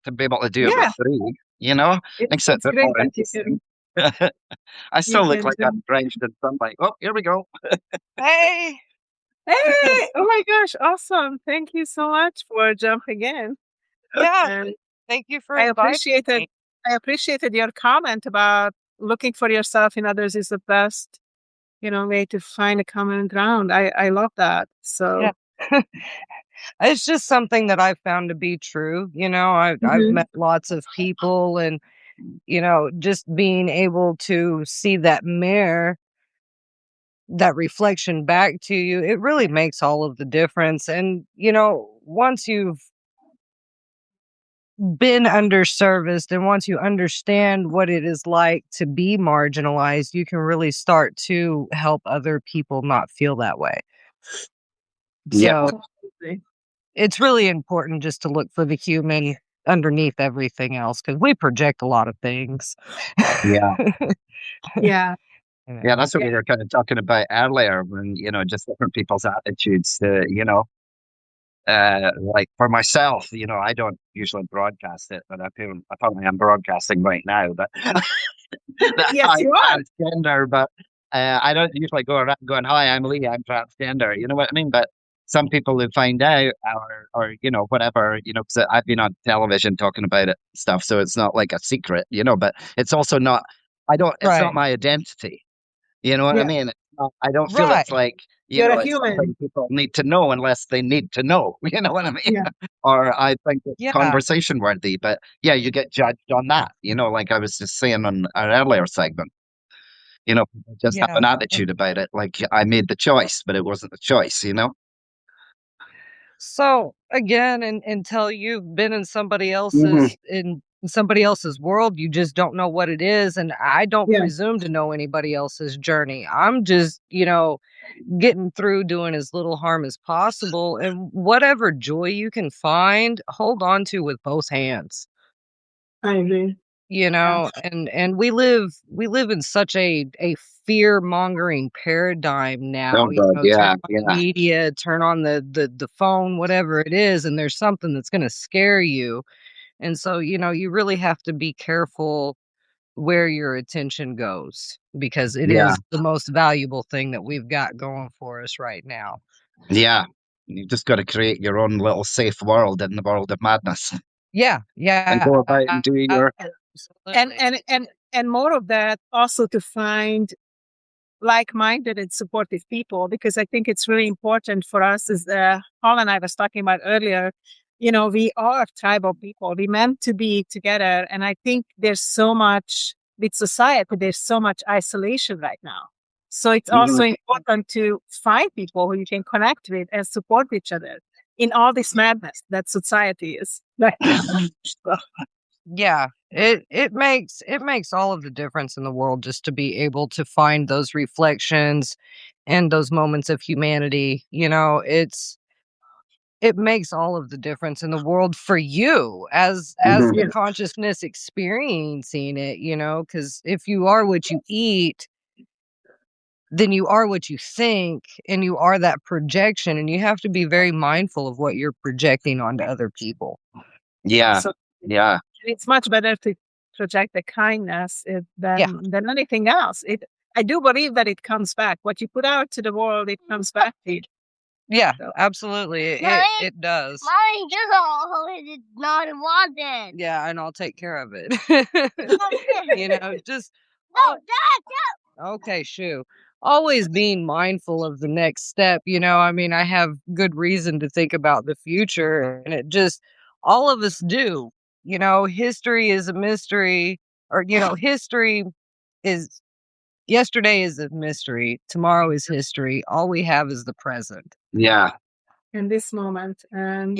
to be able to do it with yeah, three. You know, makes it it's a bit great more that interesting. I you still look can like do. I'm drenched in sunlight. Oh, here we go. Hey, Hey! Oh my gosh, awesome. Thank you so much for jumping in. yeah, And thank you for I inviting appreciated me. I appreciated your comment about looking for yourself in others is the best, way to find a common ground. I love that. So Yeah. It's just something that I've found to be true. I've Mhm. met lots of people and, just being able to see that mirror, that reflection back to you, it really makes all of the difference. And, once you've been underserviced and once you understand what it is like to be marginalized, you can really start to help other people not feel that way. Yeah, So Absolutely. it's really important just to look for the human underneath everything else because we project a lot of things. yeah. Yeah. Yeah, that's what Yeah. we were kind of talking about earlier when, just different people's attitudes to, like for myself, I don't usually broadcast it, but apparently I'm broadcasting right now, but that Yes, I'm you are. transgender, but I don't usually go around going, "Hi, I'm Lee, I'm transgender." You know what I mean? But some people who find out or whatever, 'cause I've been on television talking about it stuff, so it's not like a secret, but it's also not, it's not Right. my identity. You know what I Yeah. mean? I don't feel Right. it's like, You're a it's something human. people need to know unless they need to know. You know what I mean? Yeah. Or I think it's Yeah. conversation worthy, but yeah, you get judged on that. Like I was just saying on an earlier segment. People just have an Yeah. attitude about it, like I made the choice, but it wasn't a choice. So again, until you've been in Hmm. somebody else's world, you just don't know what it is. And I don't Yeah. presume to know anybody else's journey. I'm just, getting through doing as little harm as possible. And whatever joy you can find, hold on to with both hands. I agree. Yeah. And we live in such a fear mongering paradigm Oh now. God, Turn yeah, on yeah, media, turn on the phone, whatever it is, and there's something that's going to scare you. And so you really have to be careful where your attention goes, because it yeah, is the most valuable thing that we've got going for us right now. yeah. You just got to create your own little safe world in the world of madness, Yeah, and yeah, go about and do your. And absolutely. and more of that also to find like-minded and supportive people, because I think it's really important for us, as Paul and I was talking about earlier. We are tribal people. We meant to be together, and I think there's so much with society. There's so much isolation right now. So it's also Mhm. important to find people who you can connect with and support each other in all this madness that society is right now. So, Yeah, it makes all of the difference in the world just to be able to find those reflections and those moments of humanity. It makes all of the difference in the world for you as Mhm. the yeah, consciousness experiencing it, because if you are what you eat, then you are what you think, and you are that projection, and you have to be very mindful of what you're projecting onto other people. Yeah, so yeah, it's much better to project the kindness Yeah. than anything else. I do believe that it comes back. What you put out to the world, it comes back to you. Yeah, So, absolutely. It Mommy, it does. Mommy just always did not want it. Yeah, and I'll take care of it. Just No, oh, okay, shoo. Always being mindful of the next step. I mean, I have good reason to think about the future, and it just all of us do. History is a mystery, or history is yesterday is a mystery, tomorrow is history. All we have is the present. yeah. in this moment, and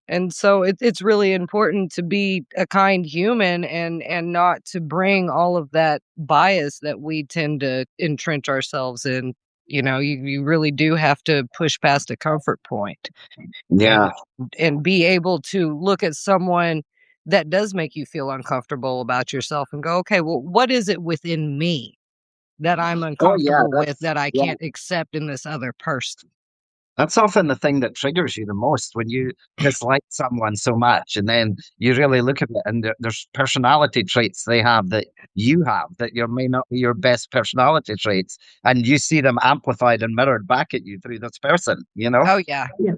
And so it's really important to be a kind human, and not to bring all of that bias that we tend to entrench ourselves in. You really do have to push past a comfort point, Yeah. and be able to look at someone that does make you feel uncomfortable about yourself and go, okay, well, what is it within me that I'm Oh, yeah. uncomfortable with that I can't accept in this other person? That's often the thing that triggers you the most when you dislike someone so much, and then you really look at it, and there's personality traits they have that you have that may not be your best personality traits, and you see them amplified and mirrored back at you through this person. Oh yeah. yeah,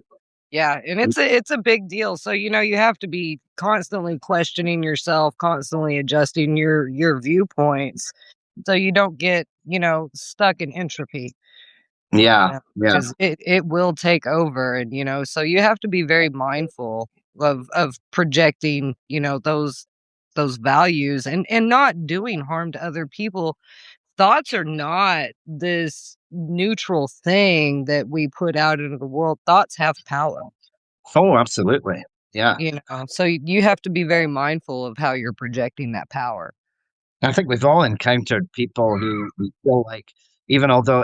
Yeah, and it's a big deal. So, you have to be constantly questioning yourself, constantly adjusting your viewpoints so you don't get, stuck in entropy. Yeah, yeah, Because it will take over, and so you have to be very mindful of projecting, those values, and not doing harm to other people. Thoughts are not this neutral thing that we put out into the world. Thoughts have power. oh, absolutely, yeah. So you have to be very mindful of how you're projecting that power. I think we've all encountered people who we feel like, even although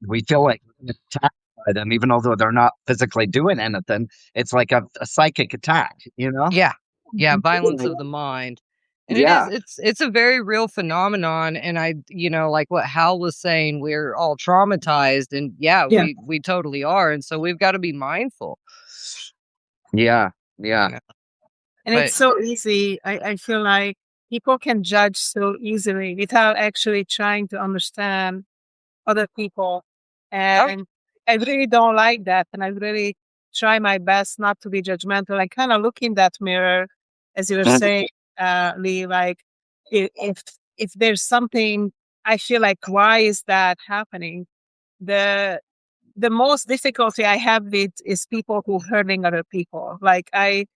we feel like we're being attacked by them, even although they're not physically doing anything, it's like a psychic attack, you know? Yeah. Yeah, mhm, violence of the mind. And Yeah, it's a very real phenomenon, and like what Hal was saying, we're all traumatized, and yeah, yeah. we totally are, and so we've got to be mindful. yeah, yeah. You know, And but it's so easy. I feel like people can judge so easily without actually trying to understand other people. oh, And I really don't like that. And I really try my best not to be judgmental. I kind of look in that mirror, as you were saying, Lee, like if if there's something I feel like, why is that happening? The the most difficulty I have with is people who hurting other people. Like I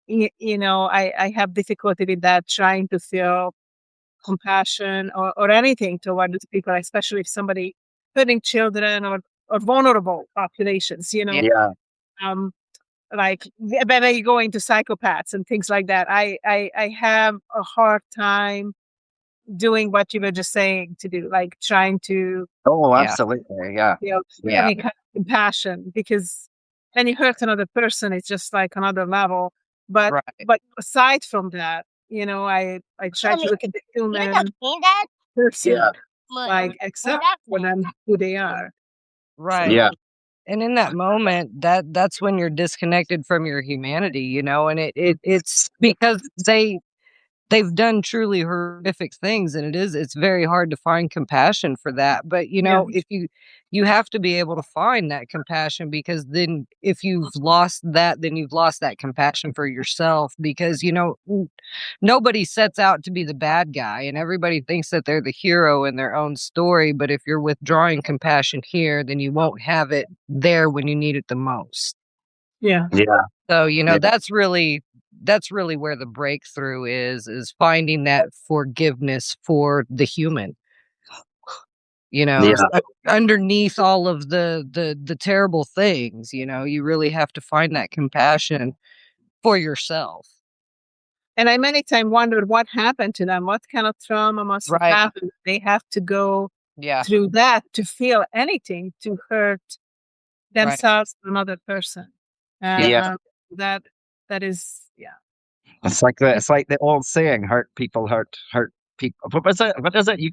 have difficulty with that, trying to feel compassion or anything towards people, especially if somebody hurting children or vulnerable populations, Yeah. Yeah. um, like when you go into psychopaths and things like that. I have a hard time doing what you were just saying to do, like trying to Oh, Yeah. absolutely. Yeah. feel Yeah. any kind of compassion, because when you hurt another person, it's just like another level. But Right. aside from that, I try to look at the You don't human see that? person, Yeah. like accept for them who they are. Right. Yeah. And in that moment, that's when you're disconnected from your humanity, you know, and it's because they've done truly horrific things, and it's very hard to find compassion for that. But you Yeah. know, if you have to be able to find that compassion, because then if you've lost that, then you've lost that compassion for yourself, because nobody sets out to be the bad guy, and everybody thinks that they're the hero in their own story. But if you're withdrawing compassion here, then you won't have it there when you need it the most. Yeah. Yeah. So, Yeah. that's really where the breakthrough is finding that forgiveness for the human. Yeah. Underneath all of the terrible things, you really have to find that compassion for yourself. And I many times wondered what happened to them, what kind of trauma must have Right. happened. They have to go Yeah. through that to feel anything, to hurt Right. themselves or another person. Yeah. That that is, yeah. It's like the old saying, hurt people hurt people. What was it? What is it? You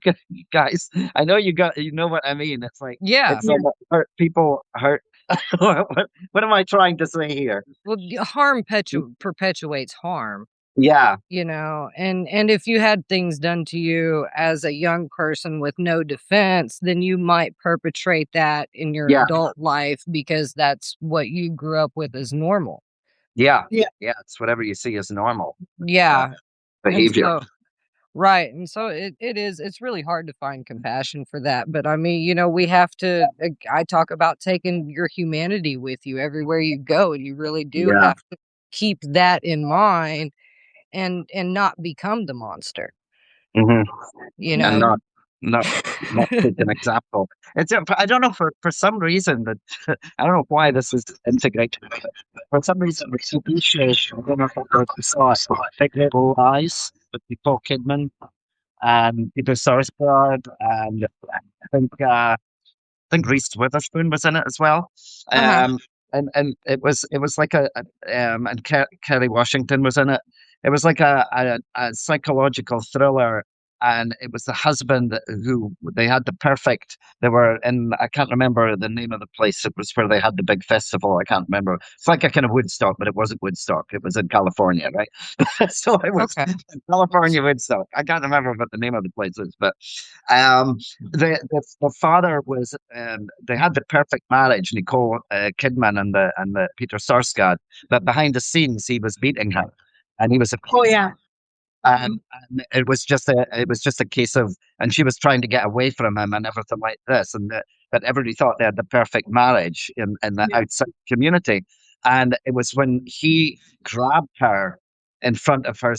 guys, I know you know what I mean. It's like Yeah. it's almost hurt people hurt. What am I trying to say here? Well, harm perpetuates harm. Yeah. And if you had things done to you as a young person with no defense, then you might perpetrate that in your Yeah. adult life because that's what you grew up with as normal. Yeah. Yeah. Yeah. It's whatever you see as normal Yeah. And behavior. right. And so it's really hard to find compassion for that. But I mean, we have to, I talk about taking your humanity with you everywhere you go. And you really do Yeah. have to keep that in mind and not become the monster, hmm you And know? not take an example. I don't know for some reason that I don't know why this is integrated. But for some reason, the TV show, I don't know if you saw it, Big Little Lies with Nicole Kidman and Peter Sarsgaard, and I think Reese Witherspoon was in it as well. Uh-huh. And it was like and Kerry Washington was in it. It was like a psychological thriller, and it was the husband who they had the perfect. They were in, I can't remember the name of the place. It was where they had the big festival. I can't remember. It's like a kind of Woodstock, but it wasn't Woodstock. It was in California, right? So it was Okay. California Woodstock. I can't remember what the name of the place is, but the father was they had the perfect marriage, Nicole Kidman and the Peter Sarsgaard, but behind the scenes he was beating her, and he was a Oh yeah. and it was just a case of, and she was trying to get away from him and everything like this, but everybody thought they had the perfect marriage in the Yeah. outside community, and it was when he grabbed her in front of her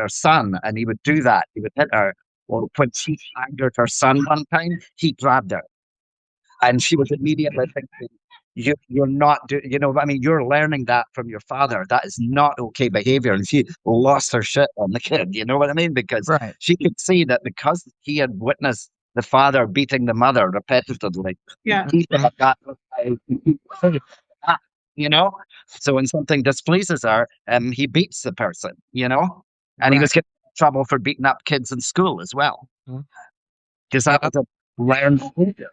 son, and he would do that, he would hit her. Well, when she angered her son one time, he grabbed her, and she was immediately thinking, you're not I mean, you're learning that from your father. That is not okay behavior. And she lost her shit on the kid. You know what I mean? Because Right. she could see that because he had witnessed the father beating the mother repetitively, Yeah. he thought that was how, you know? So when something displeases her, he beats the person, and he was Right. getting in trouble for beating up kids in school as well. Mhm. Because that Yeah. was a learned behavior.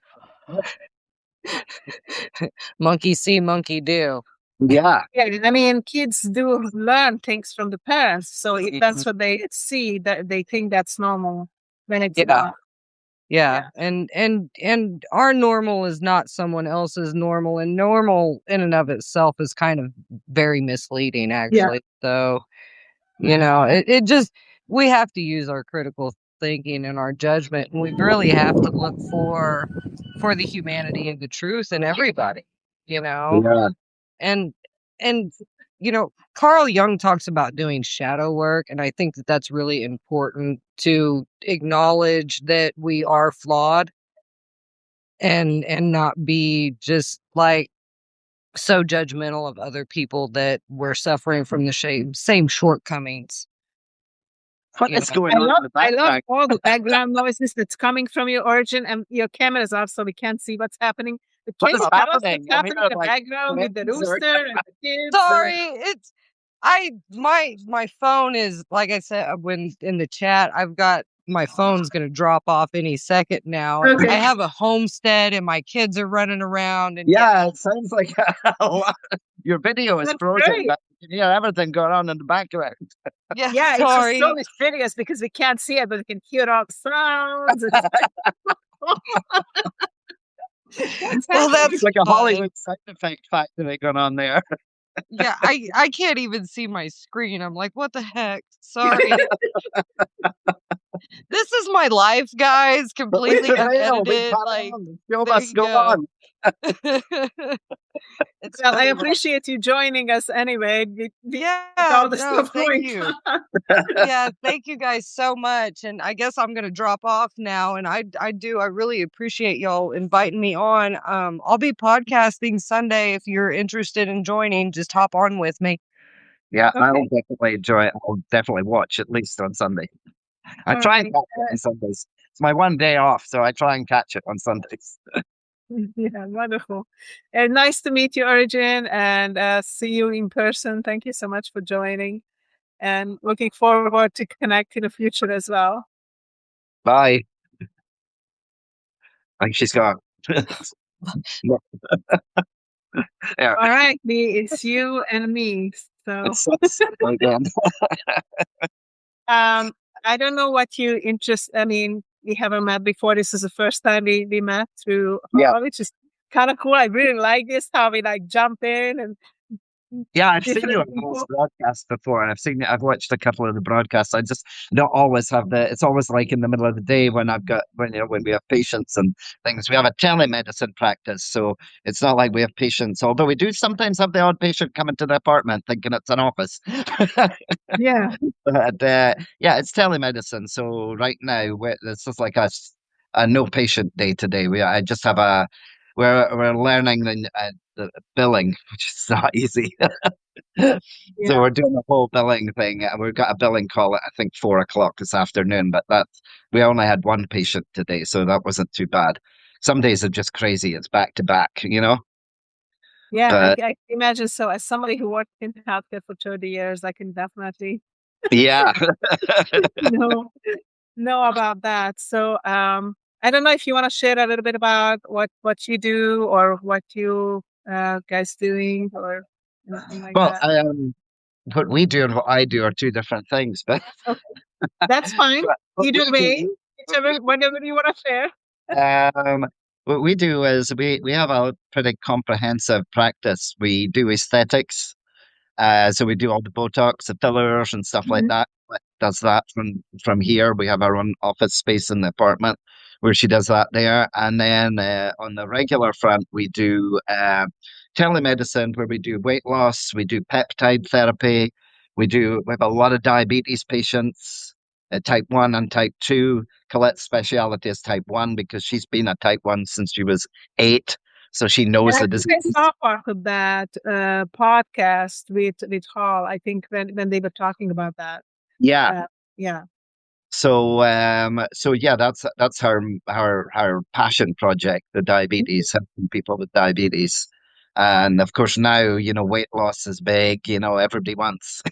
Monkey see, monkey do. Yeah. Yeah, I mean, kids do learn things from the parents, so if that's Mhm. what they see, that they think that's normal when it's Yeah. not. Yeah. And our normal is not someone else's normal, and normal in and of itself is kind of very misleading, actually. So, it just, we have to use our critical thinking and our judgment, and we really have to look for the humanity and the truth in everybody, Yeah. and and Carl Jung talks about doing shadow work, and I think that that's really important, to acknowledge that we are flawed, and not be just like so judgmental of other people that we're suffering from the same shortcomings. What You is know? going on in the I love background? all the background noises that's coming from your origin, and your camera is off, so we can't see what's happening. But What can is you tell us happening? what's happening in the Like background with the twins or rooster and the kids? Sorry, it's my phone is, like I said, when in the chat, I've got my phone's gonna drop off any second now. Okay. I have a homestead and my kids are running around, and yeah, it sounds like a lot. Your video is That's frozen, great. but you can hear everything going on in the background. yeah, Yeah, it's just sorry. so mysterious because we can't see it, but we can hear all the sounds. What's Well, happening? that's It's like a fun. Hollywood sound effect factory going on there. Yeah, I can't even see my screen. I'm like, what the heck? Sorry. This is my life, guys, But we completely prevail. We unedited. carry Like, on. The show there must you go go. on. It's Well, I funny. appreciate you joining us anyway. With Yeah, all the no, stuff thank going you. on. Yeah, thank you guys so much. And I guess I'm gonna drop off now. And I really appreciate y'all inviting me on. I'll be podcasting Sunday. If you're interested in joining, just hop on with me. Yeah, I'll Okay. definitely enjoy it. I'll definitely watch at least on Sunday. I All try and right. catch it on Sundays. It's my one day off, so I try and catch it on Sundays. Yeah, wonderful. And nice to meet you, Origin, and see you in person. Thank you so much for joining, and looking forward to connect in the future as well. Bye. I think she's gone. Yeah, All right, it's you and me. So, it's again. I don't know what you interest. I mean, we haven't met before. This is the first time we met through Yeah. which is kind of cool. I really like this, how we like jump in and Yeah, I've seen you on different those people. broadcasts before, and I've watched a couple of the broadcasts. I just don't always have it's always like in the middle of the day when when we have patients and things. We have a telemedicine practice, so it's not like we have patients, although we do sometimes have the odd patient come into the apartment thinking it's an office. Yeah, But yeah, it's telemedicine. So right now, this is like a no patient day today. I just have we're learning the billing, which is not easy. yeah, So we're doing the whole billing thing, and we've got a billing call at I think 4 o'clock this afternoon. But we only had one patient today, so that wasn't too bad. Some days are just crazy. It's back to back, yeah. But I can imagine. So, as somebody who worked in healthcare for 30 years, I can definitely yeah. know know about that. So, I don't know if you want to share a little bit about what you do or what you guys doing or anything like Well, that. what we do and what I do are two different things, but Okay, that's fine. what Either we way, do. whatever you want to share. What we do is we have a pretty comprehensive practice. We do aesthetics. So we do all the Botox, the fillers, and stuff like Mhm. that. But does that from here. We have our own office space in the apartment where she does that there. And then on the regular front, we do telemedicine where we do weight loss, we do peptide therapy, we have a lot of diabetes patients, type 1 and type 2. Colette's specialty is type 1 because she's been a type 1 since she was 8. So she knows And I the think I disease. saw part of that podcast with Hall. I think when they were talking about that. Yeah. Yeah. So yeah, that's her passion project, the diabetes, helping people with diabetes. And of course now, weight loss is big, everybody wants,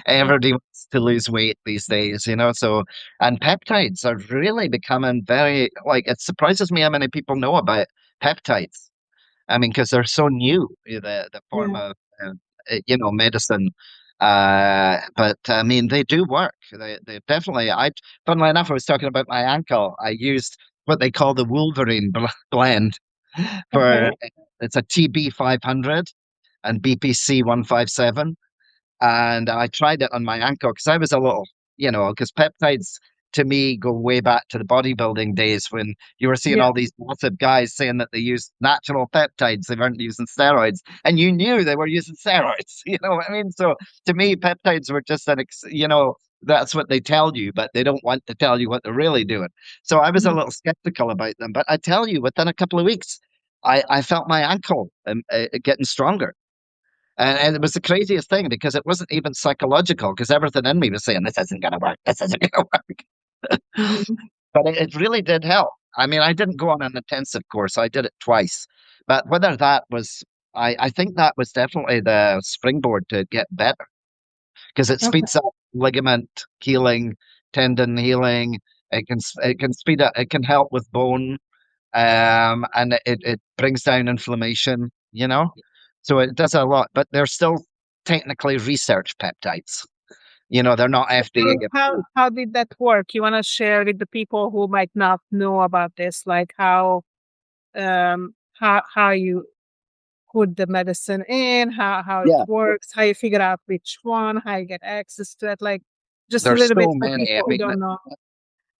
everybody wants to lose weight these days, so, and peptides are really becoming very, like, it surprises me how many people know about peptides. I mean, because they're so new, the form Yeah. of, medicine. But I mean, they do work. They definitely. Funnily enough, I was talking about my ankle. I used what they call the Wolverine blend for Okay. it's a TB 500 and BPC 157. And I tried it on my ankle because I was a little, because peptides to me go way back to the bodybuilding days when you were seeing Yeah. all these massive guys saying that they used natural peptides, they weren't using steroids, and you knew they were using steroids. You know what I mean? So to me, peptides were just that's what they tell you, but they don't want to tell you what they're really doing. So I was a Mhm. little skeptical about them, but I tell you, within a couple of weeks, I felt my ankle getting stronger. And it was the craziest thing because it wasn't even psychological because everything in me was saying, this isn't going to work. This isn't going to work. Mhm. But it really did help. I mean, I didn't go on an intensive course. I did it twice. But whether that was, I think that was definitely the springboard to get better because it Okay. speeds up ligament healing, tendon healing. It can speed up, it can help with bone, and it brings down inflammation, So it does a lot, but they're still technically research peptides. They're not FDA So approved. how did that work? You want to share with the people who might not know about this, like how you put the medicine in, how it Yeah, works, how you figure out which one, how you get access to it, like just a there's little bit so for many. I people who mean, don't know.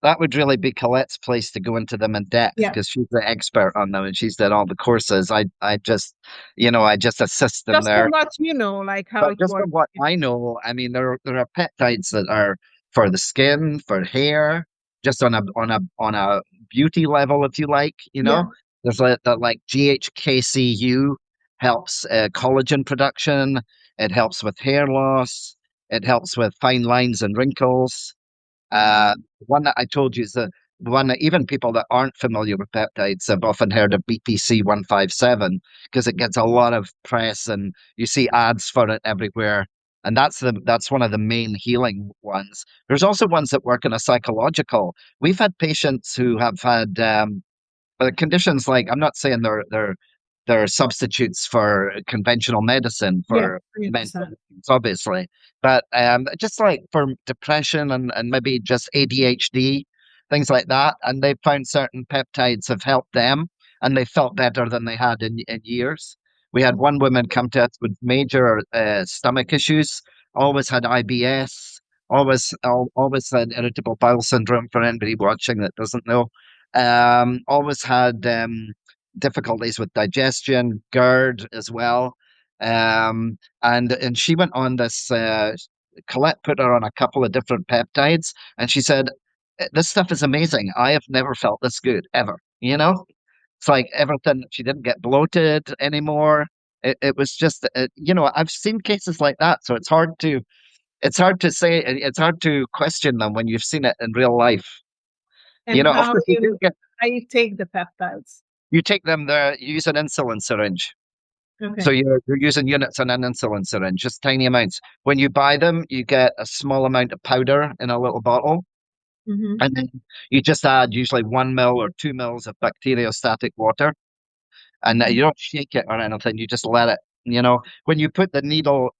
that would really be Colette's place to go into them in depth Yeah. because she's the expert on them and she's done all the courses. I just assist them Just from there. what you know, like how But it just from works. what I know, I mean, there are peptides that are for the skin, for hair, just on a beauty level, if you like. Yeah. There's like GHKCU helps collagen production. It helps with hair loss. It helps with fine lines and wrinkles. The one that I told you is the one that even people that aren't familiar with peptides have often heard of BPC 157 because it gets a lot of press and you see ads for it everywhere. And that's one of the main healing ones. There's also ones that work in a psychological. We've had patients who have had but conditions like I'm not saying they're substitutes for conventional medicine Yeah, for I mental understand. illness, obviously, but just like for depression and maybe just ADHD, things like that, and they found certain peptides have helped them, and they felt better than they had in years. We had one woman come to us with major stomach issues, always had IBS, always had irritable bowel syndrome. For anybody watching that doesn't know, always had difficulties with digestion, GERD as well. And she went on this. Colette put her on a couple of different peptides, and she said, "This stuff is amazing. I have never felt this good ever." It's like everything. She didn't get bloated anymore. It was just, I've seen cases like that, so it's hard to say. It's hard to question them when you've seen it in real life. And Of course, how you take the peptides. you take them there, you use an insulin syringe. So Okay. you're using units on an insulin syringe, just tiny amounts. When you buy them, you get a small amount of powder in a little bottle, Mm-hmm. and then you just add usually 1 ml or 2 mls of bacteriostatic water, and you don't shake it or anything. You just let it. When you put the needle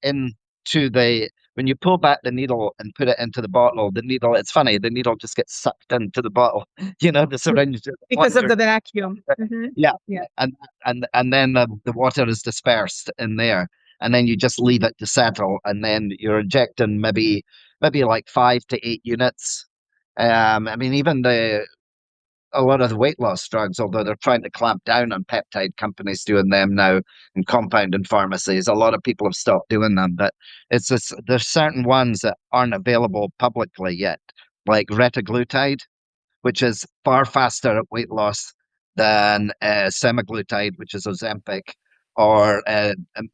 when you pull back the needle and put it into the bottle, the needle, it's funny, the needle just gets sucked into the bottle. The syringe just Because of plungers. the vacuum. Mm-hmm. Yeah. Yeah. And then the water is dispersed in there. And then you just leave it to settle. And then you're injecting maybe like 5 to 8 units. I mean, even a lot of the weight loss drugs, although they're trying to clamp down on peptide companies doing them now in compounding pharmacies, a lot of people have stopped doing them. But it's just, there's certain ones that aren't available publicly yet, like retaglutide, which is far faster at weight loss than semaglutide, which is Ozempic, or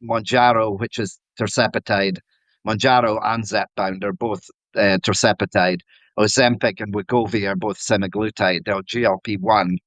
Monjaro, which is tirzepatide. Monjaro and Zepbound are both tirzepatide. Ozempic and Wegovy are both semaglutide. They're GLP-1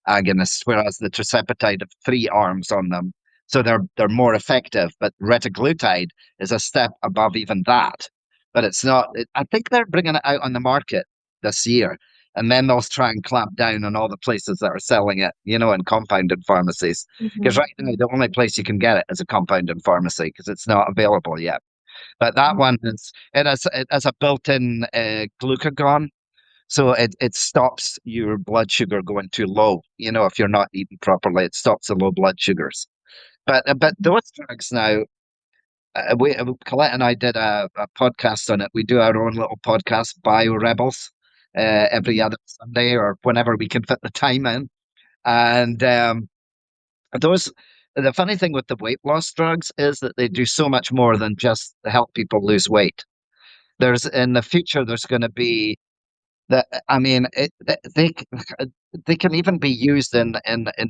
agonists, whereas the tirzepatide have 3 arms on them. So they're more effective, but retaglutide is a step above even that. But it's not. I think they're bringing it out on the market this year, and then they'll try and clamp down on all the places that are selling it, in compounded pharmacies. Because Mm-hmm. right now, the only place you can get it is a compounded pharmacy because it's not available yet. But that one it has a built-in glucagon, so it stops your blood sugar going too low. If you're not eating properly, it stops the low blood sugars. But those drugs now, Colette and I did a podcast on it. We do our own little podcast, Bio Rebels, every other Sunday or whenever we can fit the time in. And those, the funny thing with the weight loss drugs is that they do so much more than just help people lose weight. In the future, there's going to be that. I mean, they can even be used in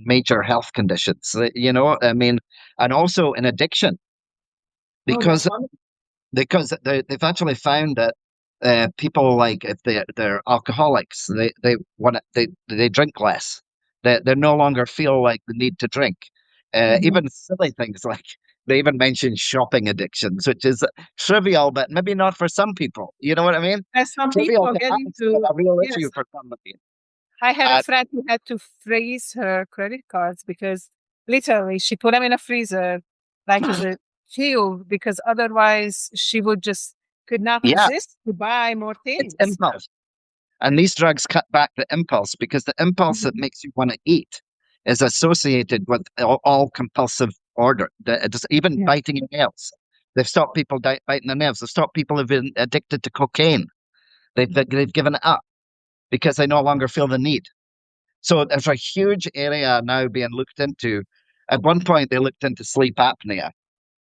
major health conditions. I mean, and also in addiction Oh, that's because wonderful. they've actually found that people, like, if they're alcoholics, they drink less. They no longer feel like the need to drink. Even silly things like they even mention shopping addictions, which is trivial, but maybe not for some people. You know what I mean? As some Trivial people to get us, but into, a real issue yes, for somebody. I had a Uh, friend who had to freeze her credit cards because literally she put them in a freezer, like as a shield, because otherwise she would just could not yeah, resist to buy more it's things. impulse. And these drugs cut back the impulse because the impulse that Mhm. makes you want to eat is associated with all compulsive order. It's even Yeah. biting your nails. They've stopped people biting their nails. They've stopped people who've been addicted to cocaine. They've given it up because they no longer feel the need. So there's a huge area now being looked into. At one point, they looked into sleep apnea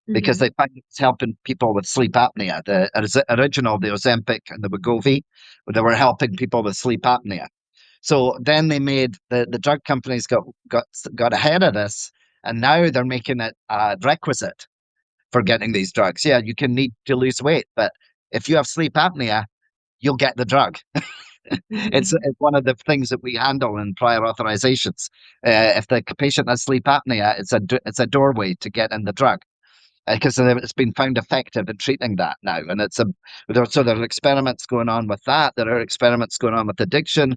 because Mhm. they find it's helping people with sleep apnea. The original, the Ozempic and the Wegovy, they were helping people with sleep apnea. So then they made the drug companies got ahead of this, and now they're making it a requisite for getting these drugs. Yeah, you can need to lose weight, but if you have sleep apnea, you'll get the drug. It's, Mhm. it's one of the things that we handle in prior authorizations. If the patient has sleep apnea, it's a doorway to get in the drug because it's been found effective in treating that now. And so there are experiments going on with that. There are experiments going on with addiction.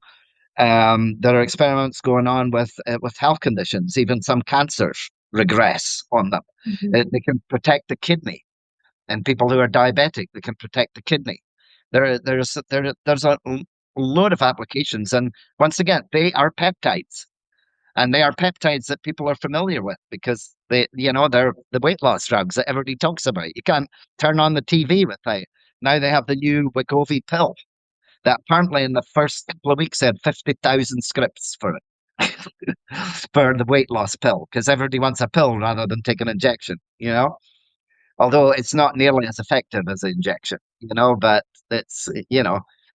There are experiments going on with health conditions. Even some cancers regress on them. Mhm. They can protect the kidney, and people who are diabetic, they can protect the kidney. There's a load of applications, and once again, they are peptides. And they are peptides that people are familiar with because they're the weight loss drugs that everybody talks about. You can't turn on the TV without. Now they have the new Wegovy pill that apparently in the first couple of weeks they had 50,000 scripts for it for the weight loss pill because everybody wants a pill rather than take an injection. Although it's not nearly as effective as an injection. But it's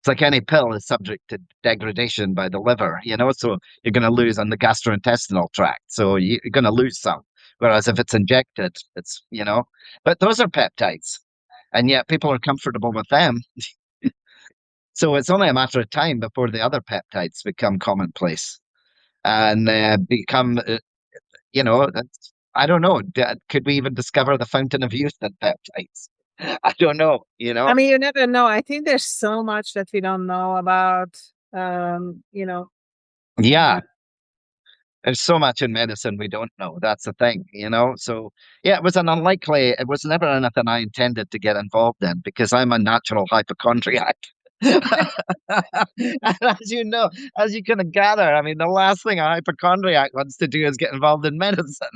like any pill is subject to degradation by the liver, so you're going to lose on the gastrointestinal tract. So you're going to lose some. Whereas if it's injected, but those are peptides. And yet people are comfortable with them. So it's only a matter of time before the other peptides become commonplace and become, I don't know. Could we even discover the fountain of youth in peptides? I don't know. I mean, you never know. I think there's so much that we don't know about, um, you know, Yeah, uh, there's so much in medicine we don't know. That's the thing. So yeah, it was never anything I intended to get involved in because I'm a natural hypochondriac. And as you can gather, I mean, the last thing a hypochondriac wants to do is get involved in medicine.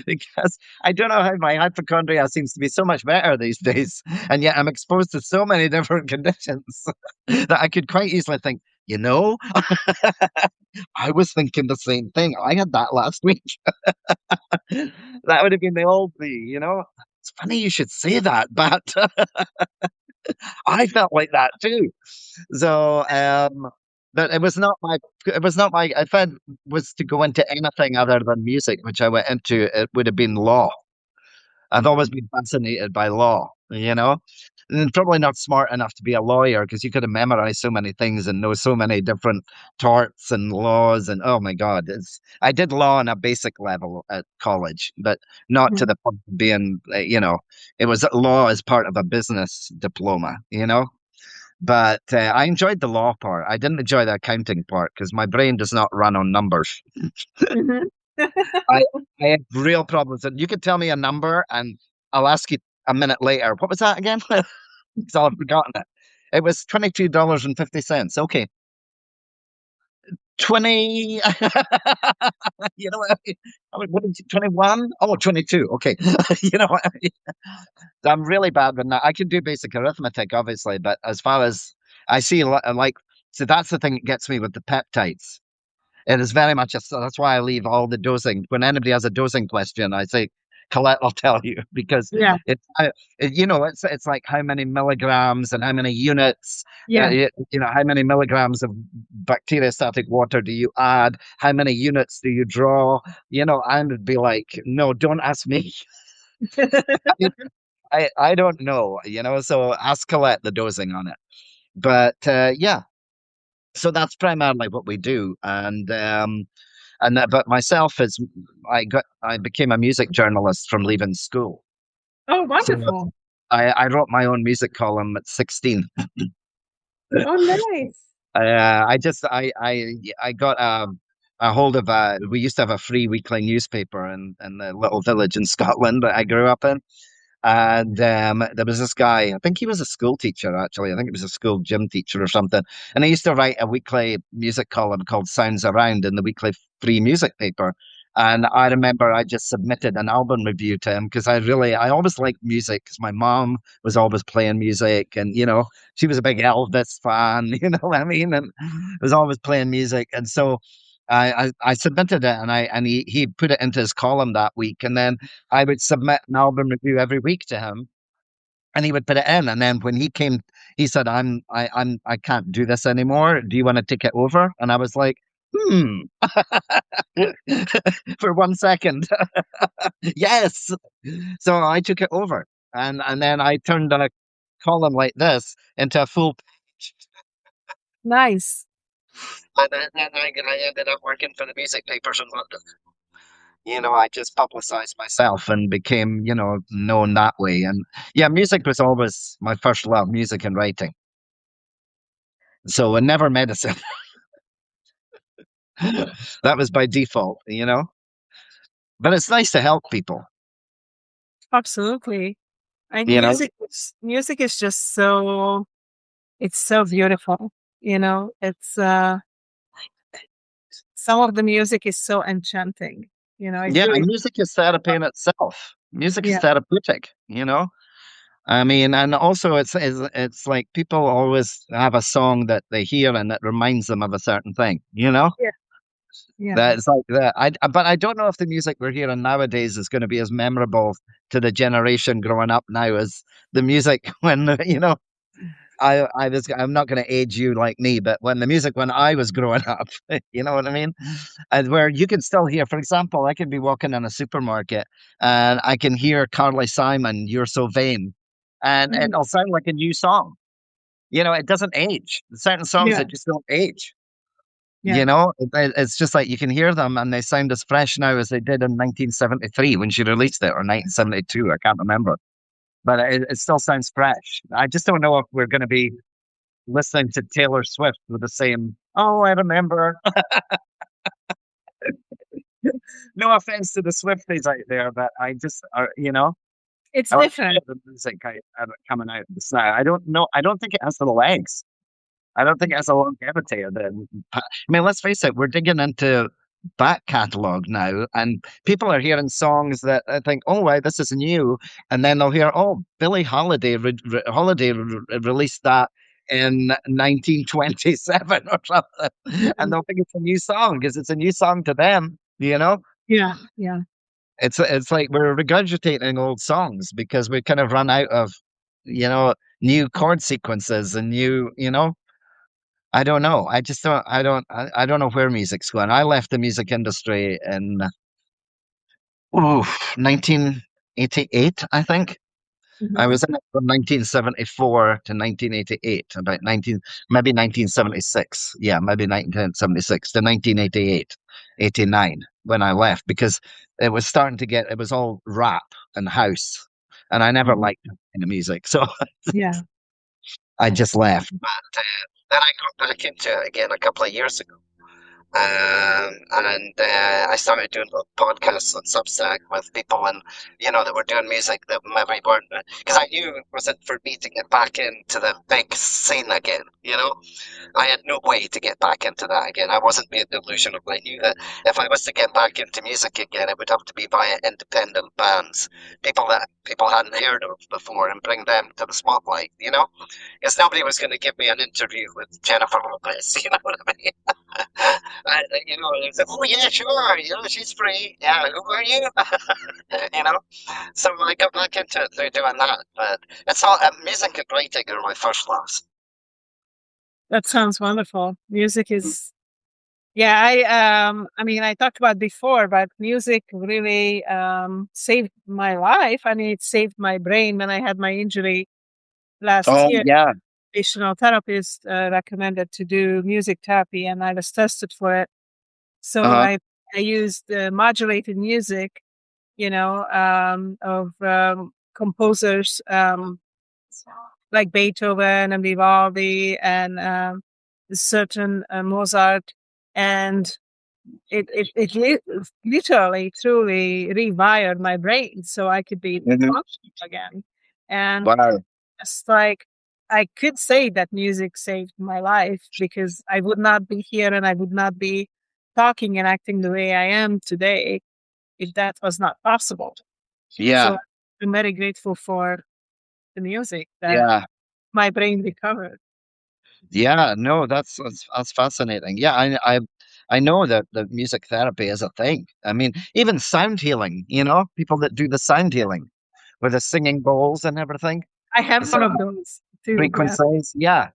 Because I don't know how my hypochondria seems to be so much better these days, and yet I'm exposed to so many different conditions that I could quite easily think, I was thinking the same thing. I had that last week. That would have been the old me. It's funny you should say that, but I felt like that too. So, but it was not my, if I was to go into anything other than music, which I went into, it would have been law. I've always been fascinated by law. And probably not smart enough to be a lawyer because you could have memorized so many things and know so many different torts and laws. And oh my God, I did law on a basic level at college, but not to mhm. the point of being, it was law as part of a business diploma. But I enjoyed the law part. I didn't enjoy the accounting part because my brain does not run on numbers. Mhm. I I have real problems. And you could tell me a number and I'll ask you a minute later. What was that again? Because I've forgotten it. It was $22.50. Okay. 20 you know what I mean? What did you, 21? Oh, 22. Okay. You know what I mean? I'm really bad with that. I can do basic arithmetic, obviously, but as far as I see, like, so that's the thing that gets me with the peptides. It is very much so that's why I leave all the dosing. When anybody has a dosing question, I say, Colette will tell you because Yeah. it's like how many milligrams and how many units, Yeah. how many milligrams of bacteriostatic water do you add? How many units do you draw? I would be like, no, don't ask me. I don't know, so ask Colette the dosing on it. But yeah, so that's primarily what we do. But myself is I became a music journalist from leaving school. Oh, So wonderful. I wrote my own music column at 16. Oh, nice. I got a hold of we used to have a free weekly newspaper in the little village in Scotland that I grew up in. And there was this guy, I think he was a school teacher, actually. I think he was a school gym teacher or something. And he used to write a weekly music column called Sounds Around in the weekly free music paper. And I remember I just submitted an album review to him because I always liked music because my mom was always playing music. And, she was a big Elvis fan, you know what I mean? And was always playing music. And so I submitted it and he put it into his column that week. And then I would submit an album review every week to him, and he would put it in. And then when he came, he said, I can't do this anymore. Do you want to take it over?" And I was like, for 1 second, yes. So I took it over, and then I turned a column like this into a full page. Nice. And then I ended up working for the music papers in London. I just publicized myself and became, known that way. And yeah, music was always my first love, music and writing. So and never medicine. That was by default. But it's nice to help people, Absolutely. And you know. music is just it's so beautiful. It's some of the music is so enchanting. It Yeah, really, music is therapy in itself. Music is yeah, therapeutic. I mean, and also it's like people always have a song that they hear and that reminds them of a certain thing. yeah, yeah. That's like that. But I don't know if the music we're hearing nowadays is going to be as memorable to the generation growing up now as the music when I'm not going to age you like me, but when the music when I was growing up, you know what I mean? And where you can still hear, for example, I could be walking in a supermarket and I can hear Carly Simon, "You're So Vain," and Mhm. it'll sound like a new song. It doesn't age. Certain songs Yeah, that just don't age. yeah. It's just like you can hear them and they sound as fresh now as they did in 1973 when she released it, or 1972. I can't remember, but it still sounds fresh. I just don't know if we're going to be listening to Taylor Swift with the same, "Oh, I remember." No offense to the Swifties out there, but I just, It's I like different. the music coming out of the now. I don't know. I don't think it has the legs. I don't think it has a longevity. I mean, let's face it, we're digging into back catalogue now, and people are hearing songs that I think, "Oh, wow, this is new," and then they'll hear, "Oh, Billie Holiday released that in 1927 or something," and they'll think it's a new song because it's a new song to them. Yeah, yeah. It's like we're regurgitating old songs because we kind of run out of, new chord sequences and new. I don't know. I just don't. I don't know where music's going. I left the music industry in 1988, I think. I Mhm. was in it from 1974 to 1988, about maybe 1976. Yeah, maybe 1976 to 1988, 89 when I left because it was starting to it was all rap and house, and I never Mhm. liked that kind of music, so Yeah. I just left. But then I got back into it again a couple of years ago. I started doing little podcasts on Substack with people, and that were doing music that maybe weren't, because I knew it wasn't for me to get back into the big scene again. I had no way to get back into that again. I wasn't being delusional. I knew that if I was to get back into music again, it would have to be via independent bands, people that people hadn't heard of before, and bring them to the spotlight. Because nobody was going to give me an interview with Jennifer Lopez. You know what I mean? They said, "Oh yeah, sure. She's free. Yeah, who are you?" you know. So I got back into it through doing that. But it's all music and writing are my first loves. That sounds wonderful. Music is, yeah. I mean, I talked about before, but music really saved my life. I mean, it saved my brain when I had my injury last year. Yeah. Occupational therapist recommended to do music therapy, and I was tested for it. So I used modulated music, of composers like Beethoven and Vivaldi and certain Mozart, and it literally, truly rewired my brain so I could be functional again. And Wow. it's like I could say that music saved my life, because I would not be here and I would not be talking and acting the way I am today if that was not possible. Yeah. So I'm very grateful for the music that Yeah. my brain recovered. Yeah. No, that's fascinating. Yeah, I know that the music therapy is a thing. I mean, even sound healing. People that do the sound healing with the singing bowls and everything. I have Is one that of those too. Yeah. frequencies? Yeah.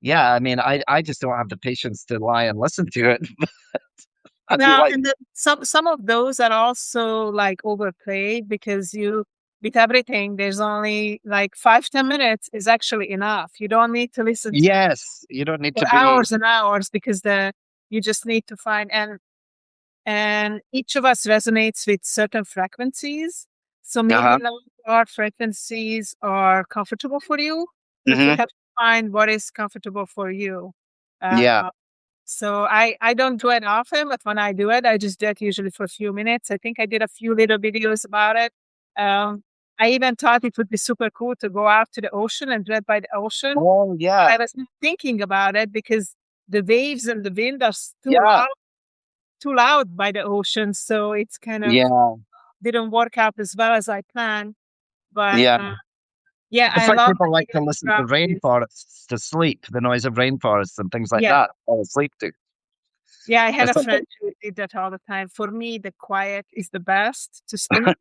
Yeah. I mean, I just don't have the patience to lie and listen to it. I'd be Now, like, and some of those are also like overplayed, because with everything, there's only like 5-10 minutes is actually enough. You don't need to listen to yes, you don't need for to be. hours and hours, because you just need to find, and each of us resonates with certain frequencies. So maybe low our frequencies are comfortable for you, but you have to find what is comfortable for you. Yeah. So I don't do it often, but when I do it, I just do it usually for a few minutes. I think I did a few little videos about it. I even thought it would be super cool to go out to the ocean and read by the ocean. Oh, yeah. I was thinking about it because the waves and the wind are Yeah. too loud by the ocean. So it's kind of Yeah. didn't work out as well as I planned. But Yeah. yeah, It's I like love people like to hearing listen to properties. rainforests to sleep, the noise of rainforests and things like Yeah. that. Fall asleep to. Yeah, I had It's a like, friend who did that all the time. For me, the quiet is the best to sleep.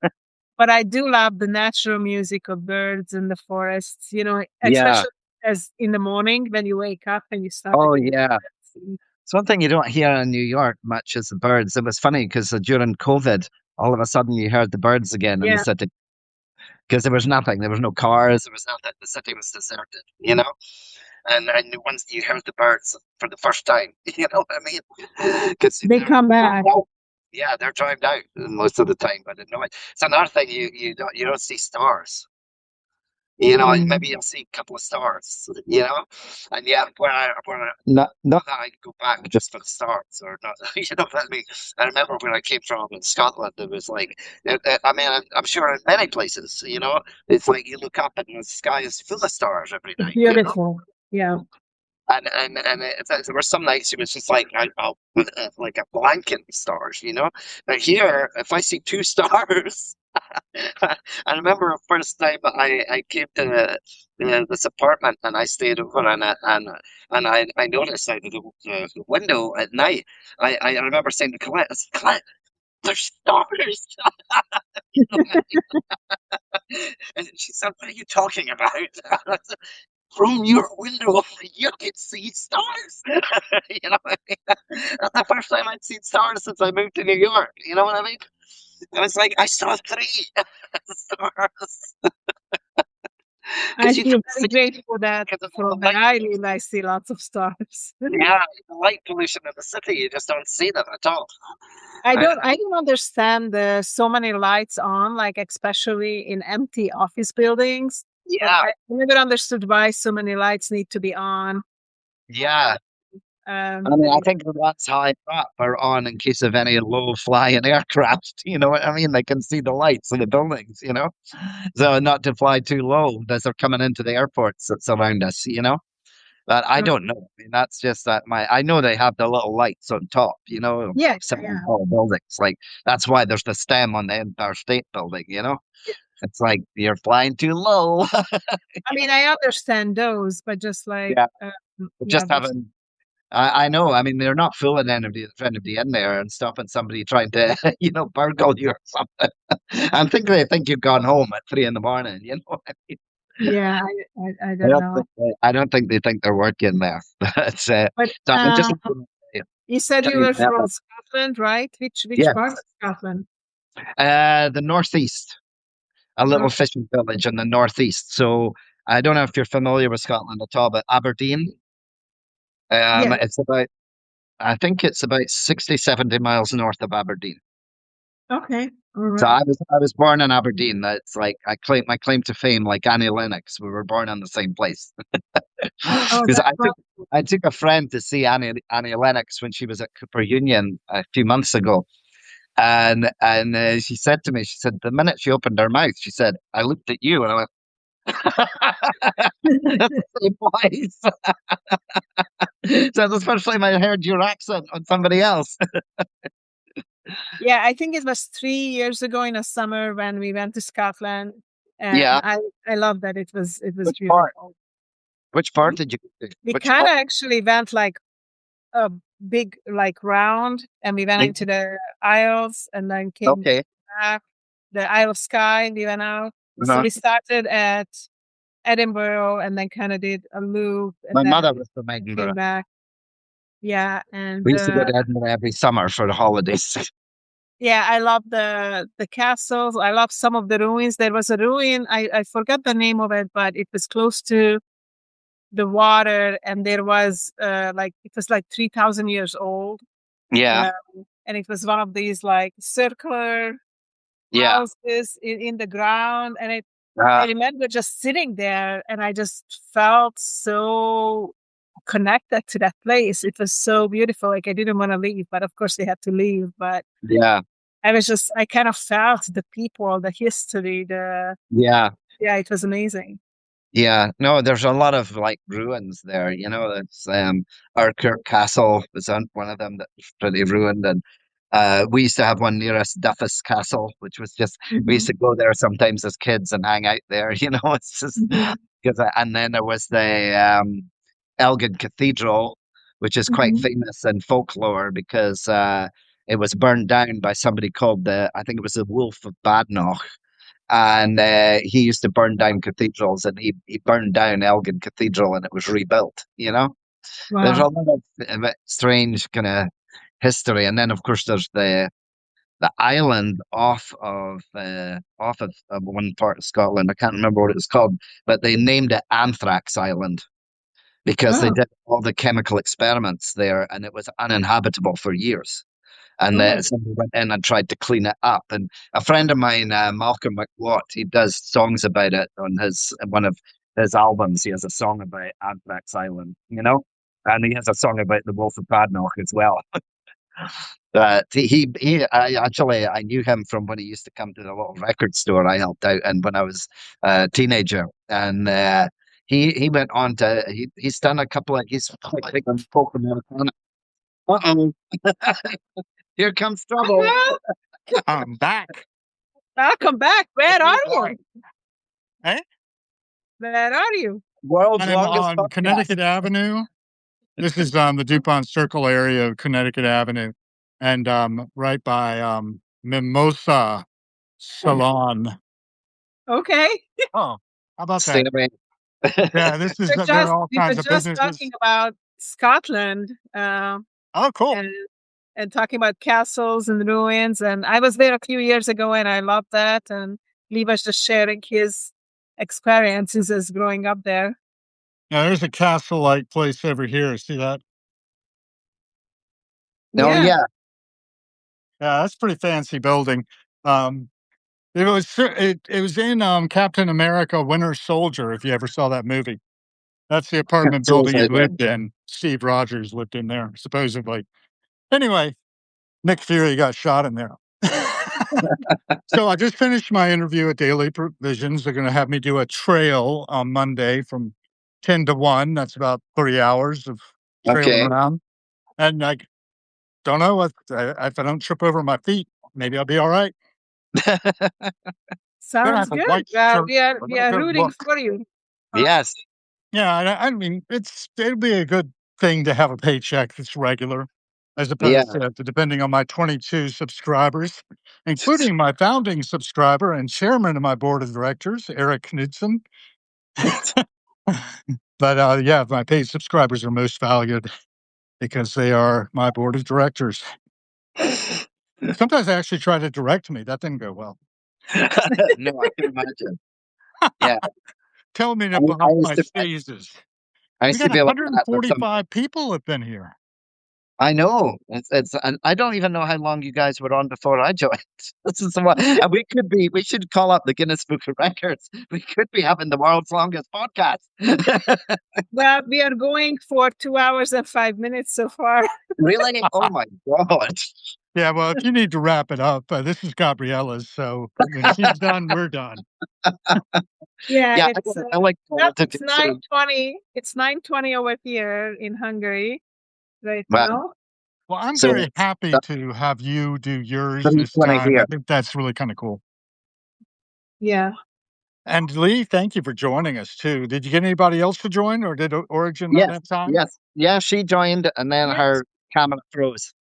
But I do love the natural music of birds in the forests, yeah. especially as in the morning when you wake up and you start to Oh, hear yeah. birds. It's one thing you don't hear in New York much is the birds. It was funny because during COVID, all of a sudden you heard the birds again in the Yeah. city because there was nothing. There was no cars. There was nothing. The city was deserted, And once you heard the birds for the first time, you know what I mean? Because They come back. yeah, they're drowned out most of the time. But no, it's another thing you don't see stars. Maybe you'll see a couple of stars. And yeah, not that I go back just for the stars or not. You know what I mean? I remember when I came from in Scotland, it was like, I mean, I'm sure in many places, it's like you look up and the sky is full of stars every night. Beautiful. Yeah. There were some nights it was just like I'll put like a blanket of stars, But here, if I see two stars, I remember the first time I came to this apartment and I stayed over and I noticed out of the window at night. I remember saying to Colette, I said, "Colette, there's stars." And she said, "What are you talking about?" From your window, you can see stars. You know what I mean? That's the first time I'd seen stars since I moved to New York. You know what I mean? I was like, I saw 3 stars. I You feel don't very see grateful that because of all from the where light. I live, I see lots of stars. Yeah, the light pollution in the city, you just don't see them at all. I don't understand the so many lights on, like especially in empty office buildings. But Yeah, I never understood why so many lights need to be on. yeah. I mean, I think the ones high up are on in case of any low-flying aircraft. You know what I mean? They can see the lights of the buildings. So not to fly too low as they're coming into the airports that's around us. But I don't know. I mean, that's just that I know they have the little lights on top. Yeah, Some yeah. tall buildings. Like that's why there's the stem on the Empire State Building. It's like you're flying too low. I mean, I understand those, but just like, Yeah, yeah, just having. I know. I mean, they're not fooling anybody in there and stopping somebody trying to, burgle you or something. I think they think you've gone home at 3 in the morning. You know what I mean? yeah, I don't know. I don't think they think they're working there. But But so I'm just you said you trying were to have from Scotland, right? Which yeah, part of Scotland? the northeast, a little fishing village in the northeast. So I don't know if you're familiar with Scotland at all, but Aberdeen. Yeah. It's about I think it's about 60, 70 miles north of Aberdeen. Okay. All So right. I was born in Aberdeen. That's like I claim my claim to fame, like Annie Lennox. We were born in the same place. Oh, Because that's right. I took a friend to see Annie Lennox when she was at Cooper Union a few months ago, and she said to me, she said the minute she opened her mouth, she said, "I looked at you," and I went, "That's the same place." So the first time I heard your accent on somebody else. Yeah, I think it was 3 years ago in the summer when we went to Scotland, and Yeah. I love that it was Which part? beautiful. Which part did you go to? We Which kind part? of actually went like a big like round, and we went into the Isles, and then came Okay. back the Isle of Skye. We went out, so Uh-huh. we started at Edinburgh, and then kind of did a loop, and My then mother was from came Edinburgh. back. Yeah, and We used to go to Edinburgh every summer for the holidays. yeah, I love the castles. I love some of the ruins. There was a ruin, I forgot the name of it, but it was close to the water, and there was like it was like 3,000 years old. Yeah. And it was one of these like circular Yeah. houses in the ground, and I Uh, remember just sitting there, and I just felt so connected to that place. It was so beautiful. Like I didn't want to leave, but of course they had to leave. But yeah. I kind of felt the people, the history, Yeah. yeah, it was amazing. Yeah. No, there's a lot of like ruins there. There's Urquhart Castle was on one of them that was pretty ruined, and we used to have one near us, Duffus Castle, which was just we used to go there sometimes as kids and hang out there. It's just because and then there was the Elgin Cathedral, which is quite famous in folklore because it was burned down by somebody called I think it was the Wolf of Badenoch. And he used to burn down cathedrals, and he burned down Elgin Cathedral, and it was rebuilt. There's a Wow. lot of strange kind of history, and then of course there's the island off of one part of Scotland. I can't remember what it was called, but they named it Anthrax Island because they Oh, did all the chemical experiments there, and it was uninhabitable for years. And oh, somebody went in and tried to clean it up. And a friend of mine, Malcolm McWatt, he does songs about it on one of his albums. He has a song about Anthrax Island, and he has a song about the Wolf of Badenoch as well. But I knew him from when he used to come to the little record store I helped out in when I was a teenager, and he went on to he's done a couple of he's quite big on folk Americana. Uh-oh. Here comes trouble. I'm back. welcome back. Where are you? Hey, Where are you? World's I'm longest on podcast. Connecticut Avenue. This is the DuPont Circle area of Connecticut Avenue, and right by Mimosa Salon. Okay. Oh, how about Stay that? away. Yeah, this is there are all We were kinds of just businesses. talking about Scotland, Oh, cool. and talking about castles and ruins. And I was there a few years ago, and I loved that. And Lee was just sharing his experiences as growing up there. Now there's a castle-like place over here. See that? Oh Yeah. yeah. Yeah, that's a pretty fancy building. It was in Captain America: Winter Soldier. If you ever saw that movie, that's the apartment Tools building he I did. lived in. Steve Rogers lived in there, supposedly. Anyway, Nick Fury got shot in there. So I just finished my interview at Daily Provisions. They're going to have me do a trail on Monday from 10 to 1. That's about 3 hours of trailing Okay. around. And I don't know if I don't trip over my feet, maybe I'll be all right. Then I Sounds have a good. white Well, shirt. we are I'm we gonna are go rooting look. for you. Yes. Yeah, I mean, it'll be a good thing to have a paycheck that's regular, as Yeah. opposed to depending on my 22 subscribers, including my founding subscriber and chairman of my board of directors, Eric Knudsen. But yeah, my paid subscribers are most valued because they are my board of directors. Sometimes they actually try to direct me. That didn't go well. No, I can imagine. Yeah. Tell me to I bump my used to spaces. I We used to got be like that with some 145 people have been here. I know. It's and I don't even know how long you guys were on before I joined. This is what and we should call up the Guinness Book of Records. We could be having the world's longest podcast. Well, we are going for 2 hours and 5 minutes so far. Really? Oh my God. Yeah, well, if you need to wrap it up, this is Gabriella's. So when she's done, we're done. Yeah, Yeah, it's I like to it's say, 9:20. It's 9:20 over here in Hungary right well, now. Well, I'm so very it's happy to have you do yours this 3:20 time. I here. think that's really kind of cool. Yeah. And Lee, thank you for joining us too. Did you get anybody else to join, or did Origin not Yes, have time? yes. Yeah, she joined and then Yes. her camera froze.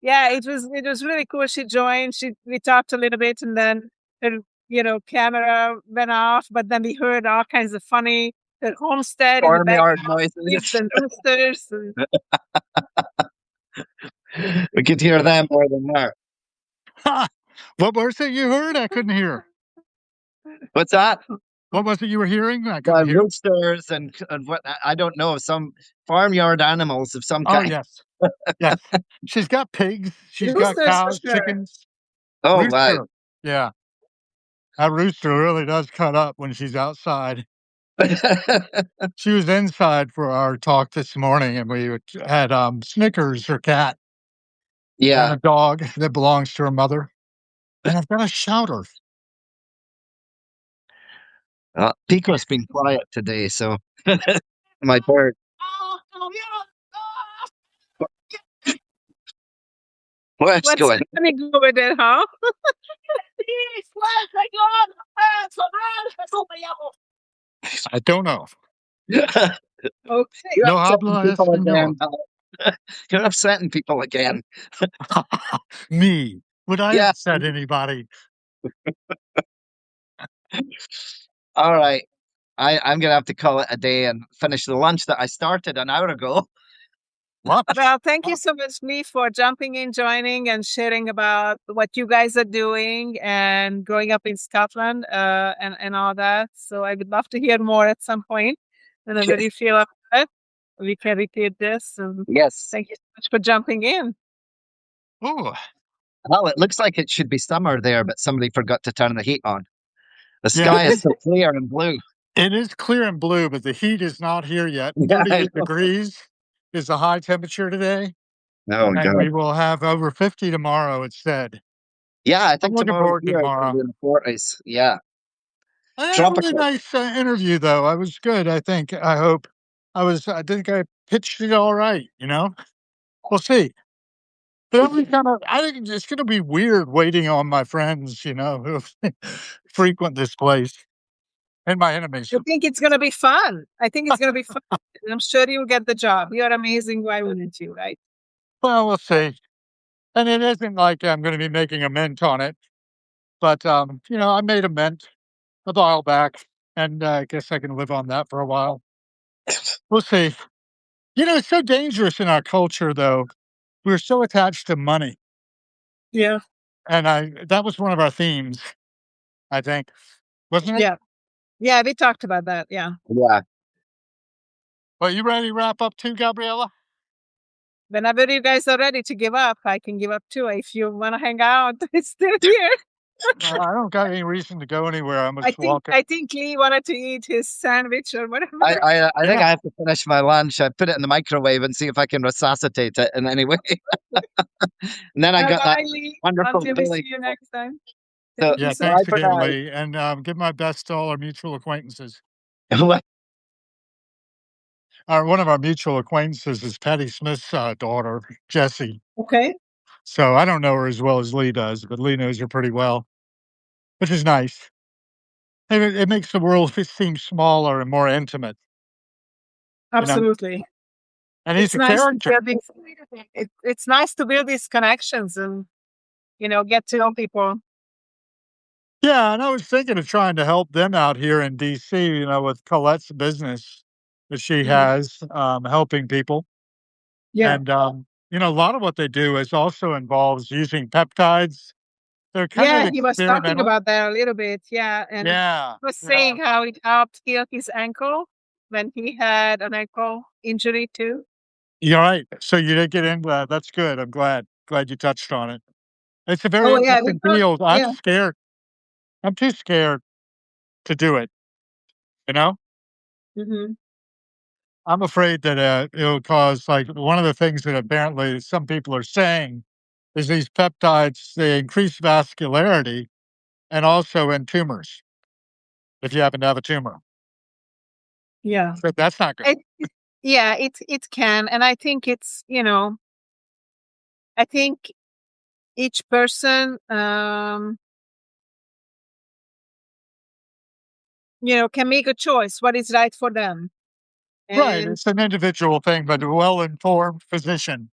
Yeah, it was really cool. She joined. We talked a little bit, and then her camera went off. But then we heard all kinds of funny the homestead in the Farmyard background, pigs noises. and roosters. And We could hear them more than her. What was it you heard? I couldn't hear. What's that? What was it you were hearing? I couldn't Well, hear. roosters and what I don't know, some farmyard animals of some Oh, kind. yes. Yes. She's got pigs. She's got roosters for cows, sure. chickens. Oh, wow. Rooster. Yeah. That rooster really does cut up when she's outside. She was inside for our talk this morning, and we had Snickers, her cat, and Yeah. a dog that belongs to her mother. And I've got to shout her. Pico's been quiet today, so my bird. What's What's going happening over there, huh? I don't know. on? Okay. You're No upsetting habla people español. again. You're upsetting people again. Me. Would I Yeah. upset anybody? All right. I'm gonna have to call it a day and finish the lunch that I started an hour ago. What? Well, thank you so much, Lee, for jumping in, joining, and sharing about what you guys are doing and growing up in Scotland and all that. So I would love to hear more at some point. Whenever you feel up to it, we can repeat this. And Yes. thank you so much for jumping in. Oh, Well, it looks like it should be summer there, but somebody forgot to turn the heat on. The Yeah. sky is so clear and blue. it is clear and blue, but the heat is not here yet. Yeah, I 38 know. degrees is the high temperature today, Oh and God. we will have over 50 tomorrow, it said. Yeah, I I'm think looking tomorrow forward to here it's tomorrow. gonna be in the 40s. Yeah. I had a really Tropical. nice interview, though. I was good, I think. I hope. I think I pitched it all right, We'll see. But I think it's going to be weird waiting on my friends, who frequent this place and my enemies. I think it's going to be fun. I think it's going to be fun. And I'm sure you'll get the job. You're amazing. Why wouldn't you, right? Well, we'll see. And it isn't like I'm going to be making a mint on it, but I made a mint a while back, and I guess I can live on that for a while. We'll see. It's so dangerous in our culture, though. We're so attached to money, Yeah. and that was one of our themes, I think, wasn't it? Yeah. Yeah. We talked about that. Yeah. Yeah. Well, you ready to wrap up too, Gabriella? Whenever you guys are ready to give up, I can give up too. If you want to hang out, it's still here. I don't got any reason to go anywhere. I'm just walking. I think Lee wanted to eat his sandwich or whatever. I think Yeah. I have to finish my lunch. I put it in the microwave and see if I can resuscitate it in any way. And then I got that Bye, Lee. wonderful Until we see feeling. you next time. So, Thank you Yeah, so bye thanks for again, now. Lee. And give my best to all our mutual acquaintances. One of our mutual acquaintances is Patty Smith's daughter, Jessie. Okay. So I don't know her as well as Lee does, but Lee knows her pretty well, which is nice. It makes the world seem smaller and more intimate, you know. Absolutely. And he's It's a nice to character. build it's nice to build these connections and get to know people. Yeah, and I was thinking of trying to help them out here in DC, with Colette's business that she has, helping people. Yeah. And a lot of what they do is also involves using peptides. They're kind of Yeah, he was talking experimental. about that a little bit. Yeah. And Yeah. he was saying how it helped heal his ankle when he had an ankle injury too. You're right. So you did get into that. That's good. I'm glad. Glad you touched on it. It's a very Oh yeah, interesting field. I'm yeah. scared. I'm too scared to do it. You know? Hmm. I'm afraid that it'll cause, like, one of the things that apparently some people are saying is these peptides, they increase vascularity and also in tumors, if you happen to have a tumor. Yeah. But that's not good. Yeah, it can. And I think it's, I think each person can make a choice what is right for them. Right. And It's an individual thing, but a well-informed physician,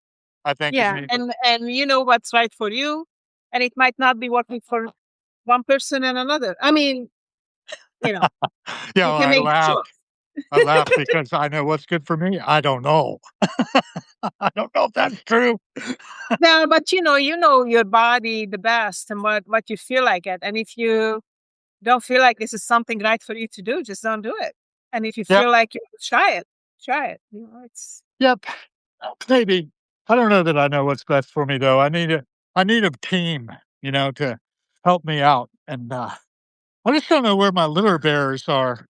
I think, is yeah, needed. and you know what's right for you, and it might not be working for one person and another. I mean, Yeah, you can I make a laugh. choice. I laugh because I know what's good for me. I don't know. I don't know if that's true. Yeah, but you know your body the best and what you feel like it. And if you don't feel like this is something right for you to do, just don't do it. And if you Yep. feel like you try it, try it. It's Yep. Maybe. I don't know that I know what's best for me though. I need a team, to help me out. And I just don't know where my litter bearers are.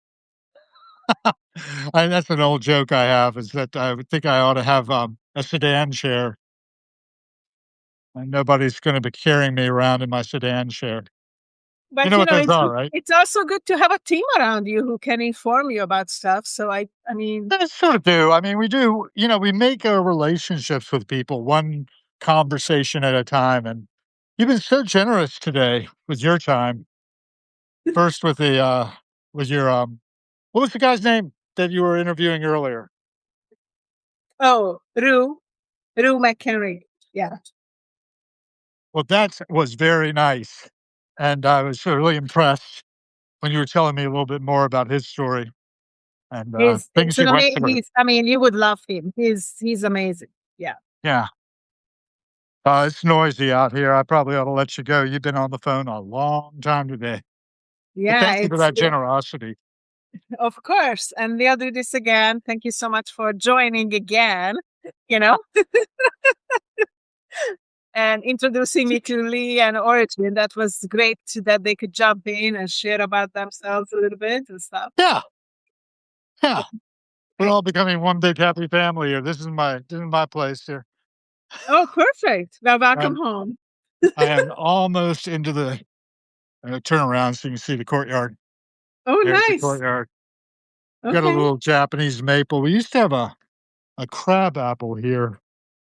That's an old joke I have, is that I would think I ought to have a sedan chair. And nobody's going to be carrying me around in my sedan chair. You but know what those are, right? it's also good to have a team around you who can inform you about stuff. So I mean, I sort of do. I mean, we do. We make our relationships with people one conversation at a time. And you've been so generous today with your time. First with with your what was the guy's name that you were interviewing earlier? Rue McHenry. Yeah. Well, that was very nice, and I was really impressed when you were telling me a little bit more about his story and things he went through. I mean, you would love him. He's amazing. Yeah. Yeah. It's noisy out here. I probably ought to let you go. You've been on the phone a long time today. But Yeah, thank you for that generosity. of course. And we'll do this again. Thank you so much for joining again, you know, and introducing me to Lee and Origin. That was great that they could jump in and share about themselves a little bit and stuff. Yeah. Yeah. We're all becoming one big happy family here. This is my place here. Oh, perfect. Well, welcome home. I am almost into the turn around so you can see the courtyard. Oh, There's the nice. courtyard. Got a Okay. little Japanese maple. We used to have a crab apple here,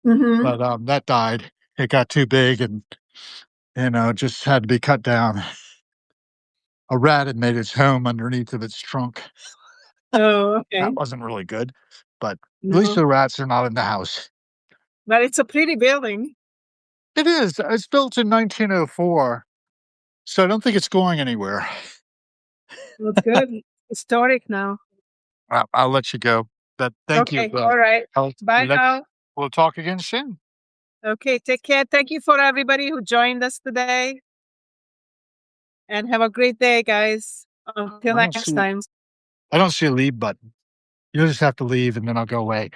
Mhm. but that died. It got too big and just had to be cut down. A rat had made its home underneath of its trunk. Oh, okay. That wasn't really good, but at least No. the rats are not in the house. But it's a pretty building. It is. It's built in 1904, so I don't think it's going anywhere. That's good. Historic now. I'll let you go. Thank you. Okay. All right. Bye now. We'll talk again soon. Okay. Take care. Thank you for everybody who joined us today. And have a great day, guys. Until next time. I don't see a leave button. You'll just have to leave and then I'll go away.